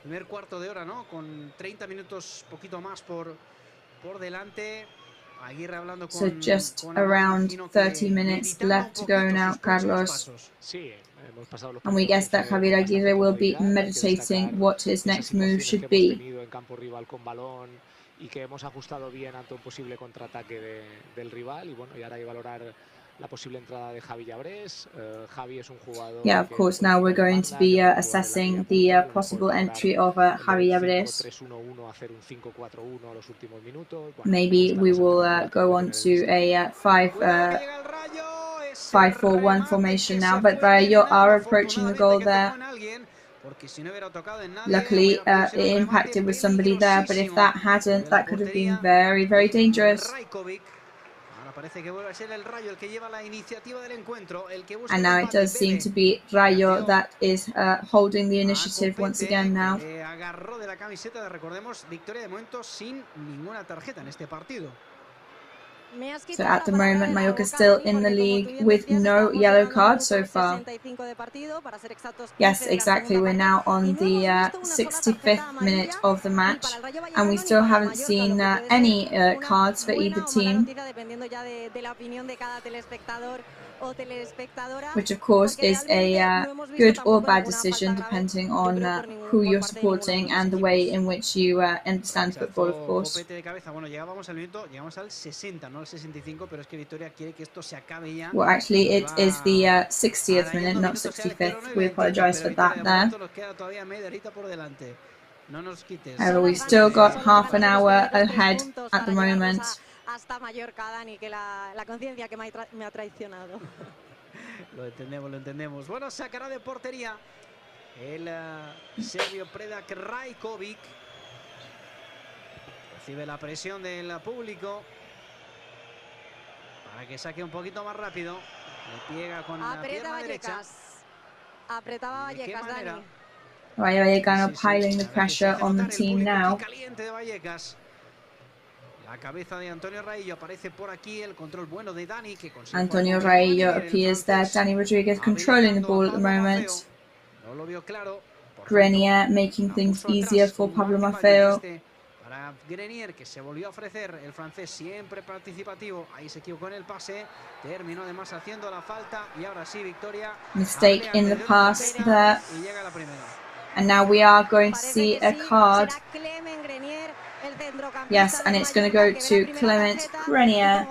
primer cuarto de hora, ¿no? Con 30 minutos, poquito más por delante. So just around 30 minutes left to go now, Carlos. And we guess that Javier Aguirre will be meditating what his next move should be. Y que hemos ajustado bien ante un posible contraataque del rival, y bueno, y ahora hay que valorar la posible entrada de Javi Llabres. Javi es un jugador. Yeah, of course. Now we're going to be assessing the possible entry of Javi Llabres. 3-1-1 hacer un 5-4-1 a los últimos minutos. Maybe we will go on to a 5-4-1 formation now, but Rayo are approaching the goal there. Luckily, it impacted with somebody there, but if that hadn't, that could have been very, very dangerous. And now it does seem to be Rayo that is holding the initiative once again now. So at the moment, Mallorca is still in the league with no yellow card so far. Yes, exactly. We're now on the 65th minute of the match, and we still haven't seen any cards for either team. Which of course is a good or bad decision depending on who you're supporting and the way in which you understand football, of course. Well, actually it is the 60th minute, not 65th. We apologise for that there. However, we've still got half an hour ahead at the moment. Hasta Mallorca, Dani, que la conciencia que me ha traicionado. Lo entendemos. Bueno, sacará de portería el serbio Predak Rajkovic. Recibe la presión del público para que saque un poquito más rápido. Le pega con la pierna derecha. Apretaba Vallecas, Dani. Rayo Vallecano piling the pressure on the team now. La cabeza de Antonio Rayo aparece por aquí, el control bueno de Dani que consigue. Antonio Rayo appears that Dani Rodriguez controlling the ball at the moment. No lo vio claro. Grenier making things easier for Pablo Maffeo. Para Grenier, que se volvió a ofrecer, el francés siempre participativo. Ahí se equivocó en el pase, terminó además haciendo la falta y ahora sí, victoria. Mistake in the pass there. Y llega la primera. And now we are going to see a card. Yes, and it's going to go to Clement Grenier.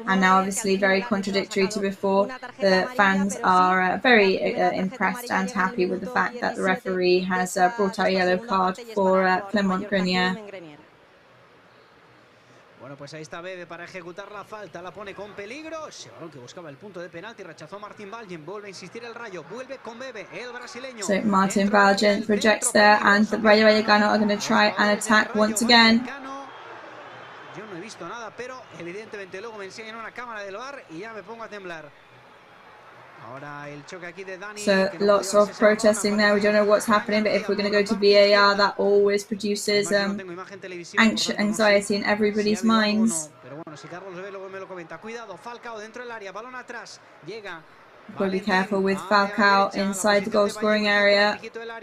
And now obviously very contradictory to before. The fans are very impressed and happy with the fact that the referee has brought out a yellow card for Clement Grenier. Bueno, pues ahí está Bebe para ejecutar la falta, la pone con peligro. Ese balón que buscaba el punto de penalti, rechazó Martín Valgen, vuelve a insistir el Rayo, vuelve con Bebe, el brasileño. So Martin Valgen rejects there, and the Rayo Vallecano are going to try and attack once again. Yo no he visto nada, pero evidentemente luego me enseñan una cámara del VAR y ya me pongo a temblar. Ahora el choque aquí de Dani. So lots of protesting there. We don't know what's happening, but if we're going to go to VAR, that always produces anxiety in everybody's minds. We've got to be careful with Falcao inside the goal-scoring area. We've got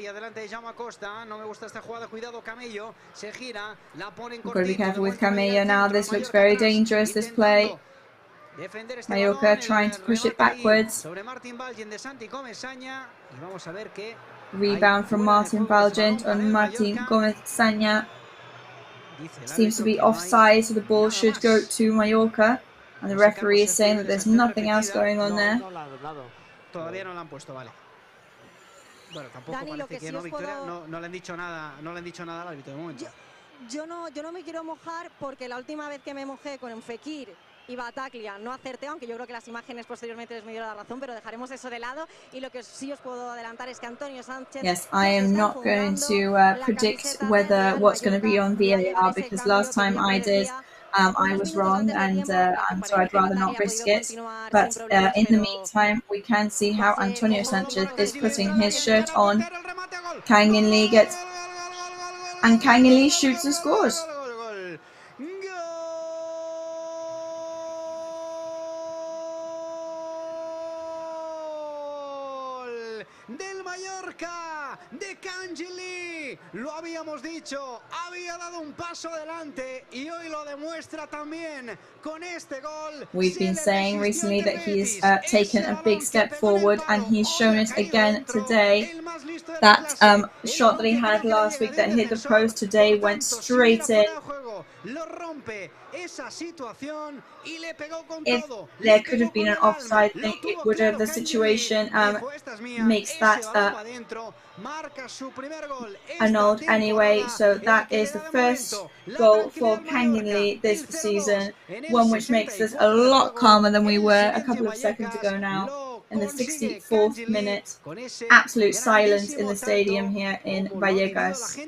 to be careful with Camello now. This looks very dangerous, this play. Mallorca trying to push it backwards. Rebound from Martin Valgen on Martin Gomez-Saña. Seems to be offside, so the ball should go to Mallorca. And the referee is saying that there's nothing else going on there. Todavía no la han puesto, vale. Bueno, tampoco parece que no, Victoria. No le han dicho nada al árbitro de momento. Yo no me quiero mojar porque la última vez que me mojé con un Fekir y Bataglia no acerté, aunque yo creo que las imágenes posteriormente les me dieron la razón, pero dejaremos eso de lado. Y lo que sí os puedo adelantar es que Antonio Sánchez... Yes, I am not going to predict what's going to be on VAR, because last time I did, I was wrong, and so I'd rather not risk it. But in the meantime, we can see how Antonio Sánchez is putting his shirt on. Kang In Lee gets... And Kang In Lee shoots and scores. Del Mallorca, de Kang In Lee, lo habíamos dicho, había dado un paso adelante y hoy lo demuestra también con este gol. We've been saying recently that he's taken a big step forward, and he's shown it again today. That shot that he had last week that hit the post today went straight in. lo rompe esa situación y le pegó con If todo. there could have been an offside, then it would have the situation makes that annulled anyway. So that is the first goal for Kanginli this season, one which makes us a lot calmer than we were a couple of seconds ago now. In the 64th minute, absolute silence in the stadium here in Vallecas.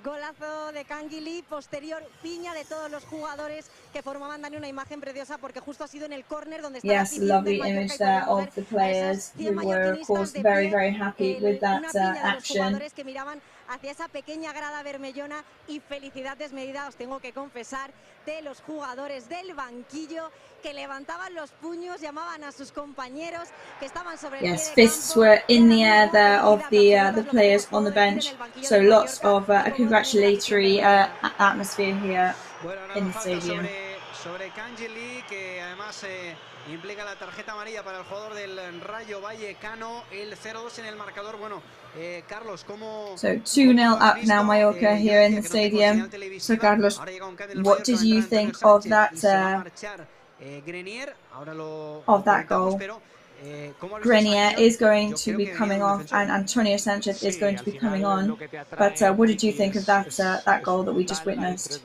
Golazo de Canguilí, posterior piña de todos los jugadores que formaban, Dani, una imagen preciosa porque justo ha sido en el córner donde estaba Yes, lovely image there of the players who were, of course, very, very happy with that action. Que miraban hacia esa pequeña grada bermellona y felicidad desmedida, os tengo que confesar, de los jugadores del banquillo que levantaban los puños, llamaban a sus compañeros que estaban sobre el Yes, fists were in the air there of the players on the bench. So lots of a congratulatory atmosphere here in the stadium. Sobre Canguilí, que además implica la tarjeta amarilla para el jugador del Rayo Vallecano, el 0-2 en el marcador. Bueno, Carlos, ¿cómo? So 2-0 up now, Mallorca here in the stadium. So Carlos, what did you think of that goal? Grenier is going to be coming off and Antonio Sanchez is going to be coming on. But what did you think of that goal that we just witnessed?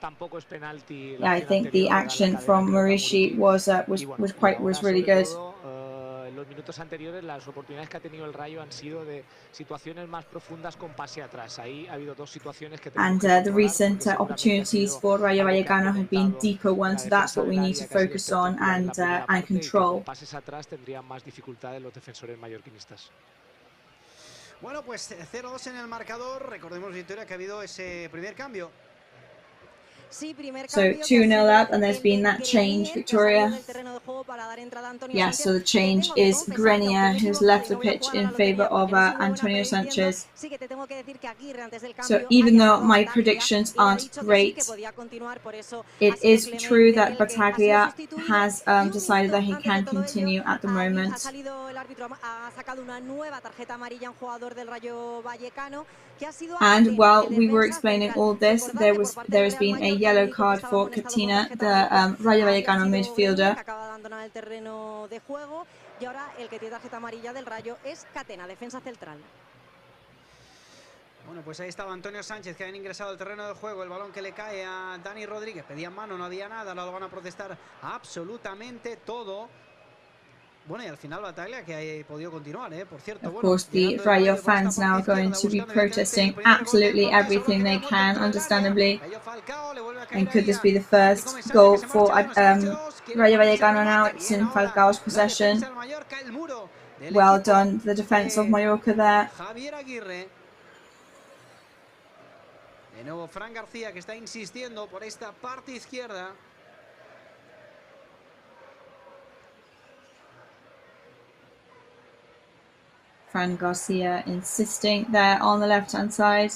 Yeah, I think the action from Maurici was really good. Los minutos anteriores las oportunidades que ha tenido el Rayo han sido de situaciones más profundas con pase atrás. Ahí ha habido dos situaciones que and the recent opportunities for Rayo Vallecano have been deeper ones, so that's what we need to focus on and control. Pases atrás tendrían más dificultades los defensores mallorquinistas. Bueno, pues 0-2 en el marcador. Recordemos, Victoria, que ha habido ese primer cambio. So 2-0 up, and there's been that change, Victoria. Yes, so the change is Grenier, who's left the pitch in favour of Antonio Sanchez. So even though my predictions aren't great, it is true that Battaglia has decided that he can continue at the moment. And while we were explaining all this, there has been a yellow card for Katina, the Rayo Vallecano midfielder. Bueno, pues ahí estaba Antonio Sánchez, que habían ingresado al terreno de juego. El balón que le cae a Dani Rodríguez. Pedían mano, no había nada. Ahora lo van a protestar absolutamente todo. Bueno, y al final Battaglia que ha podido continuar, por cierto. Of course, the Rayo fans now are going to be protesting absolutely everything they can, understandably. And could this be the first goal for Rayo Vallecano now? It's in Falcao's possession. Well done, the defence of Mallorca there. De nuevo Fran García, que está insistiendo por esta parte izquierda. Fran Garcia insisting there on the left-hand side.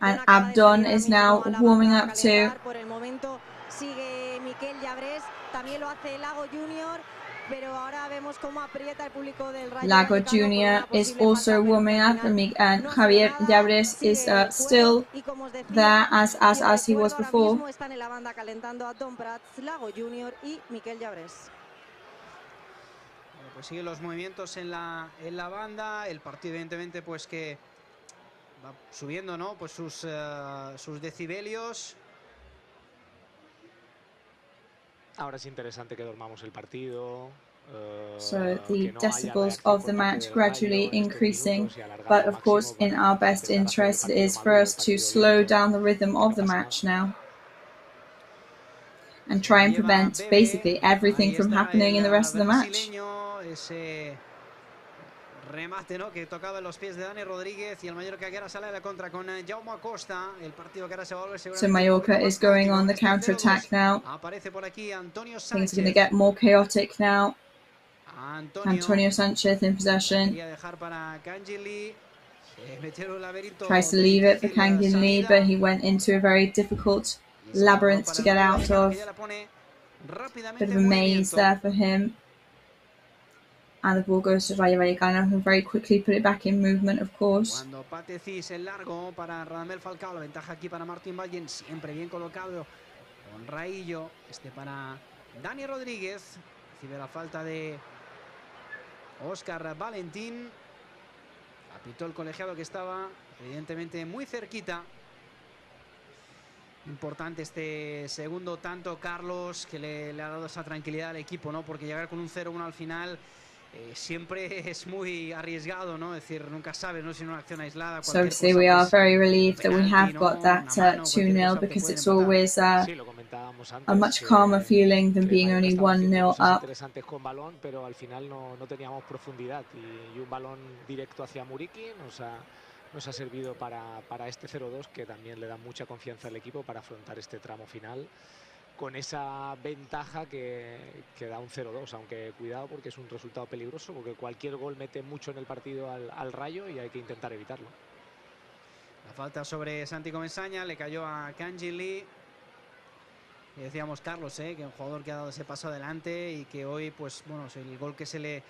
And Abdon is now warming up too. Lago Jr. is also warming up, and Javier Llabres is still there as he was before. Pues siguen los movimientos en la banda. El partido, evidentemente, pues que va subiendo, ¿no? Pues sus decibelios. Ahora es interesante que dormamos el partido. So the decibels of the match gradually increasing, but of course in our best interest it is for us to slow down the rhythm of the match now and try and prevent basically everything from happening in the rest of the match. Ese remate, ¿no?, que tocaba en los pies de Dani Rodríguez, y el Mallorca que ahora sale a la contra con Jaume Acosta. El partido que ahora se va a volver seguramente. So Mallorca is going on the counter-attack now. Aparece por aquí Antonio Sánchez. Things are going to get more chaotic now. Antonio Sanchez in possession. Tries to leave it for Canguilí, but he went into a very difficult labyrinth to get out of. Bit of a maze there for him. And the ball goes to Rayo Vallecano, who very quickly put it back in movement, of course. Cuando Patecis el largo para Radamel Falcao, la ventaja aquí para Martín Vallen, siempre bien colocado con Raillo. Para Dani Rodríguez, recibe la falta de Óscar Valentín. Apitó el colegiado que estaba evidentemente muy cerquita. Importante este segundo tanto, Carlos, que le ha dado esa tranquilidad al equipo, ¿no? Porque llegar con un 0-1 al final siempre es muy arriesgado, ¿no? Es decir, nunca sabes, ¿no? Si en una acción aislada. So obviously we are very relieved that we have got that 2-0 because it's always a much calmer feeling than being only 1-0 up. Interesantes con balón, pero al final no teníamos profundidad y un balón directo hacia Muriqui nos ha servido para este 0-2, que también le da mucha confianza al equipo para afrontar este tramo final con esa ventaja que da un 0-2, aunque cuidado porque es un resultado peligroso, porque cualquier gol mete mucho en el partido al Rayo y hay que intentar evitarlo. La falta sobre Santi Comesaña, le cayó a Kanji Lee. Y decíamos, Carlos, que es un jugador que ha dado ese paso adelante y que hoy, pues bueno, el gol que se le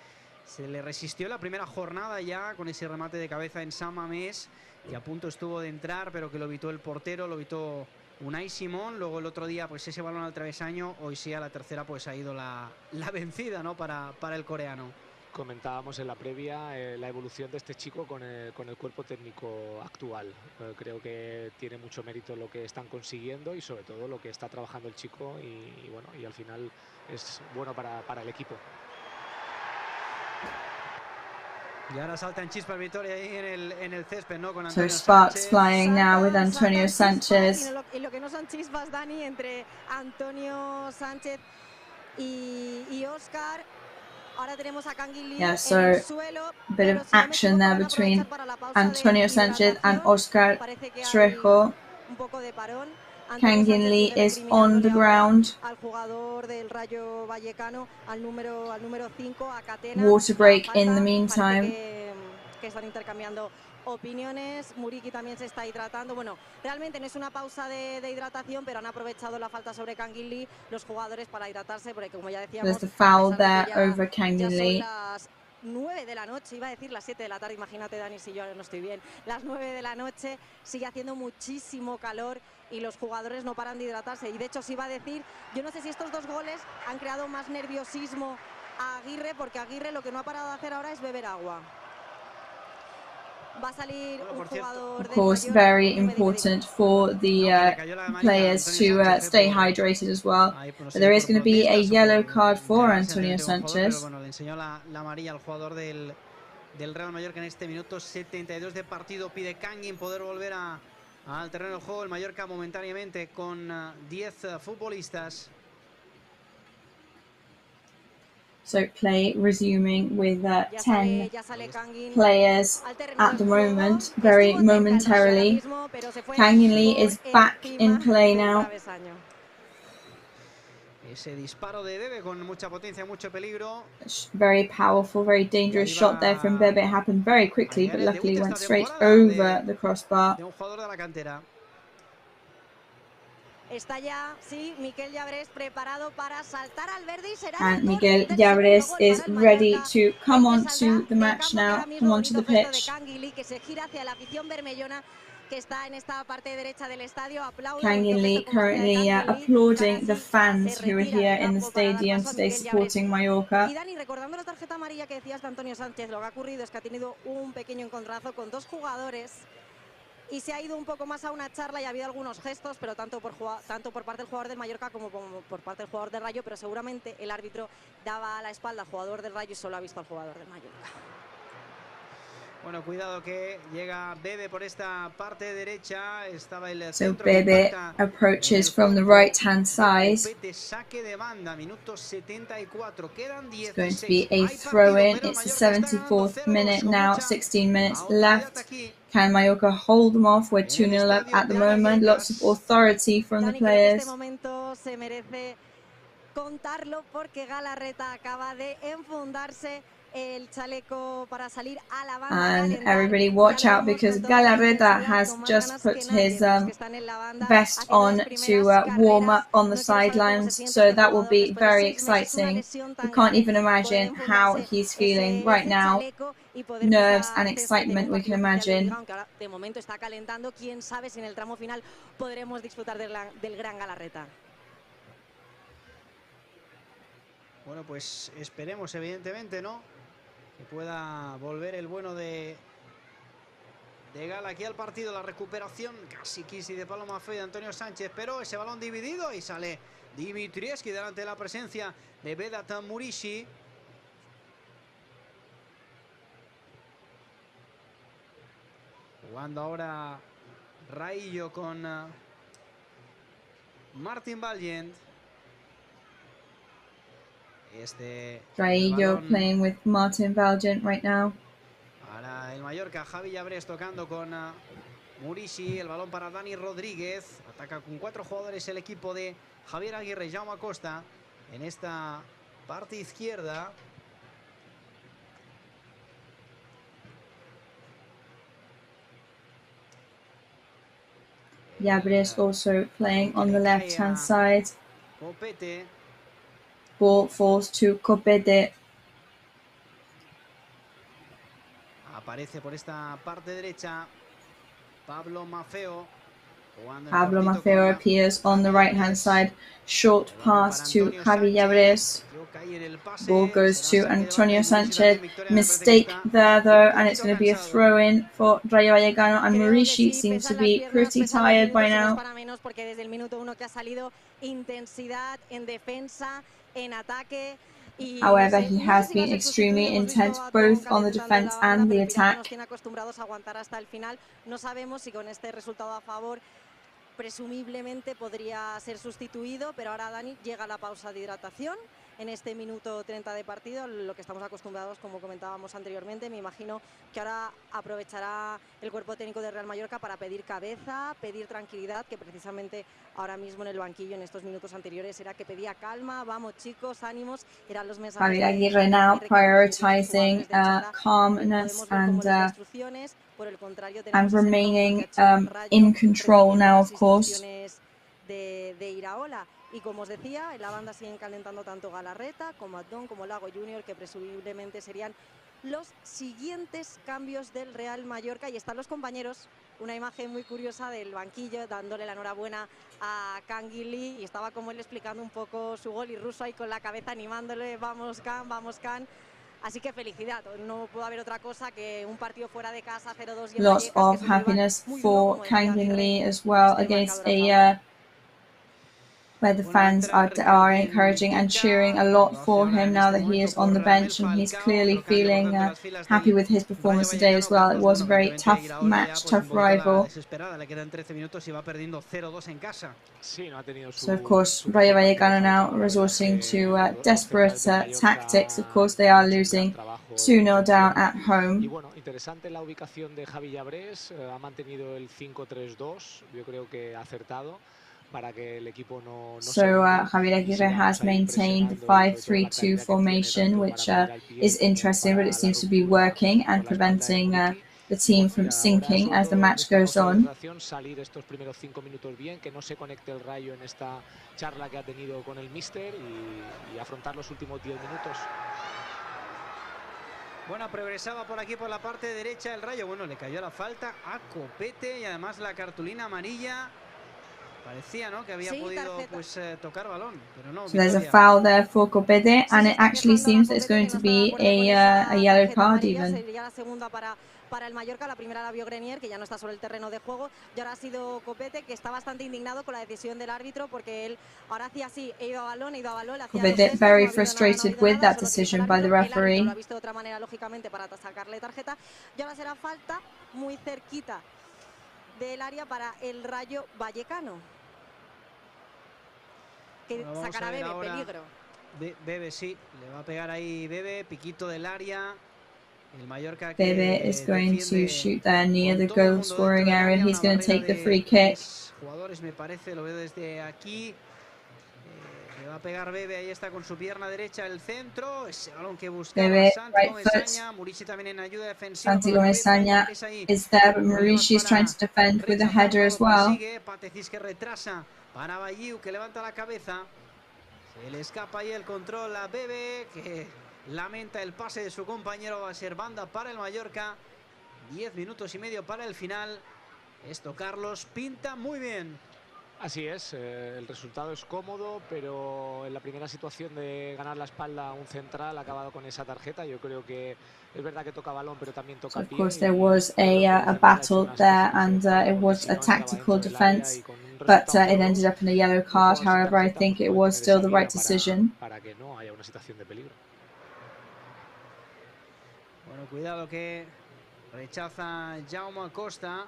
resistió en la primera jornada ya con ese remate de cabeza en San Mamés, que a punto estuvo de entrar, pero que lo evitó el portero, lo evitó Unai Simón. Luego el otro día, pues ese balón al travesaño. Hoy sí, a la tercera, pues ha ido la vencida, ¿no? Para el coreano. Comentábamos en la previa la evolución de este chico con el cuerpo técnico actual. Creo que tiene mucho mérito lo que están consiguiendo y sobre todo lo que está trabajando el chico y bueno, y al final es bueno para el equipo. Y ahora saltan chispas Victoria ahí en el césped, ¿no? Con So Antonio sparks Sánchez. flying now with Antonio Sánchez. Y lo que no son chispas, Dani, entre Antonio Sánchez y Óscar. Ahora tenemos a Kangi Lee Yeah, en so el suelo. a bit of action there between Antonio Sánchez and Óscar Trejo. Un poco de parón. Kangi Lee is on the ground. Al jugador del Rayo Vallecano, al número 5, a Catena. Water break in the meantime. Que están intercambiando opiniones. Muriqui también se está hidratando. Bueno, realmente no es una pausa de hidratación, pero han aprovechado la falta sobre Kangi Lee los jugadores para hidratarse, porque como ya decíamos, there's the foul there over Kangi Lee. Las 9 de la noche, iba a decir las 7 de la tarde, imagínate, Dani, si yo no estoy bien. Las 9 de la noche, sigue haciendo muchísimo calor y los jugadores no paran de hidratarse. Y de hecho, os iba a decir, yo no sé si estos dos goles han creado más nerviosismo a Aguirre, porque Aguirre lo que no ha parado de hacer ahora es beber agua. Va a salir un jugador Of course, very important for the players to stay hydrated as well. But there is going to be a yellow card for Antonio Sánchez. Bueno, le enseñó la amarilla al jugador del Real Mallorca en este minuto 72 de partido. Pide Kangin poder volver al terreno de juego. El Mallorca momentáneamente con 10 futbolistas. So play resuming with 10 players at the moment, very momentarily. Kangi Lee is back in play now. Ese disparo de Bebe con mucha potencia, mucho peligro. Very powerful, very dangerous shot there from Bebe. It happened very quickly, but luckily went straight over the crossbar. De un jugador de la cantera. Está ya, sí, Miquel Llabrés preparado para saltar al verde y será. And Miguel Llabrés is ready to come on to the match now, come on to the pitch. Que se gira hacia la afición bermellona que está en esta parte derecha del estadio. Kangi Lee currently applauding the fans who are here in the stadium today supporting Mallorca. Y Dani, recordando la tarjeta amarilla que decías de Antonio Sánchez, lo que ha ocurrido es que ha tenido un pequeño encontrazo con dos jugadores y se ha ido un poco más a una charla y ha habido algunos gestos, pero tanto por parte del jugador del Mallorca como por parte del jugador del Rayo, pero seguramente el árbitro daba la espalda al jugador del Rayo y solo ha visto al jugador del Mallorca. Bueno, cuidado que llega Bebe por esta parte derecha. Estaba el So Bebe approaches from the right-hand side. Saque de banda, minuto 74. Quedan 10. It's going to be a throw-in. It's the 74th minute now, 16 minutes left. Can Mallorca hold them off? We're 2-0 up at the moment. Lots of authority from the players. En este momento se merece contarlo porque Galarreta acaba de enfundarse el chaleco para salir a la banda. And everybody watch out because Galarreta has just put his vest on to warm up on the sidelines, so that will be very exciting. We can't even imagine how he's feeling right now. Nerves and excitement, we can imagine. De momento está calentando, quién sabe si en el tramo final podremos disfrutar del gran Galarreta. Bueno, pues esperemos, evidentemente, ¿no? Que pueda volver el bueno de Gala aquí al partido. La recuperación casi quisi de Pablo Maffeo y de Antonio Sánchez, pero ese balón dividido y sale Dimitrievski delante de la presencia de Vedat Murishi. Jugando ahora Rayo con Martin Valiant. Rayo playing with Martin Valiant right now. Para el Mallorca, Javi Llabres tocando con Murishi. El balón para Dani Rodríguez. Ataca con 4 jugadores el equipo de Javier Aguirre y Jaume Acosta en esta parte izquierda. Llabres also playing on the left-hand side. Copete. Ball falls to Copete. Aparece por esta parte derecha Pablo Maffeo. Pablo Maffeo appears on the right-hand side. Short pass to Javi Llabres. Ball goes to Antonio Sánchez. Mistake there though, and it's going to be a throw-in for Rayo Vallecano. And Murishi seems to be pretty tired by now. Porque desde el minuto 1 que ha salido intensidad en defensa, en ataque. However, he has been extremely intense both on the defense and the attack. Acostumbrados a aguantar hasta el final. No sabemos si con este resultado a favor presumiblemente podría ser sustituido, pero ahora Dani llega a la pausa de hidratación en este minuto 30 de partido, lo que estamos acostumbrados, como comentábamos anteriormente. Me imagino que ahora aprovechará el cuerpo técnico de Real Mallorca para pedir cabeza, pedir tranquilidad, que precisamente ahora mismo en el banquillo, en estos minutos anteriores, era que pedía calma, vamos chicos, ánimos, eran los mensajes. Javier Aguirre now prioritizing calmness and remaining in control now, of course. De Iraola. Y como os decía, en la banda siguen calentando tanto Galarreta como Adón como Lago Junior, que presumiblemente serían los siguientes cambios del Real Mallorca. Y están los compañeros, una imagen muy curiosa del banquillo, dándole la enhorabuena a Canguilí, y estaba como él explicando un poco su gol, y Russo ahí con la cabeza animándole, vamos Can, vamos Can. Así que felicidad, no puede haber otra cosa que un partido fuera de casa 0-2. Lots of happiness for Canguilí as well against a where the fans are encouraging and cheering a lot for him now that he is on the bench, and he's clearly feeling happy with his performance today as well. It was a very tough match, tough rival. So of course Rayo Vallecano now resorting to desperate tactics. Of course they are losing 2-0 down at home. Y bueno, interesante la ubicación de Javi Llabres, ha mantenido el 5-3-2, yo creo que acertado. So Javier Aguirre has maintained the 5-3-2 formation, which is interesting, but it seems to be working and preventing the team from sinking as the match goes on. Salir estos primeros 5 minutos bien, que no se conecte el Rayo en esta charla que ha tenido con el míster, y afrontar los últimos 10 minutos. Bueno, progresaba por aquí por la parte derecha el Rayo. Bueno, le cayó la falta a Copete y además la cartulina amarilla. Parecía, ¿no?, que había podido pues tocar balón, pero no. So there's a foul there for Copete, and it actually seems that it's going to be a yellow card even. Sería la segunda para el Mallorca. La primera la vio Grenier, que ya no está sobre el terreno de juego, y ahora ha sido Copete, que está bastante indignado con la decisión del árbitro, porque él ahora hacía así, he ido a balón. Copete very frustrated with that decision by the referee. Lo ha visto de otra manera, lógicamente, para sacarle tarjeta, y ahora será falta muy cerquita del área para el Rayo Vallecano, que sacará Bebe, peligro. Bebe, sí, le va a pegar ahí Bebe, piquito del área. El Mallorca que Bebe is going to shoot there near the goal scoring area. He's going to take the free kick. Jugadores, me parece, lo veo desde aquí. Le va a pegar Bebe, ahí está con su pierna derecha el centro. Ese balón que buscaba Bebe, Santi right Comesaña. Murici también en ayuda defensiva. Santi Comesaña is there, but Murici is trying to defend with a header as well. Patecis que retrasa para Bayiu, que levanta la cabeza. Se le escapa ahí el control a Bebe, que lamenta el pase de su compañero. Va a ser banda para el Mallorca. 10 minutos y medio para el final. Esto, Carlos, pinta muy bien. Así es, el resultado es cómodo, pero en la primera situación de ganar la espalda a un central ha acabado con esa tarjeta. Yo creo que es verdad que toca balón, pero también toca Of pie. course, there was a battle there, and it was a tactical defense, but it ended up in a yellow card. However, I think it was still the right decision. Para que no haya una situación de peligro. Bueno, cuidado que rechaza Jaume Costa.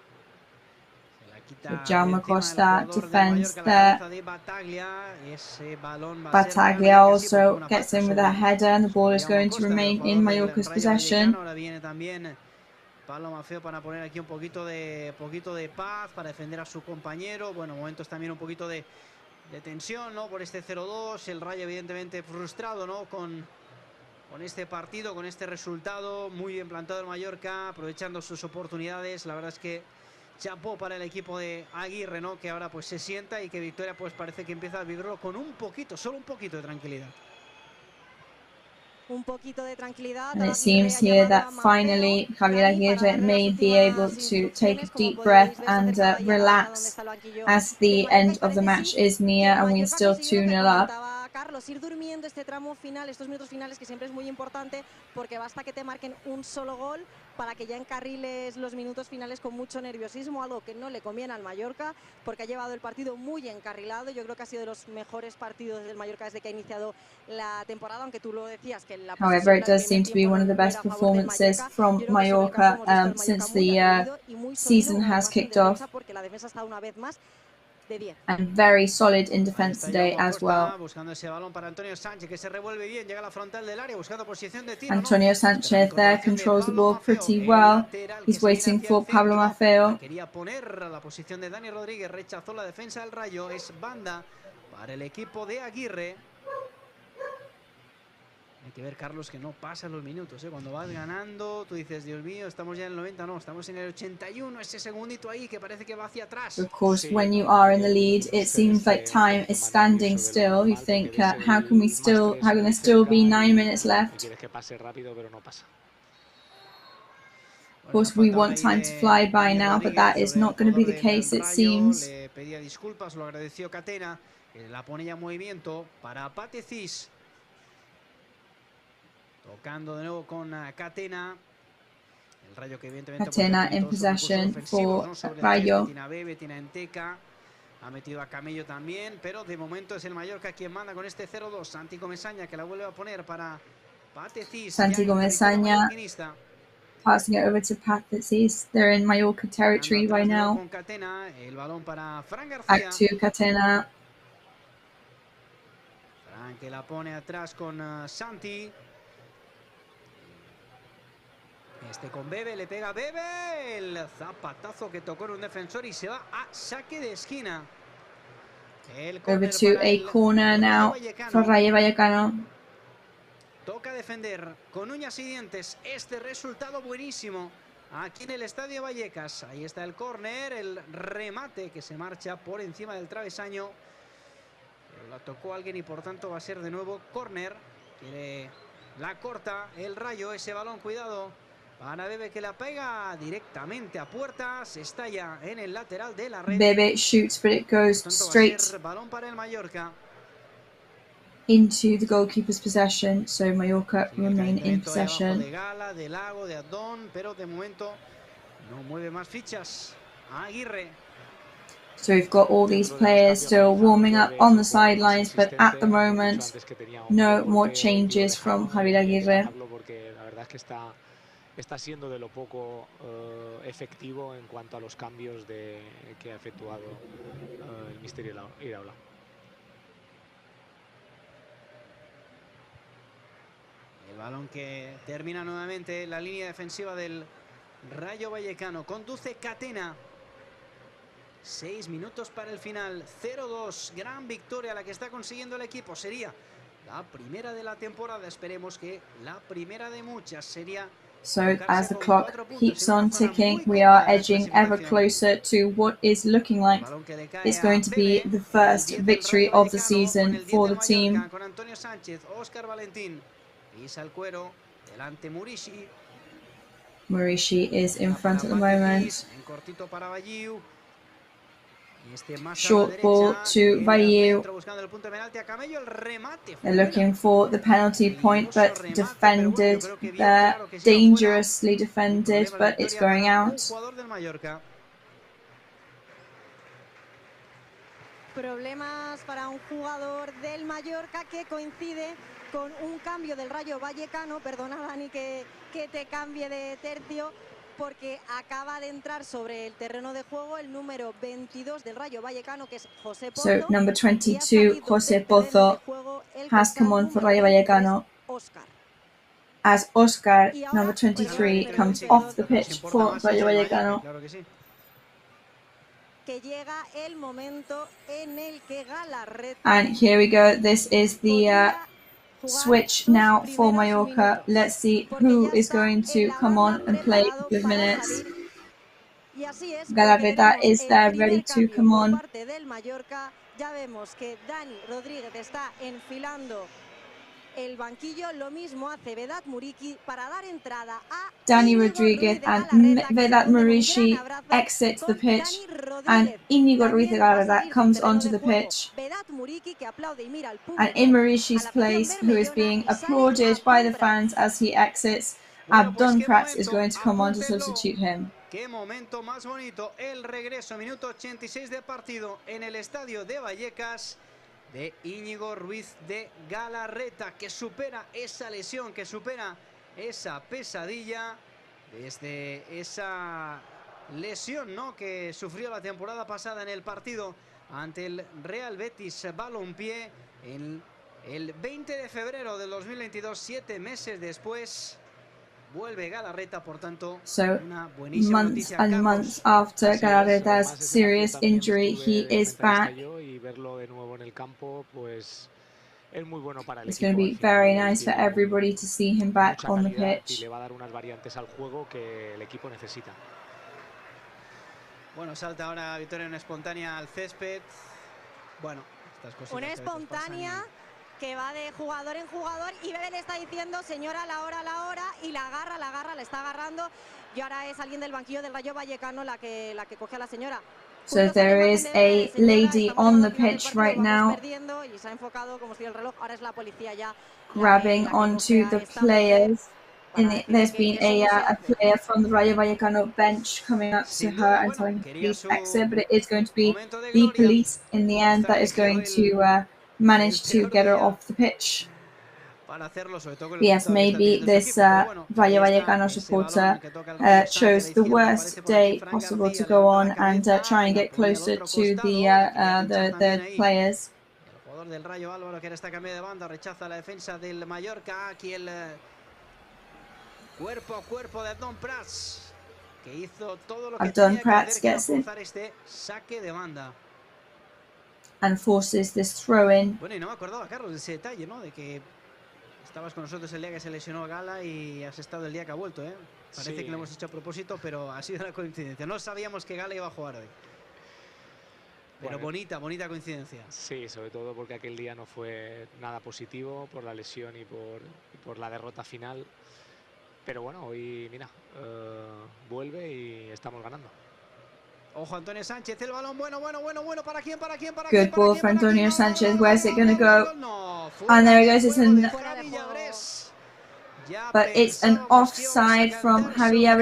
So Jaume Costa defends there. Battaglia also gets in with a header, and the ball is going to remain in Mallorca's possession. Ahora viene también Pablo Maffeo para poner aquí un poquito de paz, para defender a su compañero. Bueno, momentos también un poquito de tensión, ¿no? Por este 0-2. El Rayo evidentemente frustrado, ¿no? Con este partido, con este resultado. Muy bien plantado el Mallorca, aprovechando sus oportunidades. La verdad es que chapó para el equipo de Aguirre, ¿no? Que ahora pues se sienta y que Victoria pues parece que empieza a vivirlo con un poquito, solo un poquito de tranquilidad. Un poquito de tranquilidad. And it seems here that finally Javier Aguirre may be able to take a deep breath and relax as the end of the match is near and we're still 2-0 up. Carlos, ir durmiendo este tramo final, estos minutos finales, que siempre es muy importante, porque basta que te marquen un solo gol para que ya encarriles los minutos finales con mucho nerviosismo, algo que no le conviene al Mallorca, porque ha llevado el partido muy encarrilado. Yo creo que ha sido de los mejores partidos del Mallorca desde que ha iniciado la temporada, aunque tú lo decías que la However, it does seem to be one of the best performances from Mallorca since the season has kicked off. And very solid in defense today as well. Buscando ese balón para Antonio Sánchez, que se revuelve bien, llega a la frontal del área, buscando posición de tiro. Antonio Sánchez there controls the ball pretty well. He's waiting for Pablo Maffeo. Quería poner la posición de Dani Rodríguez, rechazó la defensa del Rayo. Es banda para el equipo de Aguirre. Hay que ver, Carlos, que no pasan los minutos, ¿eh? Cuando vas ganando, tú dices, Dios mío, estamos ya en el 90, no, estamos en el 81, ese segundito ahí que parece que va hacia atrás. Of course, when you are in the lead, it seems like time is standing still. You think, how can there still be 9 minutes left? Of course, we want time to fly by now, but that is not going to be the case, it seems. Le pedía disculpas, lo agradeció Catena, que la pone ya en movimiento para Patecis. Tocando de nuevo con Catena. El Rayo que evidentemente Catena in possession for Rayo. Tiene a Bebe, tiene a Enteca. Ha metido a Camello también. Pero de momento es el Mallorca quien manda con este 0-2. Santi Comesaña que la vuelve a poner para Patecis. Santi Comesaña passing it over to Patecis. They're in Mallorca territory right now. Con Catena, el balón para Fran García. Back to Catena. Fran que la pone atrás con Santi. Este con Bebe, le pega Bebe, el zapatazo que tocó en un defensor y se va a saque de esquina. Over to a corner now for Rayo Vallecano. Toca defender con uñas y dientes este resultado buenísimo aquí en el Estadio Vallecas. Ahí está el córner, el remate que se marcha por encima del travesaño. Pero la tocó alguien y por tanto va a ser de nuevo córner. Quiere la corta el Rayo, ese balón, cuidado. Para Bebe que la pega directamente a puerta, se estalla en el lateral de la red. Bebe shoots, but it goes straight balón para el Mallorca. Into the goalkeeper's possession, so Mallorca remain in possession. De Gala, de Lago, de Adón, pero de momento no mueve más fichas. Aguirre. So we've got all these players still warming up on the sidelines, but at the moment, no more changes from Javier Aguirre. Está siendo de lo poco efectivo en cuanto a los cambios que ha efectuado el míster Iraola. El balón que termina nuevamente la línea defensiva del Rayo Vallecano. Conduce Catena. 6 minutos para el final. 0-2. Gran victoria la que está consiguiendo el equipo. Sería la primera de la temporada. Esperemos que la primera de muchas. Sería... So as the clock keeps on ticking, we are edging ever closer to what is looking like it's going to be the first victory of the season for the team. Con Antonio Sánchez, Óscar Valentín, pisa el cuero, delante Murishi. Murishi is in front at the moment. En cortito para Valliu. Short ball to Valliu. They're looking for the penalty point, but defended there, dangerously defended, but it's going out. Problemas para un jugador del Mallorca que coincide con un cambio del Rayo Vallecano. Perdona, Dani, que te cambie de tercio, porque acaba de entrar sobre el terreno de juego el número 22 del Rayo Vallecano, que es José Pozo. So number 22, José Pozo, has come on for Rayo Vallecano, as Oscar, number 23, comes off the pitch for Rayo Vallecano. And here we go, this is the switch now for Mallorca. Let's see who is going to come on and play a couple of minutes. Galarreta is there ready to come on. Ya vemos que Dani Rodríguez está enfilando el banquillo. Lo mismo hace Vedat Muriqui para dar entrada a Dani Rodríguez and Vedat Muriqui exits the pitch, and Íñigo Ruiz de Galarreta comes onto the pitch. And in Muriqi's place, who is being applauded by the fans as he exits, Abdon Prats is going to come on to substitute him. Qué momento más bonito, el regreso, minuto 86 de partido en el estadio de Vallecas, de Íñigo Ruiz de Galarreta, que supera esa lesión, que supera esa pesadilla, desde esa lesión, ¿no?, que sufrió la temporada pasada en el partido ante el Real Betis Balompié en el 20 de febrero del 2022, 7 meses después. Vuelve Galarreta, por tanto, una buenísima months noticia. and months after Galarreta's serious injury, he is back. It's going to be very nice for everybody to see him back on the pitch. Bueno, salta ahora Victoria una espontánea al césped. Bueno, estas cosas. Una espontánea que va de jugador en jugador, y Bebe le está diciendo, señora, la hora, y la agarra, la está agarrando, y ahora es alguien del banquillo del Rayo Vallecano la que coge a la señora. So there is a lady on the pitch right now, grabbing onto the players. There's been a player from the Rayo Vallecano bench coming up to her and telling her to please exit, but it is going to be the police in the end that is going to managed to get her off the pitch. Yes, maybe this Rayo Vallecano supporter chose the worst day possible to go on and try and get closer to the players. El jugador del Rayo Álvaro, que ahora está cambiando de banda, rechaza la defensa del Mallorca. Aquí el cuerpo a cuerpo de Abdon Prats, que hizo todo lo que tenía que hacer para forzar este saque de banda. And forces this throw-in. Bueno, y no me acordaba, Carlos, de ese detalle, ¿no? De que estabas con nosotros el día que se lesionó Gala y has estado el día que ha vuelto, ¿eh? Parece que lo hemos hecho a propósito, pero ha sido una coincidencia. No sabíamos que Gala iba a jugar hoy. Pero bueno, bonita coincidencia. Sí, sobre todo porque aquel día no fue nada positivo por la lesión y por la derrota final. Pero bueno, hoy, mira, vuelve y estamos ganando. Ojo, Antonio Sánchez, el balón bueno, ¿para quién? Good ball for Antonio Sánchez, where's it going to go? And there it goes, but it's an offside from Javier.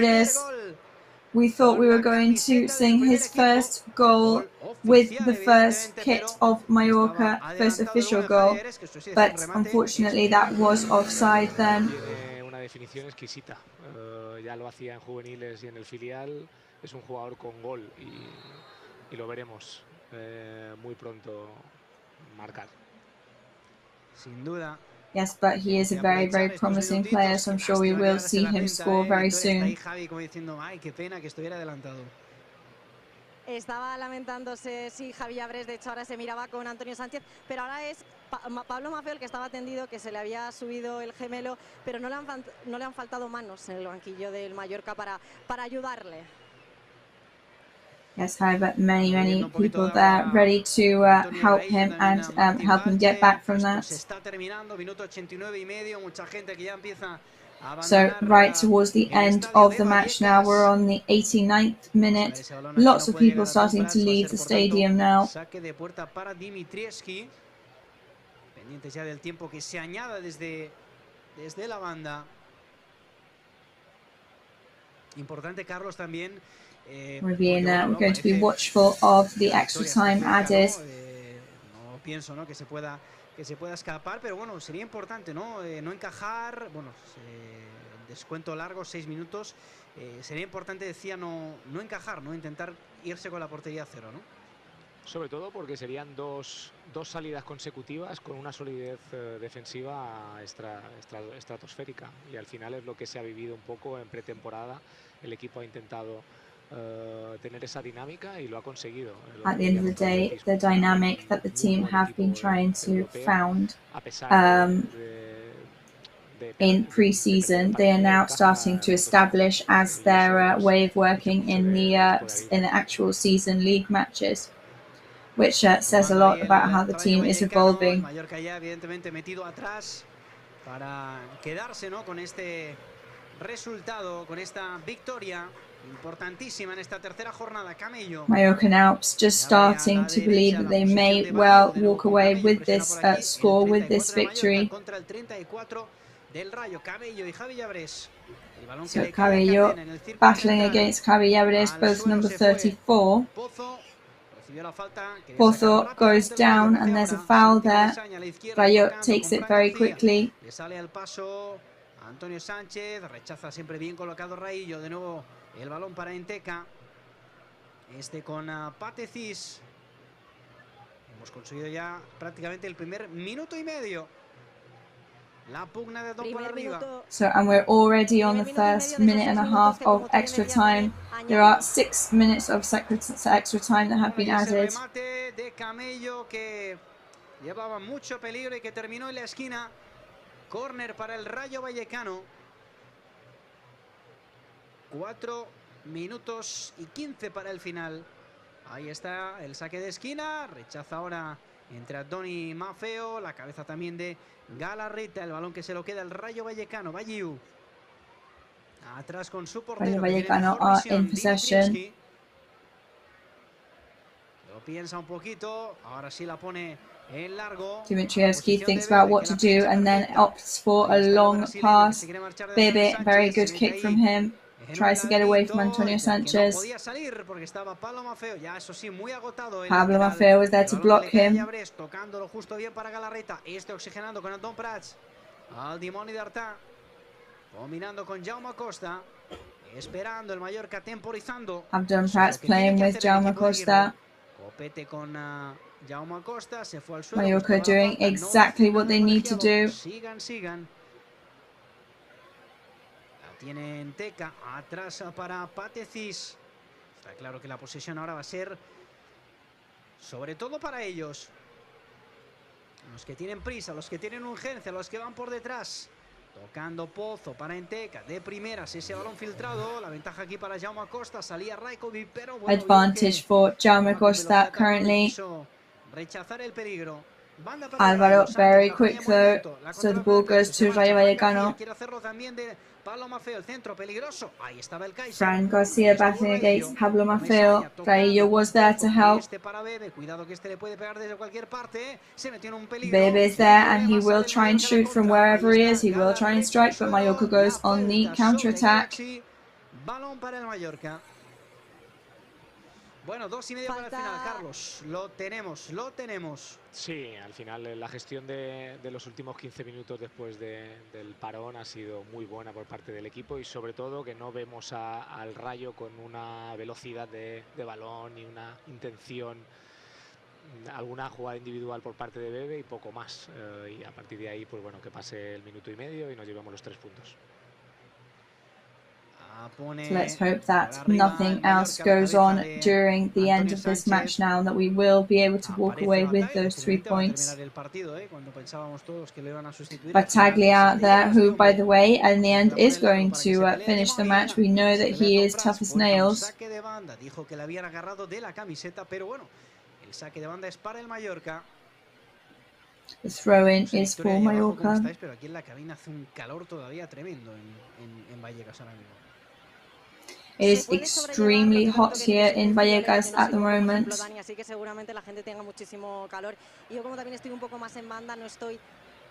We thought we were going to sing his first goal with the first kit of Mallorca, first official goal, but unfortunately that was offside then. Una definición exquisita, ya lo hacía en juveniles y en el filial. Es un jugador con gol y lo veremos muy pronto marcar. Sin duda. Yes, but he is a very promising player, so I'm sure we will see him score very soon. estaba lamentándose, sí, Javi Llabrés, de hecho ahora se miraba con Antonio Sánchez, pero ahora es Pablo Maffeo el que estaba tendido, que se le había subido el gemelo, pero no le han faltado manos en el banquillo del Mallorca para ayudarle. Yes, however, many people there ready to help him and help him get back from that. So right towards the end of the match now, we're on the 89th minute. Lots of people starting to leave the stadium now. Saque de puerta para Dimitrievski. Pendientes ya del tiempo que se añada desde la banda. Importante, Carlos, también. We're going to be watchful of the extra time added. No pienso, ¿no?, que se pueda escapar, pero bueno, sería importante, ¿no? No encajar, bueno, descuento largo, 6 minutos. Sería importante, decía, no encajar, no intentar irse con la portería a cero, ¿no? Sobre todo porque serían dos salidas consecutivas con una solidez defensiva estratosférica, y al final es lo que se ha vivido un poco en pretemporada. El equipo ha intentado tener esa dinámica y lo ha conseguido. At the end of the day, the dynamic that the team have been trying to found in pre-season, they are now starting to establish as their way of working in the actual season league matches, which says a lot about how the team is evolving. Mallorca ya evidentemente metido atrás para quedarse, ¿no?, con este resultado, con esta victoria importantísima en esta tercera jornada. Camello. Mallorca now just starting to believe that they may well walk away with this score, with this victory. Contra el 34 del Rayo. Camello y Javi Llabrés. So Cabello battling against Javi Llabrés, both number 34. Pozo goes down and there's a foul there. Rayo takes it very quickly. Le sale al paso Antonio Sánchez, rechaza siempre bien colocado Rayo. De nuevo el balón para Enteca. Con Patecis. Hemos conseguido ya prácticamente el primer minuto y medio. La pugna de Don por arriba. So, and we're already on the first minute and a half of extra time. There are 6 minutes of extra time that have been added. Remate de Camello que llevaba mucho peligro y que terminó en la esquina. Córner para el Rayo Vallecano. 4 minutos y 15 para el final. Ahí está el saque de esquina. Rechaza ahora entre Adoni y Maffeo. La cabeza también de Galarreta. El balón que se lo queda el Rayo Vallecano. Valliu. Atrás con su portero. Rayo Vallecano are in possession. Lo piensa un poquito. Ahora sí la pone en largo. Dimitrievski thinks about what to do and then opts for a long pass. Bebe, very good kick from him. Tries to get away from Antonio Sánchez. Pablo Maffeo was there to block him. Tocándolo justo bien para Galarreta. Oxigenando con Anton Prats. Al Dimoni de Artà. Combinando con Jaume Costa. Esperando el Mallorca, temporizando. Anton Prats playing with Jaume Costa. Copete con Jaume Costa. Se fue al suelo. Mallorca doing exactly what they need to do. Sigan. Tiene Enteca, atrás para Patecis. Está claro que la posesión ahora va a ser sobre todo para ellos. Los que tienen prisa, los que tienen urgencia, los que van por detrás. Tocando Pozo para Enteca, de primeras, ese balón filtrado. La ventaja aquí para Jaume Costa, salía Rajkovic, pero bueno, advantage for Jaume Costa currently. Rechazar el peligro. Álvaro, very quick though, so the ball goes to Rayo Vallecano. Quiere hacerlo también de Pablo Maffeo, el centro peligroso. Ahí estaba el Kaiser. Fran Garcia battling against Pablo Maffeo. Rayo was there to help. Para Bebe, cuidado que le puede pegar desde cualquier parte. Se metió en un peligro. Bebe is there and he will try and shoot from wherever he is. He will try and strike, but Mallorca goes on the counter-attack. Balón para el Mallorca. Bueno, 2:30 para el final, Carlos. Lo tenemos. Sí, al final la gestión de los últimos 15 minutos después del parón ha sido muy buena por parte del equipo, y sobre todo que no vemos al Rayo con una velocidad de balón y una intención, alguna jugada individual por parte de Bebe y poco más. Y a partir de ahí, pues bueno, que pase el minuto y medio y nos llevamos los 3 puntos. So let's hope that nothing else goes on during the end of this match now, and that we will be able to walk away with those 3 points. Battaglia there, who, by the way, in the end is going to finish the match. We know that he is tough as nails. The throw-in is for Mallorca. It is extremely hot here in Vallecas at the moment. Así que seguramente la gente tenga muchísimo calor. Y yo como también estoy un poco más en banda, no estoy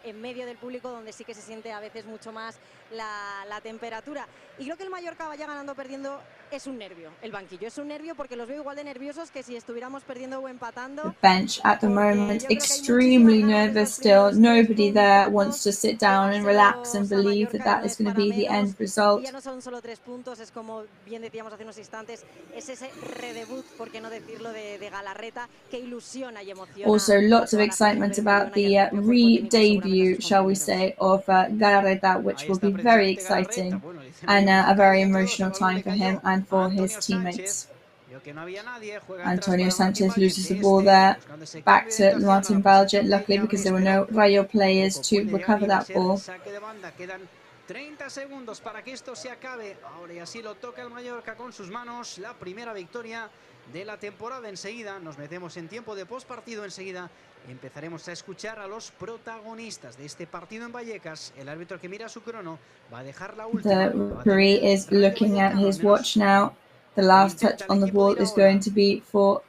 en medio del público, donde sí que se siente a veces mucho más la temperatura. Y creo que el Mallorca vaya ganando o perdiendo es un nervio. El banquillo es un nervio porque los veo igual de nerviosos que si estuviéramos perdiendo o empatando. The bench at the moment, extremely nervous still. Nobody there wants to sit down and relax and believe that that is going to be the end result. Ya no son solo 3 puntos, es como bien decíamos hace unos instantes, es ese redebut, por qué no decirlo, de Galarreta, que ilusiona y emociona. Also, lots of excitement about the re-debut, shall we say, of Galarreta, which will be very exciting and a very emotional time for him and for his teammates. Antonio Sanchez loses the ball there, back to Martin Balger, luckily because there were no Rayo players to recover that ball. 30 segundos para que esto se acabe. Ahora y así lo toca el Mallorca con sus manos. La primera victoria de la temporada. Enseguida nos metemos en tiempo de postpartido. Enseguida empezaremos a escuchar a los protagonistas de este partido en Vallecas. El árbitro que mira su crono va a dejar la última. The referee is looking at his watch now. The last touch on the ball is going to be for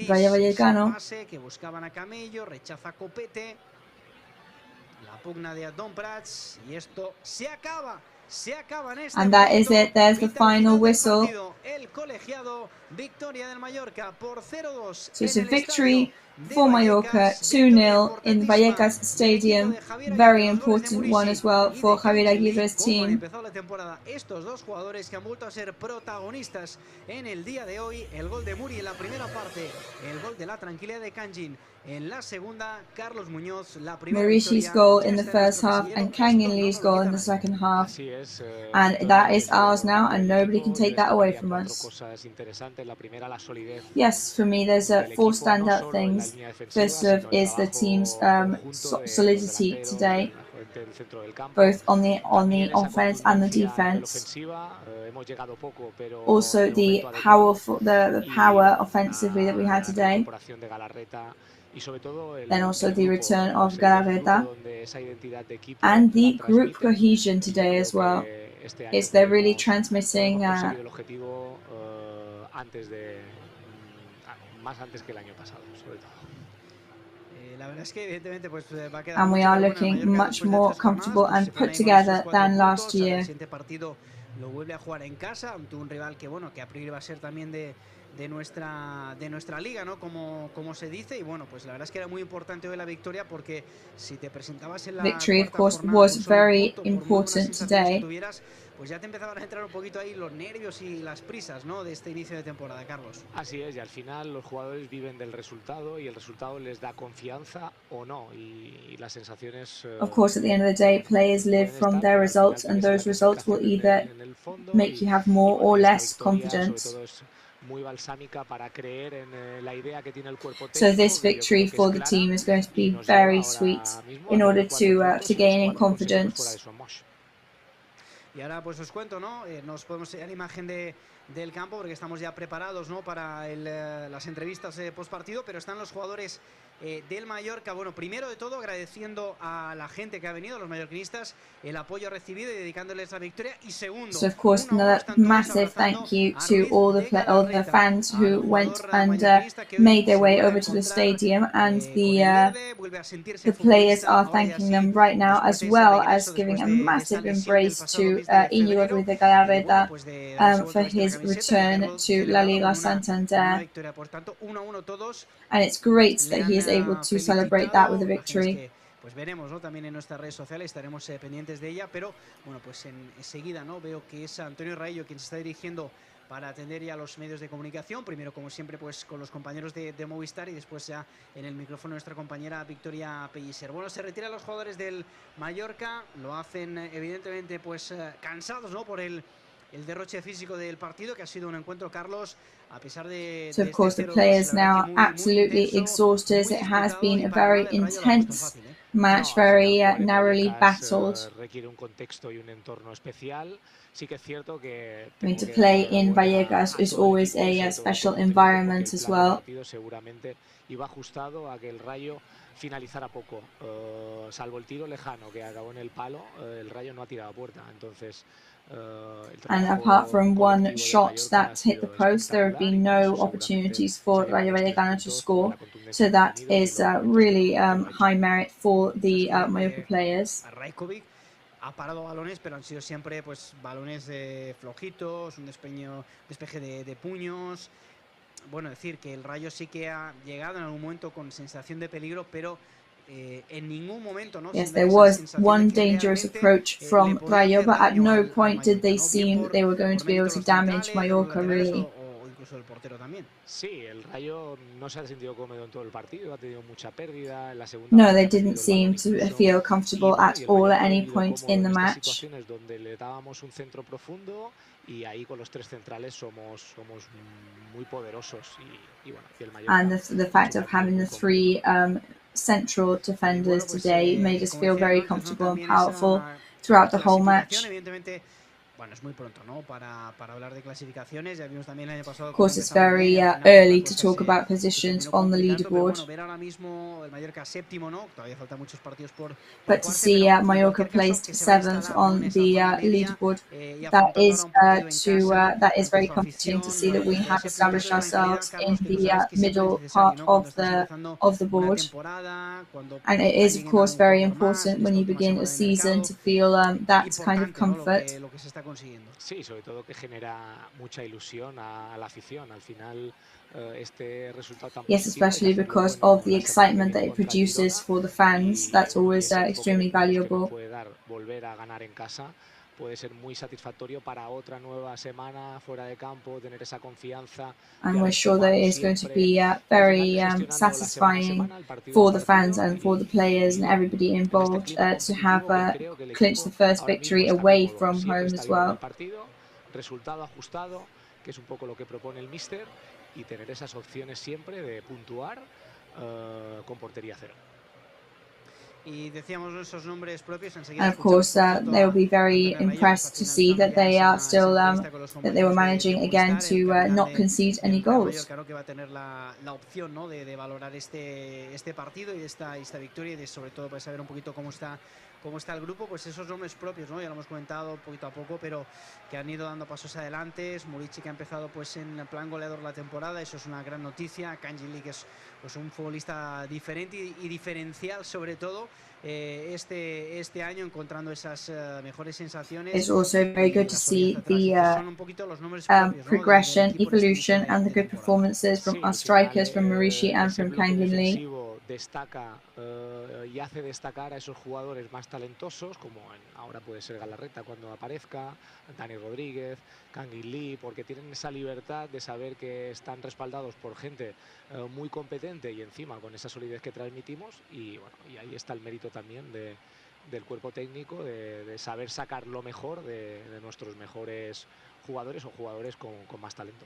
Rayo Vallecano. Que buscaban a Camello, rechaza Copete. La pugna de Don Prats y esto se acaba. Se acaba en este and that is it. There's the final whistle. El colegiado, victoria del Mallorca por 0-2. So it's a victory for Mallorca, 2-0 in Vallecas Stadium. Very important one as well for Javier Aguirre's team. Estos dos jugadores que han vuelto a ser protagonistas en el día de hoy. El gol de Muri en la primera parte, el gol de la tranquilidad de Kangin en la segunda. Carlos Muñoz, la primera Marishi's goal in the first half and Kang In Lee's goal in the second half. And that is ours now, and nobody can take that away from us. Yes, for me there's 4 standout things. First of is the team's solidity today, both on the offense and the defense. Also the power offensively that we had today. Then also the return of Galarreta and the group cohesion today as well. They're really transmitting and we are looking much more comfortable and put together than last year. Lo vuelve a jugar en casa ante un rival que bueno, que a priori va a ser también de nuestra liga, ¿no? Como se dice, y bueno, pues la verdad es que era muy importante hoy la victoria porque si te presentabas en la victory of course was very important today. Pues ya te empezaban a entrar un poquito ahí los nervios y las prisas, ¿no? De este inicio de temporada, Carlos. Así es, y al final los jugadores viven del resultado y el resultado les da confianza o no, y las sensaciones. Of course, at the end of the day, players live from their results, and those results will either make you have more or less confidence. So this victory for the team is going to be very sweet in order to gain in confidence. Y ahora pues os cuento, ¿no? Nos podemos enseñar imagen del campo porque estamos ya preparados, ¿no? Para las entrevistas post partido, pero están los jugadores del Mallorca. Bueno, primero de todo agradeciendo a la gente que ha venido, a los mallorquinistas, el apoyo recibido y dedicándoles la victoria. Y segundo, so of course another massive thank you to all the fans who went and made their way over to the stadium, and the players are thanking them right now, as well as giving a massive embrace to Íñigo Ruiz de Galarreta for his return to La Liga Santander. And it's great that he is able to celebrate that with a victory. Pues veremos, ¿no? También en nuestras redes sociales estaremos pendientes de ella, pero bueno, pues enseguida, ¿no? Veo que es Antonio Rayo quien se está dirigiendo para atender ya los medios de comunicación, primero como siempre pues con los compañeros de Movistar y después ya en el micrófono nuestra compañera Victoria Pellicer. Bueno, se retiran los jugadores del Mallorca, lo hacen evidentemente pues cansados, ¿no? Por el el derroche físico del partido, que ha sido un encuentro, Carlos, a pesar de... So, of course, the players now absolutely exhausted. It has been a very intense match, very narrowly battled. Requiere un contexto y un entorno especial. Sí que es cierto que I mean, to play in Vallecas is always a special environment as well. Seguramente iba ajustado a que el Rayo finalizara poco, salvo el tiro lejano que acabó en el palo, el Rayo no ha tirado a puerta, entonces and apart from one shot that hit the post, there have been no opportunities for Rayo Vallecano to score, so that is really high merit for the Mallorca players. Ha parado balones, pero han sido siempre pues balones flojitos, un despeje de puños. Bueno, decir que el Rayo sí que ha llegado en algún momento con sensación de peligro, pero en ningún momento, ¿no? Yes, there was one dangerous approach from Rayo, but at no point did they seem that they were going to be able to damage Mallorca, really. El portero también. Sí, el Rayo no se ha sentido cómodo en todo el partido, ha tenido mucha pérdida en la segunda. No, they didn't seem to feel comfortable at all at any point in the match. Situaciones donde le dábamos un centro profundo y ahí con los tres centrales somos muy poderosos y bueno, y el Mallorca. And the fact of having the three central defenders today made us feel very comfortable and powerful throughout the whole match. Bueno, es muy pronto, ¿no? Para hablar de clasificaciones. Ya vimos también el año pasado. Of course, it's very early to talk about positions on the leaderboard. Ver ahora mismo el Mallorca séptimo, ¿no? Todavía faltan muchos partidos por. But to see Mallorca placed 7th on the leaderboard, that is very comforting to see that we have established ourselves in the middle part of the board. And it is, of course, very important when you begin a season to feel that kind of comfort. Sí, sobre todo que genera mucha ilusión a la afición. Al final, este resultado tan Yes, especially because of the excitement that it produces for the fans. That's always extremely valuable. Puede dar volver a ganar en casa. Puede ser muy satisfactorio para otra nueva semana fuera de campo, tener esa confianza. And we're sure that it is going to be very satisfying for the fans and for the players and everybody involved to have clinched the first victory away from home as well. Resultado ajustado, que es un poco lo que propone el míster, y tener esas opciones siempre de puntuar con portería cero. Y decíamos esos nombres propios enseguida. And of course, they will be very impressed to see that they are still that they were managing again to not concede any goals. Claro que va a tener la opción, ¿no? de valorar este partido y esta victoria y de sobre todo para saber un poquito cómo está el grupo, pues esos nombres propios, ¿no? Ya lo hemos comentado poquito a poco, pero que han ido dando pasos adelante. Murici, que ha empezado pues en plan goleador la temporada, eso es una gran noticia. Kanji, que es pues un futbolista diferente y diferencial sobre todo este año, encontrando esas mejores sensaciones. It's also very good to see the progression, evolution and the good performances from our strikers, from Murici and from Kanji. Destaca y hace destacar a esos jugadores más talentosos, como ahora puede ser Galarreta cuando aparezca, Dani Rodríguez, Kangin Lee, porque tienen esa libertad de saber que están respaldados por gente muy competente y encima con esa solidez que transmitimos, y bueno, y ahí está el mérito también del cuerpo técnico de saber sacar lo mejor de nuestros mejores jugadores o jugadores con más talento.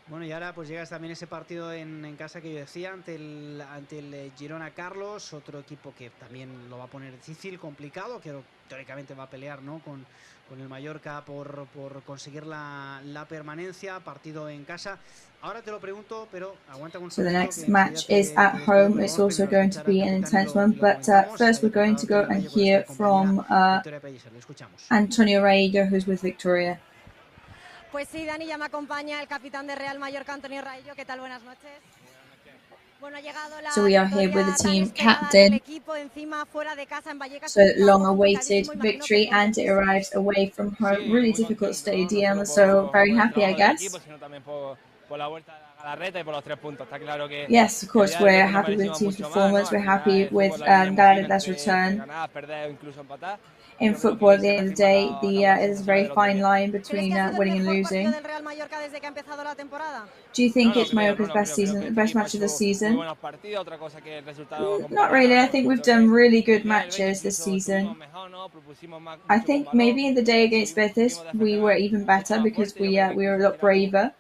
Bueno, y ahora pues llega también ese partido en casa que yo decía, ante el Girona, Carlos, otro equipo que también lo va a poner difícil, complicado, que teóricamente va a pelear, ¿no? con el Mallorca por conseguir la permanencia, partido en casa. Ahora te lo pregunto, pero aguanta un segundo. So the next match is at home. It's also going to be an intense one, but first we're going to go and hear from Antonio Rayo, who's with Victoria. Pues sí, Dani, ya me acompaña el capitán de Real Mallorca, Antonio Rayo. ¿Qué tal? Buenas noches. Bueno, ha llegado la so we are here with the team captain. So long-awaited victory, and it arrives away from home. Really difficult stadium, so very happy, I guess. Yes, of course, we're happy with the team's performance. We're happy with Galarreta's return. In football, at the end of the day, it is a very fine line between winning and losing. Do you think it's Mallorca's best match of the season? Not really. I think we've done really good matches this season. I think maybe in the day against Betis we were even better because we were a lot braver.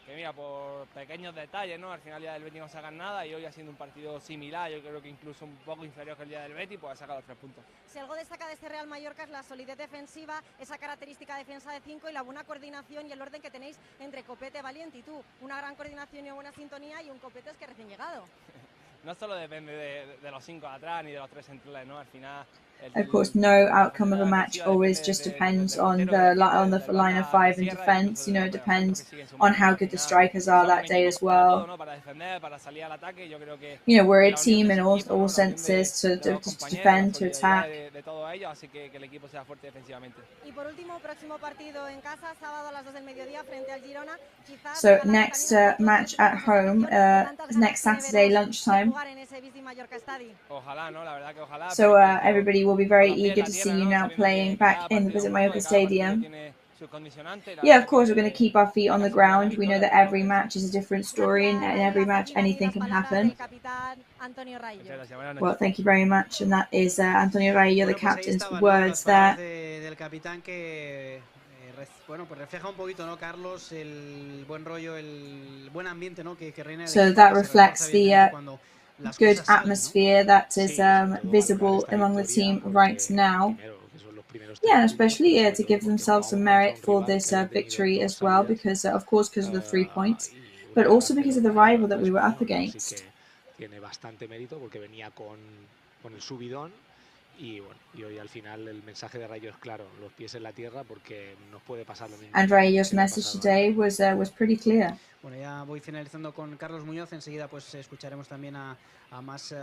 Que mira, por pequeños detalles, ¿no? Al final el día del Betis no sacan nada y hoy ha sido un partido similar, yo creo que incluso un poco inferior que el día del Betis, pues ha sacado 3 puntos. Si algo destaca de este Real Mallorca es la solidez defensiva, esa característica de defensa de 5 y la buena coordinación y el orden que tenéis entre Copete, Valiente y tú. Una gran coordinación y una buena sintonía y un Copete es que recién llegado. No solo depende de los 5 atrás ni de los 3 centrales, ¿no? Al final... Of course, no outcome of a match always just depends on the line of 5 in defense. You know, it depends on how good the strikers are that day as well. You know, we're a team in all senses to defend, to attack. Y por último, próximo partido en casa, sábado a las 2 del mediodía frente al Girona. So next match at home, next Saturday lunchtime. So everybody will be very eager to see you now playing back in the Visit Mallorca Stadium. Yeah, of course, we're going to keep our feet on the ground. We know that every match is a different story, and in every match, anything can happen. Well, thank you very much. And that is Antonio Rayo, the captain's words there. Bueno, pues refleja un poquito, ¿no, Carlos? El buen rollo, el buen ambiente, ¿no? Que reina. So that reflects the good atmosphere that is visible among the team right now. Yeah, especially to give themselves some merit for this victory as well, because of course because of the 3 points, but also because of the rival that we were up against. Tiene bastante mérito porque venía con el subidón y bueno, y hoy al final el mensaje de Rayo es claro, los pies en la tierra porque nos puede pasar lo mismo. And Rayo's message today was pretty clear. Bueno, ya voy finalizando con Carlos Muñoz. Enseguida pues escucharemos también a más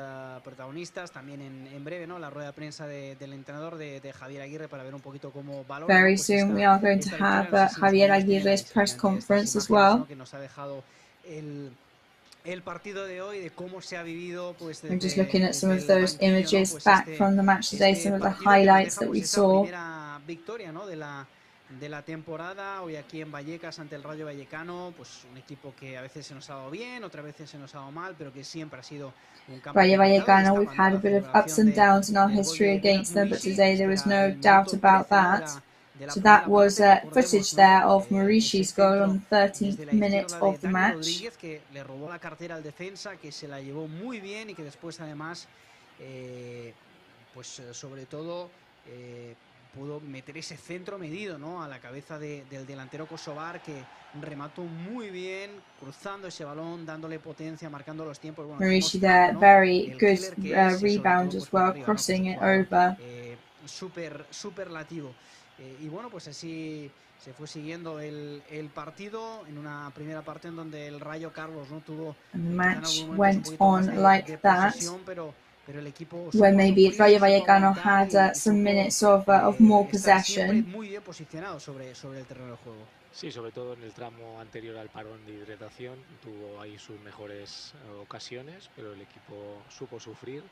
protagonistas. También en breve, ¿no? La rueda de prensa del entrenador de Javier Aguirre para ver un poquito cómo valora. Very soon we are going to have Javier Aguirre's press conference as well. Que nos ha dejado el partido de hoy, de cómo se ha vivido, pues. I'm just looking at some of those images back from the match today, some of the highlights that we saw. Primera victoria, ¿no? de la temporada, hoy aquí en Vallecas ante el Rayo Vallecano, pues un equipo que a veces se nos ha dado bien, otras veces se nos ha dado mal, pero que siempre ha sido un campo. Rayo Vallecano, we've had a bit of ups and downs in our history against them, but today there was no doubt about that. So that was footage there of Maurice's goal on the 13th minute of the match. Que le robó la cartera al defensa, que se la llevó muy bien y que después además, pues sobre todo pudo meter ese centro medido, ¿no? A la cabeza del delantero kosovar, que remató muy bien, cruzando ese balón, dándole potencia, marcando los tiempos. Bueno, Maurice there, ¿no? Very good rebound as well, crossing it over. Superlativo. Y bueno, pues así se fue siguiendo el partido en una primera parte en donde el Rayo Carlos no tuvo. And the match went on like that. When maybe Rayo Vallecano had some minutes of more possession. Muy bien posicionado sobre el terreno de juego. Sí, sobre todo en el tramo anterior al parón de hidratación tuvo ahí sus mejores ocasiones, pero el equipo supo sufrir.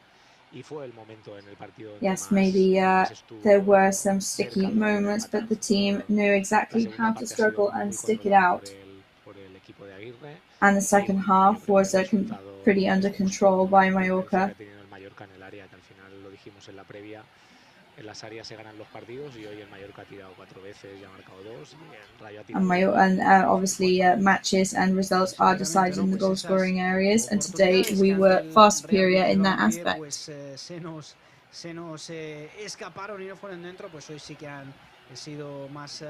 Y fue el momento en el partido. Yes, maybe there were some sticky moments, but the team knew exactly how to struggle and stick it out. And the second half was pretty under control by Mallorca. En las áreas se ganan los partidos y hoy el Mallorca ha tirado 4 veces y ha marcado 2 y el Rayo ha tirado and obviously matches and results are decided in the goal scoring areas, and today we were far superior in that aspect. Pues se nos escaparon y no fueron dentro, pues hoy sí que han sido más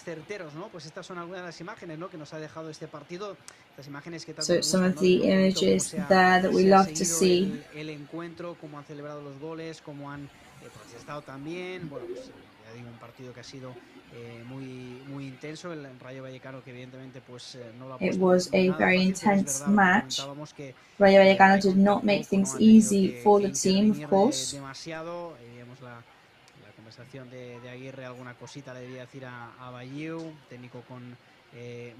certeros, ¿no? Pues estas son algunas de las imágenes, ¿no? Que nos ha dejado este partido. Estas imágenes que so some of the images there that we love to see. El encuentro, cómo han celebrado los goles, cómo han protestado también. Bueno, pues ya digo, un partido que ha sido muy intenso. El Rayo Vallecano que evidentemente pues no lo ha puesto. It was a very intense match. Rayo Vallecano did not make things easy for the team, of course. Demasiado. Vemos la conversación de Aguirre, alguna cosita le debía decir a Bayeu, técnico con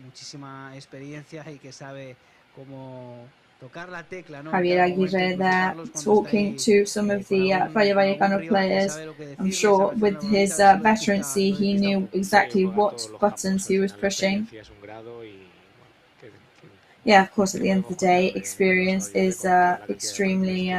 muchísima experiencia y que sabe cómo tocar la tecla, ¿no? Javier Aguirre there talking to some of the Rayo Vallecano players. I'm sure with his veterancy he knew exactly what buttons he was pushing. Yeah, of course, at the end of the day, experience is extremely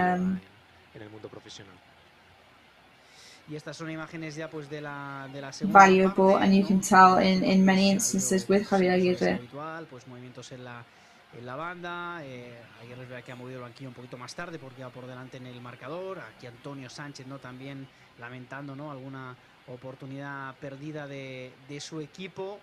Y estas son imágenes ya pues de la segunda valuable, parte, and you ¿no? can tell in many Pues, instances ha habido, with Javier pues, Aguirre. habitual, pues movimientos en la banda. Aguirre es verdad que ha movido el banquillo un poquito más tarde porque va por delante en el marcador. Aquí Antonio Sánchez, ¿no? También lamentando, ¿no? Alguna oportunidad perdida de su equipo.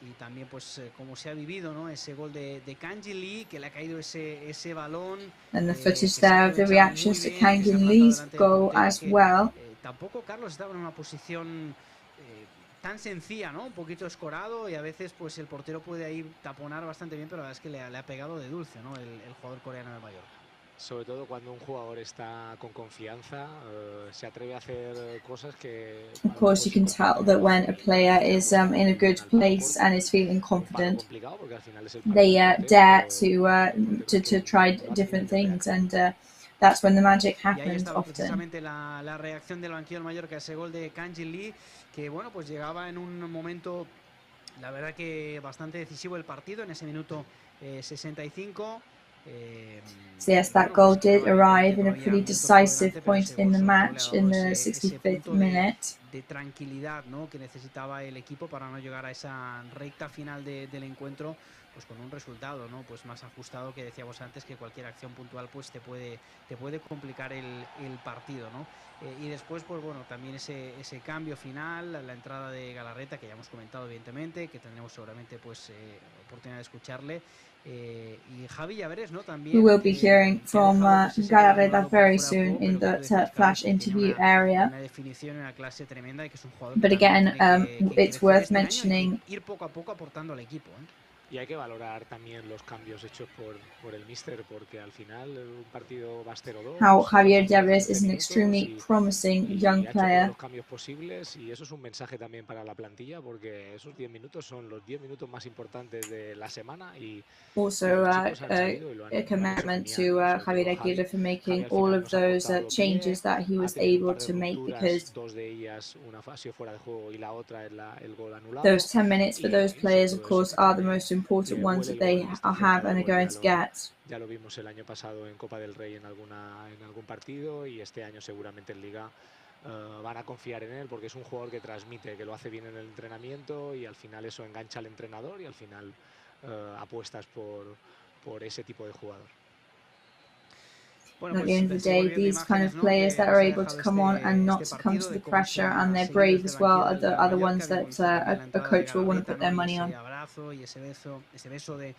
Y también pues como se ha vivido, ¿no? Ese gol de Kangin Lee, que le ha caído ese balón. And the footage there of the reactions to Kangin Lee's goal as well. Tampoco Carlos estaba en una posición tan sencilla, ¿no? Un poquito escorado y a veces pues el portero puede ahí taponar bastante bien, pero la verdad es que le ha pegado de dulce, ¿no? El jugador coreano de Mallorca. Sobre todo cuando un jugador está con confianza, se atreve a hacer cosas que... Of course, you can tell that when a player is in a good place and is feeling confident, they dare to try different things, and that's when the magic Y ahí happens estaba often. precisamente la reacción del banquillo del Mallorca a ese gol de Kangin Lee, que bueno, pues llegaba en un momento, la verdad que bastante decisivo el partido, en ese minuto 65. So yes, that goal did arrive in a pretty decisive point in the match in the 65th minute. De tranquilidad, ¿no? Que necesitaba el equipo para no llegar a esa recta final del encuentro, pues con un resultado, ¿no? Pues más ajustado, que decíamos antes, que cualquier acción puntual pues te puede complicar el partido, ¿no? Y después, pues bueno, también ese cambio final, la entrada de Galarreta, que ya hemos comentado evidentemente, que tendremos seguramente pues oportunidad de escucharle. Y Javi, ya veréis, ¿no? También, We will be hearing from Galarreta very soon in the flash interview area. Una definición, una clase tremenda, y que es un jugador But again, it's worth mentioning. Ir poco a poco aportando al equipo, ¿eh? Y hay que valorar también los cambios hechos por el míster, porque al final un partido va 0-2. How Javier Llaves is an extremely promising young player. Los cambios posibles, y eso es un mensaje también para la plantilla, porque esos 10 minutos son los 10 minutos más importantes de la semana. Y also a commitment to Javier Aguirre for making all of those changes that he was able to make, because dos de ellas, una ha sido fuera de juego y la otra es el gol anulado. Those 10 minutes for those players, of course, are the most important ones that they have and are going to get. Ya lo vimos el año pasado en Copa del Rey en algún partido, y este año seguramente en Liga van a confiar en él, porque es un jugador que transmite, que lo hace bien en el entrenamiento, y al final eso engancha al entrenador, y al final apuestas por ese tipo de jugador. At the end of the day, these kind of players that are able to come on and not succumb to the pressure, and they're brave as well, are the ones that a coach will want to put their money on. Ese beso de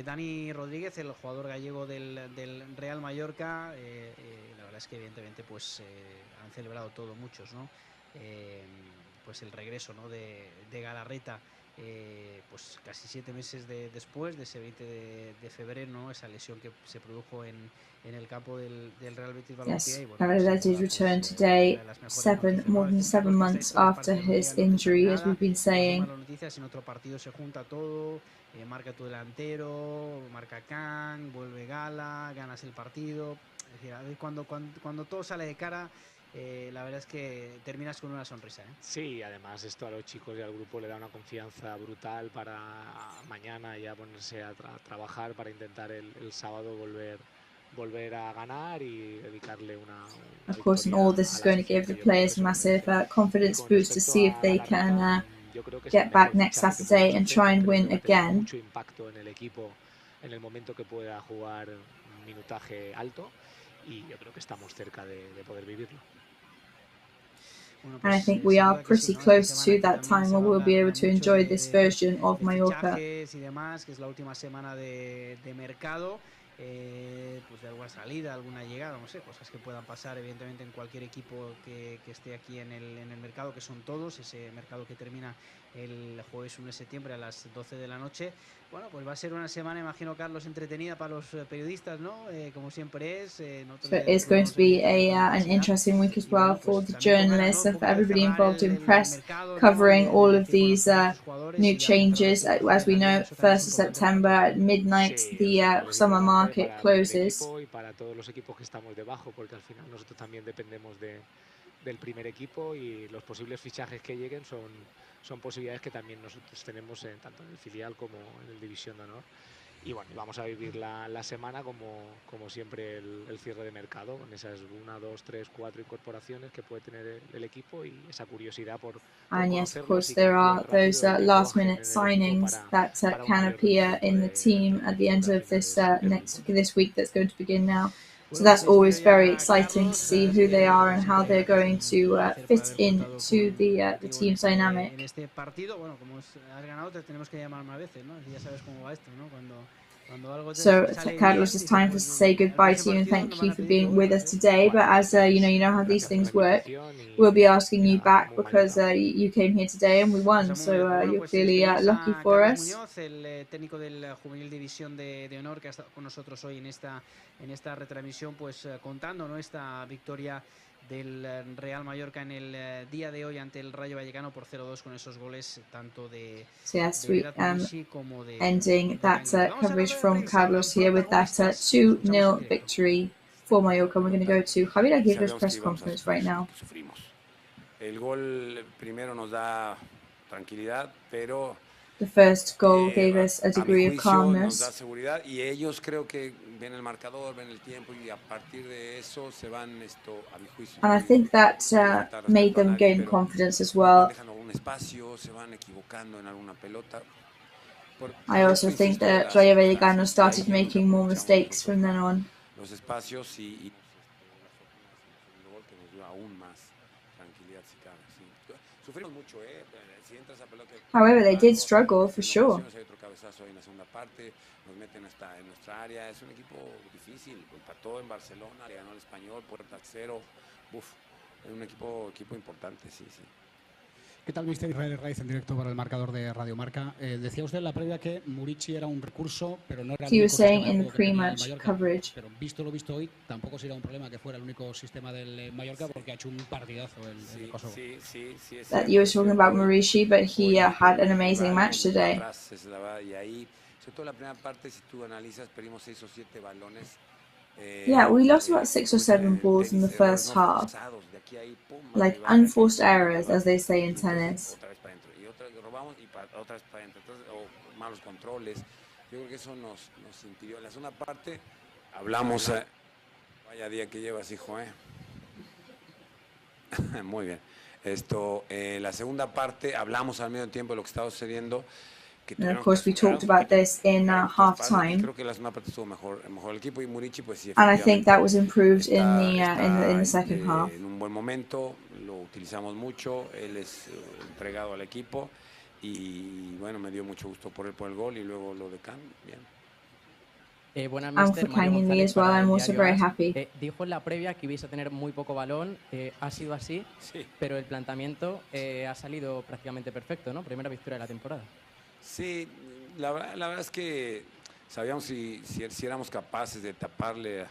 Dani Rodríguez, el jugador gallego del Real Mallorca. La verdad es que evidentemente pues han celebrado todo muchos, ¿no? Pues el regreso, ¿no? de Galarreta, pues casi 7 meses después de ese 20 de febrero, ¿no? Esa lesión que se produjo en el campo del Real Betis Balompié. Yes, Galarreta did return today, more than 7 months after his injury, as we've been saying. En otro partido se junta todo, marca tu delantero, marca Can, vuelve Gala, ganas el partido. Es decir, a ver, cuando todo sale de cara, la verdad es que terminas con una sonrisa, ¿eh? Sí, además esto a los chicos y al grupo le da una confianza brutal para mañana ya ponerse a trabajar para intentar el sábado volver a ganar y dedicarle una Of course, and all this is going to give the players a massive confidence boost to see if they can get back next Saturday and try and win again. Mucho impacto en el equipo en el momento que pueda jugar un minutaje alto, y yo creo que estamos cerca de poder vivirlo. And I think we are pretty close to that time where we'll be able to enjoy this version of Mallorca. Y demás, que es la última semana de mercado, pues de alguna salida, alguna llegada, no sé, cosas que puedan pasar evidentemente en cualquier equipo que esté aquí en el mercado, que son todos. Ese mercado que termina el jueves 1 de septiembre a las 12 de la noche. Bueno, pues va a ser una semana, imagino, Carlos, entretenida para los periodistas, ¿no? Como siempre es. So it's going to be an interesting week as well for the journalists and for everybody involved in press, covering all of these new changes. As we know, 1st of September at midnight, the summer market closes. Y para todos los equipos que estamos debajo, porque al final nosotros también dependemos del primer equipo, y los posibles fichajes que lleguen son posibilidades que también nosotros tenemos tanto en el filial como en el División de Honor. y bueno, vamos a vivir la semana como siempre el cierre de mercado, con esas 1, 2, 3, 4 incorporaciones que puede tener el equipo y esa curiosidad por And yes, of course, there are those last-minute signings that can appear in the team at the end of this week that's going to begin now. So that's always very exciting to see who they are and how they're going to fit into the team's dynamic. En este partido, bueno, como has ganado, te tenemos que llamar más veces, ¿no? Ya sabes cómo va esto, ¿no? Cuando algo te So, sale Carlos, bien, it's time for us to say goodbye to you and thank you for being with us today. But as you know how these things work, we'll be asking you back because you came here today and we won. So you're clearly lucky for us. Muñoz, el técnico del Juvenil División de Honor, que ha estado con nosotros hoy en esta retransmisión, pues contando, ¿no?, esta victoria del Real Mallorca en el día de hoy ante el Rayo Vallecano por 0-2 con esos goles tanto de we como de ending that coverage from Carlos here with that 2-0 victory for Mallorca. We're going to go to Javier Aguirre's press conference right now. El gol primero nos da tranquilidad, pero the first goal gave us a degree of calmness. Nos da seguridad y ellos creo que ven el marcador, ven el tiempo y a partir de eso se van a mi juicio. And I think that made them gain confidence as well. Dejan algún espacio, se van equivocando en alguna pelota. I also think that Rayo Vallecano started making more mistakes from then on. Los espacios y gol que nos dio aún más tranquilidad si cabe. Sí. Sufrimos mucho, si entras a pelota. However, they did struggle for sure. Hay otro cabezazo ahí en la segunda parte, nos meten hasta en nuestra área, es un equipo difícil, empató en Barcelona, le ganó al Español, puerta cero, es un equipo importante, sí. ¿Qué tal, mister Israel Raiz, en directo para el marcador de Radio Marca? Decía usted en la previa que Murici era un recurso, pero no era el He único was saying sistema in de the juego que tenía el pre-match Mallorca. coverage Pero visto lo visto hoy, tampoco sería un problema que fuera el único sistema del Mallorca, porque ha hecho un partidazo el Kosovo. Sí, that you were talking about Murici, but he had an amazing match today. Y ahí, sobre todo la primera parte, si tú analizas, perdimos 6 o 7 balones. Yeah, we lost about 6 or 7 balls in the first half. Like unforced errors, as they say in tennis. Otra vez para adentro, o malos controles. Yo creo que eso nos impidió. En la segunda parte hablamos, vaya día que llevas, hijo, muy bien. La segunda parte hablamos al medio tiempo de lo que estaba sucediendo. And of course, we talked about this in halftime. Creo que la segunda parte estuvo mejor el equipo y Murici, pues sí. And I think that was improved in the second half. En un buen momento, lo utilizamos mucho. Él es entregado al equipo. Y bueno, me dio mucho gusto por el gol y luego lo de Can, bien. Buenas, And for Kang Lee as well, I'm also very happy. Dijo en la previa que ibais a tener muy poco balón, ha sido así, sí. Pero el planteamiento ha salido prácticamente perfecto, ¿no? Primera victoria de la temporada. Sí, la verdad es que sabíamos si éramos capaces de taparle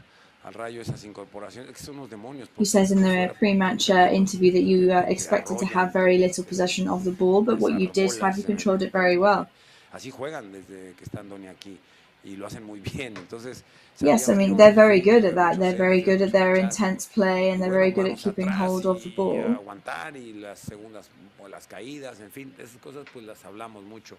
al Rayo esas incorporaciones, que son unos demonios. He says in the pre-match interview that you expected to have very little possession of the ball, but what you did have, you controlled it very well. Así juegan desde que están Doni aquí y lo hacen muy bien. Entonces, yes, I mean they're very good at that. They're very good at their intense play and they're very good at keeping hold of the ball. Aguantar y las segundas o las caídas, en fin, esas cosas pues las hablamos mucho.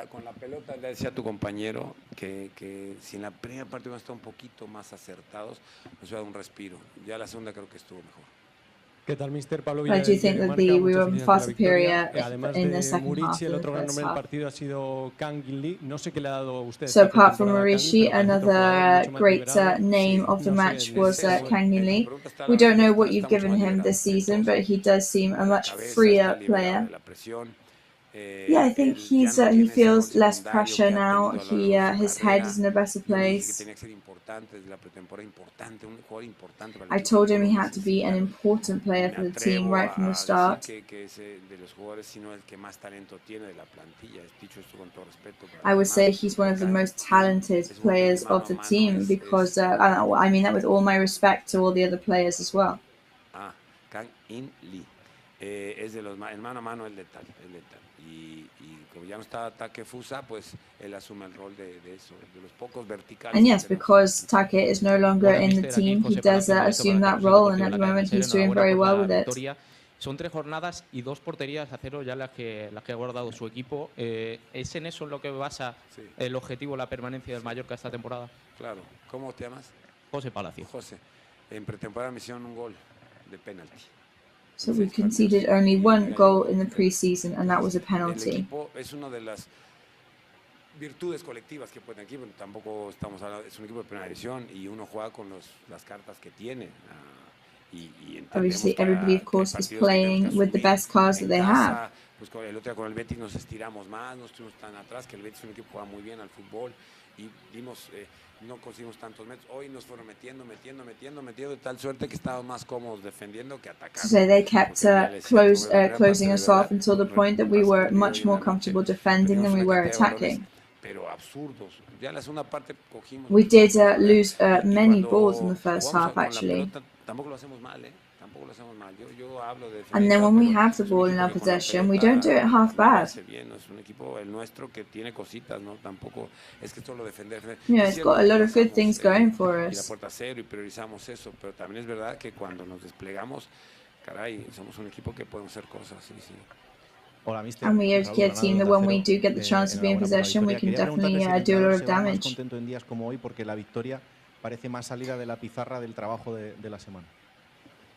Con la pelota le decía a tu compañero que si en la primera parte iban a estar un poquito más acertados, nos iba a dar un respiro. Ya la segunda creo que estuvo mejor. ¿Qué tal, mister Pablo But I do think that we were far superior Además in the de second half Murici, el than the otro gran first nombre del half. partido ha sido Kang Lee. No sé qué le ha dado a usted. So apart from Murici, another great name of the match was Kang Lee. We don't know what you've given him this season, but he does seem a much freer player. Yeah, I think he feels less pressure now. His head is in a better place. I told him he had to be an important player for the team right from the start. I would say he's one of the most talented players of the team because, I mean that with all my respect to all the other players as well. Kang Lee. Es de los en mano a mano el letal. Y como ya no está Take Fusa, pues él asume el rol de eso, de los pocos verticales. And yes, because Take is no longer in the team, he does assume that role, and at the moment he's doing very well with it. Son 3 jornadas y 2 porterías a 0 ya las que ha guardado su equipo. ¿Es en eso en lo que basa el objetivo, la permanencia del Mallorca esta temporada? Claro. ¿Cómo te llamas? José Palacio. José. En pretemporada me hicieron un gol de penalti. So we conceded only 1 goal in the preseason, and that was a penalty. El equipo es una de las virtudes colectivas que pueden aquí, tampoco estamos hablando, es un equipo de primera división y uno juega con las cartas que tiene. Obviously, everybody, of course, is playing with the best cards that they have. Pues el otro día con el Betis nos estiramos más, no estuvimos tan atrás, que el Betis es un equipo que juega muy bien al fútbol y dimos, no conseguimos tantos metros. Hoy nos fueron metiendo de tal suerte que estábamos más cómodos defendiendo que atacando. So they kept closing us off until the point that we were much more comfortable defending than we were attacking. Pero absurdos. Ya en la segunda parte cogimos. We did lose many balls in the first half, actually. Tampoco lo hacemos mal, tampoco lo hacemos mal. Yo hablo de and then when we have the ball in our possession, we don't do it half bad. Bien, es un equipo el nuestro que tiene cositas, ¿no? Tampoco es que solo defender. Yeah, it's got a lot of good things going for Y la us. puerta cero y priorizamos eso, pero también es verdad que cuando nos desplegamos, caray, somos un equipo que podemos hacer cosas, sí. Hola, mister. And we are a team that when we do get the chance to be in possession, we can definitely do a lot of damage. Contento en días como hoy porque la victoria parece más salida de la pizarra del trabajo de la semana.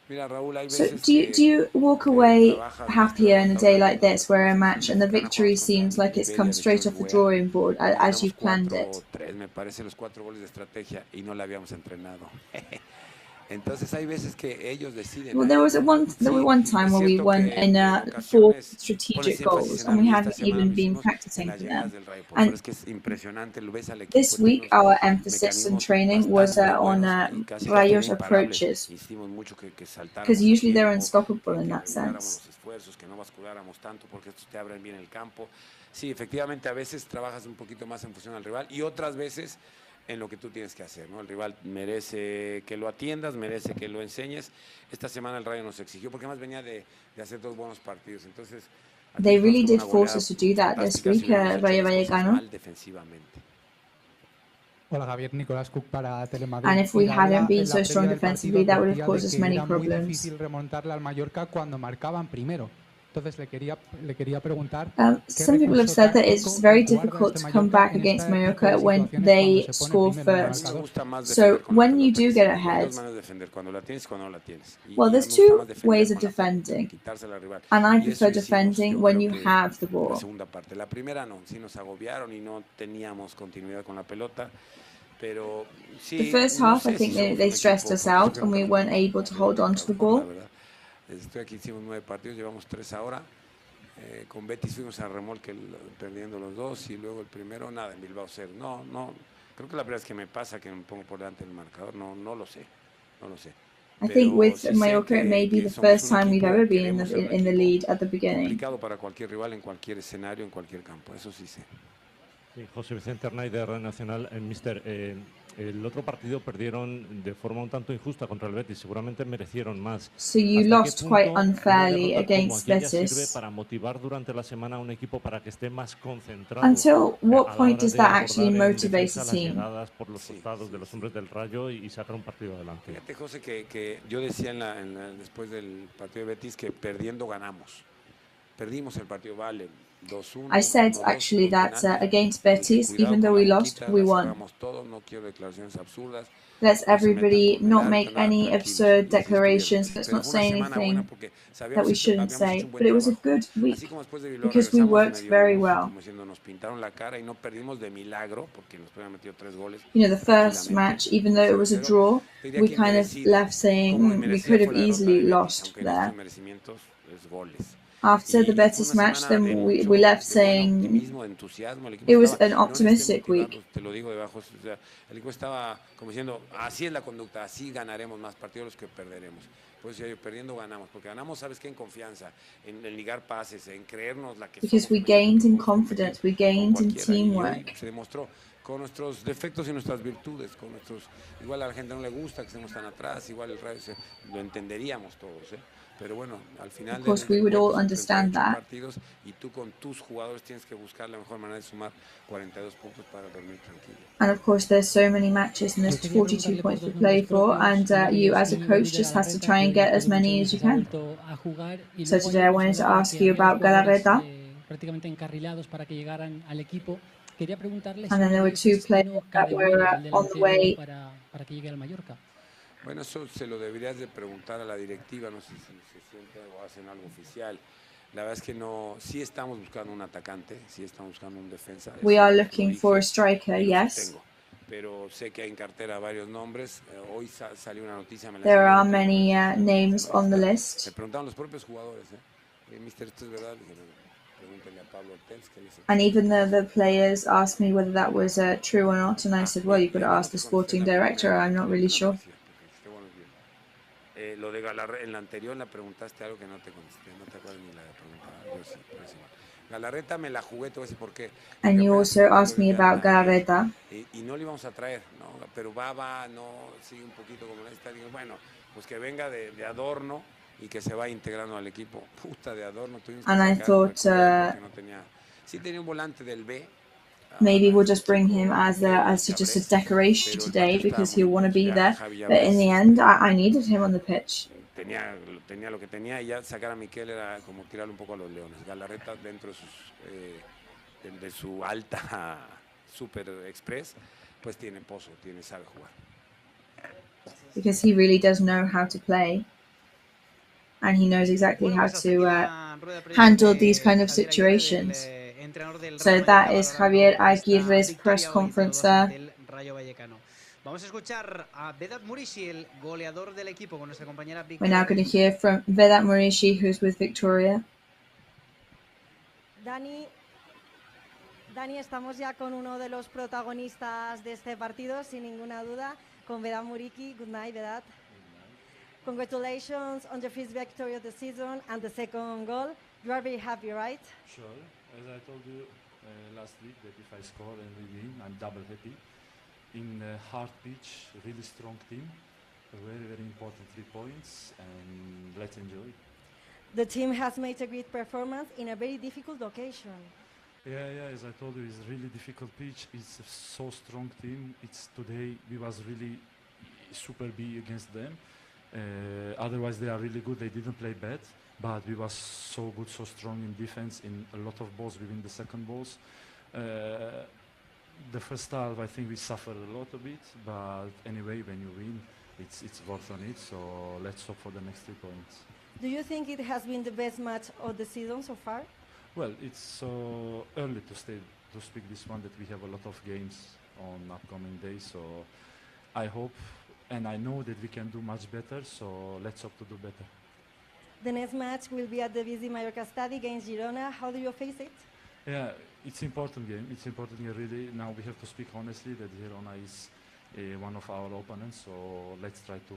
Mira, Raúl, hay So veces do you walk away happier in a day like this where a match and the victory seems like it's come straight off the drawing board as you've planned it? Me parece los 4 goles de estrategia y no la habíamos entrenado. Entonces hay veces que ellos deciden. Well, there was one time where we won in 4 strategic goals, and we haven't even been practicing for them. And this week, our emphasis and training was on Rayo's approaches, because usually they're unstoppable in that sense. Sí, efectivamente, a veces trabajas un poquito más en función al rival y otras veces en lo que tú tienes que hacer, ¿no? El rival merece que lo atiendas, merece que lo enseñes. Esta semana el Rayo nos exigió, porque además venía de hacer 2 buenos partidos. Entonces, they really did force us to do that this week, Rayo Vallecano. Hola, Javier, Nicolás Cook para Telemadrid. And if we hadn't been so strong defensively, that would have caused us many problems. Era muy difícil remontarle al Mallorca cuando marcaban primero. Entonces le quería preguntar. Some people have said that it's very difficult to come back against Mallorca when they score first. So when you do get ahead, well, there's 2 ways of defending, and I prefer defending when you have the ball. La primera no, sí nos agobiaron y no teníamos continuidad con la pelota. Pero sí, The first half, I think they stressed us out and we weren't able to hold on to the ball. Estoy aquí, hicimos 9 partidos, llevamos 3 ahora. Con Betis fuimos a remolque perdiendo los 2 y luego el primero, nada, en Bilbao 0. No, creo que la primera vez que me pasa que me pongo por delante del marcador, no lo sé. I think with Mallorca, it may be the first time we've ever been in the lead at the beginning. Complicado para cualquier rival en cualquier escenario, en cualquier campo, eso sí sé. Sí, José Vicente Arnaiz de Radio Nacional. Mister, el otro partido perdieron de forma un tanto injusta contra el Betis, seguramente merecieron más. So you lost quite unfairly against Betis. Para motivar durante la semana a un equipo para que esté más concentrado. Until what point does that actually motivate a team? Por los costados de los hombres del Rayo y sacar un partido adelante. Fíjate, José, que yo decía después del partido de Betis que perdiendo ganamos. Perdimos el partido, vale. I said actually that against Betis, even though we lost, we won. Let's everybody not make any absurd declarations. Let's not say anything that we shouldn't say. But it was a good week because we worked very well. You know, the first match, even though it was a draw, we kind of left saying we could have easily lost there. After the Betis match, then we left saying it was an optimistic week. El equipo estaba como diciendo, así es la conducta, así ganaremos más partidos los que perderemos. Pues perdiendo ganamos, porque ganamos, ¿sabes qué? En confianza, en ligar pases, en creernos la que Because we gained in confidence, we gained in teamwork. Se demostró con nuestros defectos y nuestras virtudes, con nuestros, igual a la gente no le gusta que estemos tan atrás, igual el Rayo lo entenderíamos todos, pero bueno, al final of course we would all understand that. partidos y tú con tus jugadores tienes que buscar la mejor manera de sumar 42 puntos para dormir tranquilo. And of course there's so many matches and there's 42 points to play for, and you as a coach just has to try and get as many as you can. So today I wanted to ask you about Galarreta. Prácticamente encarrilados para que llegaran al equipo. Quería preguntarles and then there were two players that were on the way. Para que llegue al Mallorca. Bueno, eso se lo deberías de preguntar a la directiva, no sé si se siente o hacen algo oficial. La verdad es que no, sí estamos buscando un atacante, sí estamos buscando un defensa. We are looking for a striker, yes. Pero sé que hay en cartera varios nombres. Hoy salió una noticia. There are many names on the list. Se preguntaron los propios jugadores, Mister, ¿esto es verdad? And even the players asked me whether that was true or not, and I said, well, you could ask the sporting director, I'm not really sure. Lo de Galarreta, en la anterior la preguntaste algo que no te contesté, no te acuerdas ni la pregunta. Galarreta me la jugué, te voy a decir por qué. And you also asked me about Galarreta. Y no le íbamos a traer, ¿no? Pero no, sigue un poquito como esta. Digo, bueno, pues que venga de adorno y que se va integrando al equipo. Puta de adorno. And I thought sí tenía un volante del B. Maybe we'll just bring him as just a decoration today because he'll want to be there. But in the end, I needed him on the pitch. Tenía lo que tenía, y ya sacar a Miquel era como tirarle un poco a los leones. Galarreta, dentro de su alta super express, pues tiene pozo, sabe jugar. Because he really does know how to play. And he knows exactly how to handle these kind of situations. So that is Javier Aguirre's press conference there. Vamos a escuchar a Vedat Murishi, el goleador del equipo, con nuestra compañera Victoria. We're now going to hear from Vedat Murishi, who's with Victoria. Dani, estamos ya con uno de los protagonistas de este partido, sin ninguna duda, con Vedat Murishi. Good night, Vedat. Congratulations on the first victory of the season and the second goal. You are very happy, right? Sure. As I told you last week, that if I score and we win, I'm double happy. In a hard pitch, really strong team, very, very important 3 points, and let's enjoy. The team has made a great performance in a very difficult occasion. Yeah, as I told you, it's a really difficult pitch. It's a so strong team. Today we was really super B against them. Otherwise they are really good. They didn't play bad, but we was so good, so strong in defense. In a lot of balls, we win the second balls. The first half, I think we suffered a lot of it, but anyway, when you win, it's worth on it. So let's hope for the next 3 points. Do you think it has been the best match of the season so far? Well, it's so early to speak this one, that we have a lot of games on upcoming days. So I hope and I know that we can do much better. So let's hope to do better. The next match will be at the BC Mallorca Stadium against Girona. How do you face it? Yeah, it's important game. It's important game, really. Now we have to speak honestly that Girona is one of our opponents. So let's try to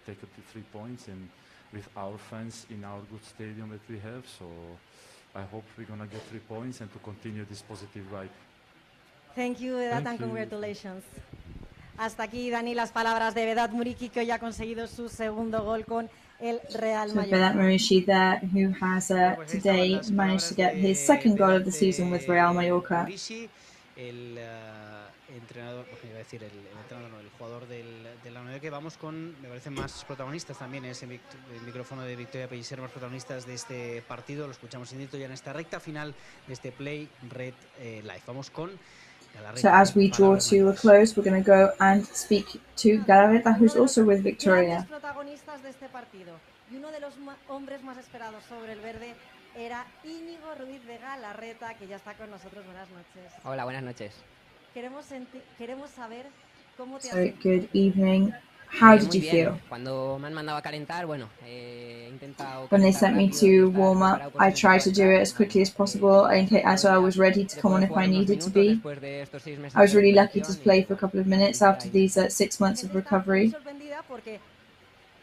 take up the 3 points, and with our fans in our good stadium that we have. So I hope we're gonna get 3 points and to continue this positive vibe. Thank you, Vedat, and congratulations. Hasta aquí, Dani, las palabras de Vedat Murishi, que hoy ha conseguido su segundo gol con el Real Mallorca. Vedat Murishi there, who has today managed to get his second goal of the season with Real Mallorca. El entrenador, iba a decir el entrenador, no, el jugador del Mallorca. Vamos con, me parecen más protagonistas también, ese micrófono de Victoria Pellicer, más protagonistas de este partido. Lo escuchamos en directo ya en esta recta final de este Play Red Live. Vamos con So as we draw to a close, we're going to go and speak to Galarreta, who's also with Victoria. Protagonistas de este partido, y uno de los hombres más esperados sobre el verde era Íñigo Ruiz de Galarreta, que ya está con nosotros. Buenas noches. Hola, buenas noches. Queremos saber cómo te has sentido. Good evening. How did you feel? Cuando me han mandado a calentar, bueno, he intentado. When they sent me to warm up, I tried to do it as quickly as possible, so I was ready to come on if I needed to be. I was really lucky to play for a couple of minutes after these 6 months of recovery.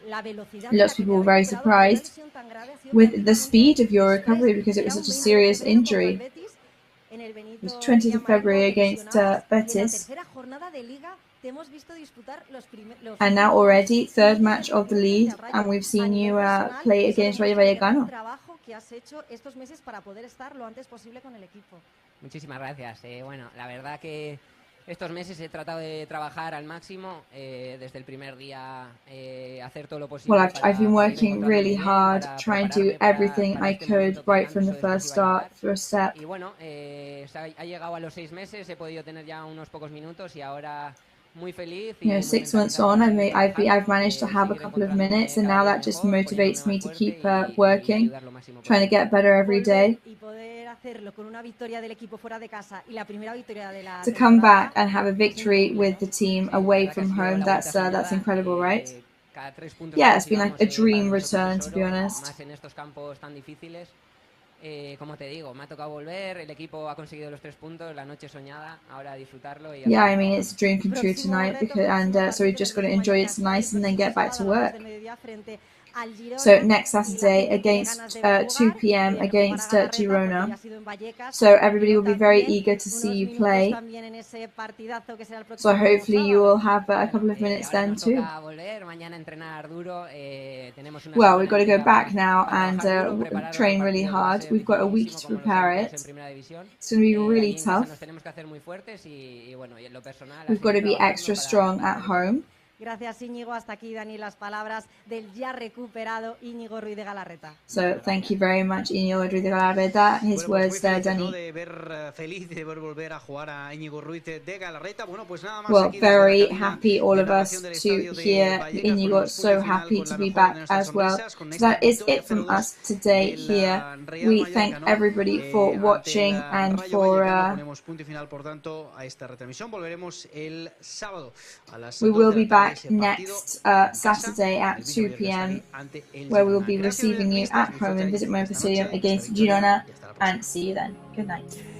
Lots of people were very surprised with the speed of your recovery because it was such a serious injury. en el Benito. It was 20th of February against Betis. And now already, third match of the league, and we've seen you play against Rayo Vallecano. Muchísimas gracias. Bueno, la verdad que estos meses he tratado de trabajar al máximo, desde el primer día, hacer todo lo posible. Well, I've been working really hard, trying to do everything I could right from the first step. Y bueno, ha llegado a los 6 meses, he podido tener ya unos pocos minutos y ahora muy feliz. You know, 6 months on, I've managed to have a couple of minutes, and now that just motivates me to keep working, trying to get better every day. To come back and have a victory with the team away from home, that's incredible, right? Yeah, it's been like a dream return, to be honest. Como te digo, me ha tocado volver, el equipo ha conseguido los 3 puntos, la noche soñada, ahora disfrutarlo. Yeah, I mean, it's a dream come true tonight, so we've just got to enjoy it tonight and then get back to work. So next Saturday against 2 p.m. against Girona. So everybody will be very eager to see you play. So hopefully you will have a couple of minutes then too. Well, we've got to go back now and train really hard. We've got a week to prepare it. It's going to be really tough. We've got to be extra strong at home. Gracias, Íñigo. Hasta aquí, Dani, las palabras del ya recuperado Íñigo Ruiz de Galarreta. So, thank you very much, Íñigo Ruiz de Galarreta. His words there, Dani. Feliz de ver volver a jugar a Íñigo Ruiz de Galarreta. Bueno, pues nada más. Well, very happy, all of us, to hear Íñigo. So happy to be back as well. So that is it from us today here. We thank everybody for watching and for. Ponemos punto y final, por tanto, a esta retransmisión. Volveremos el sábado a las. We will be back next Saturday at 2 p.m. where we will be receiving you at home in Visit Monaco Stadium against Girona, and see you then. Good night.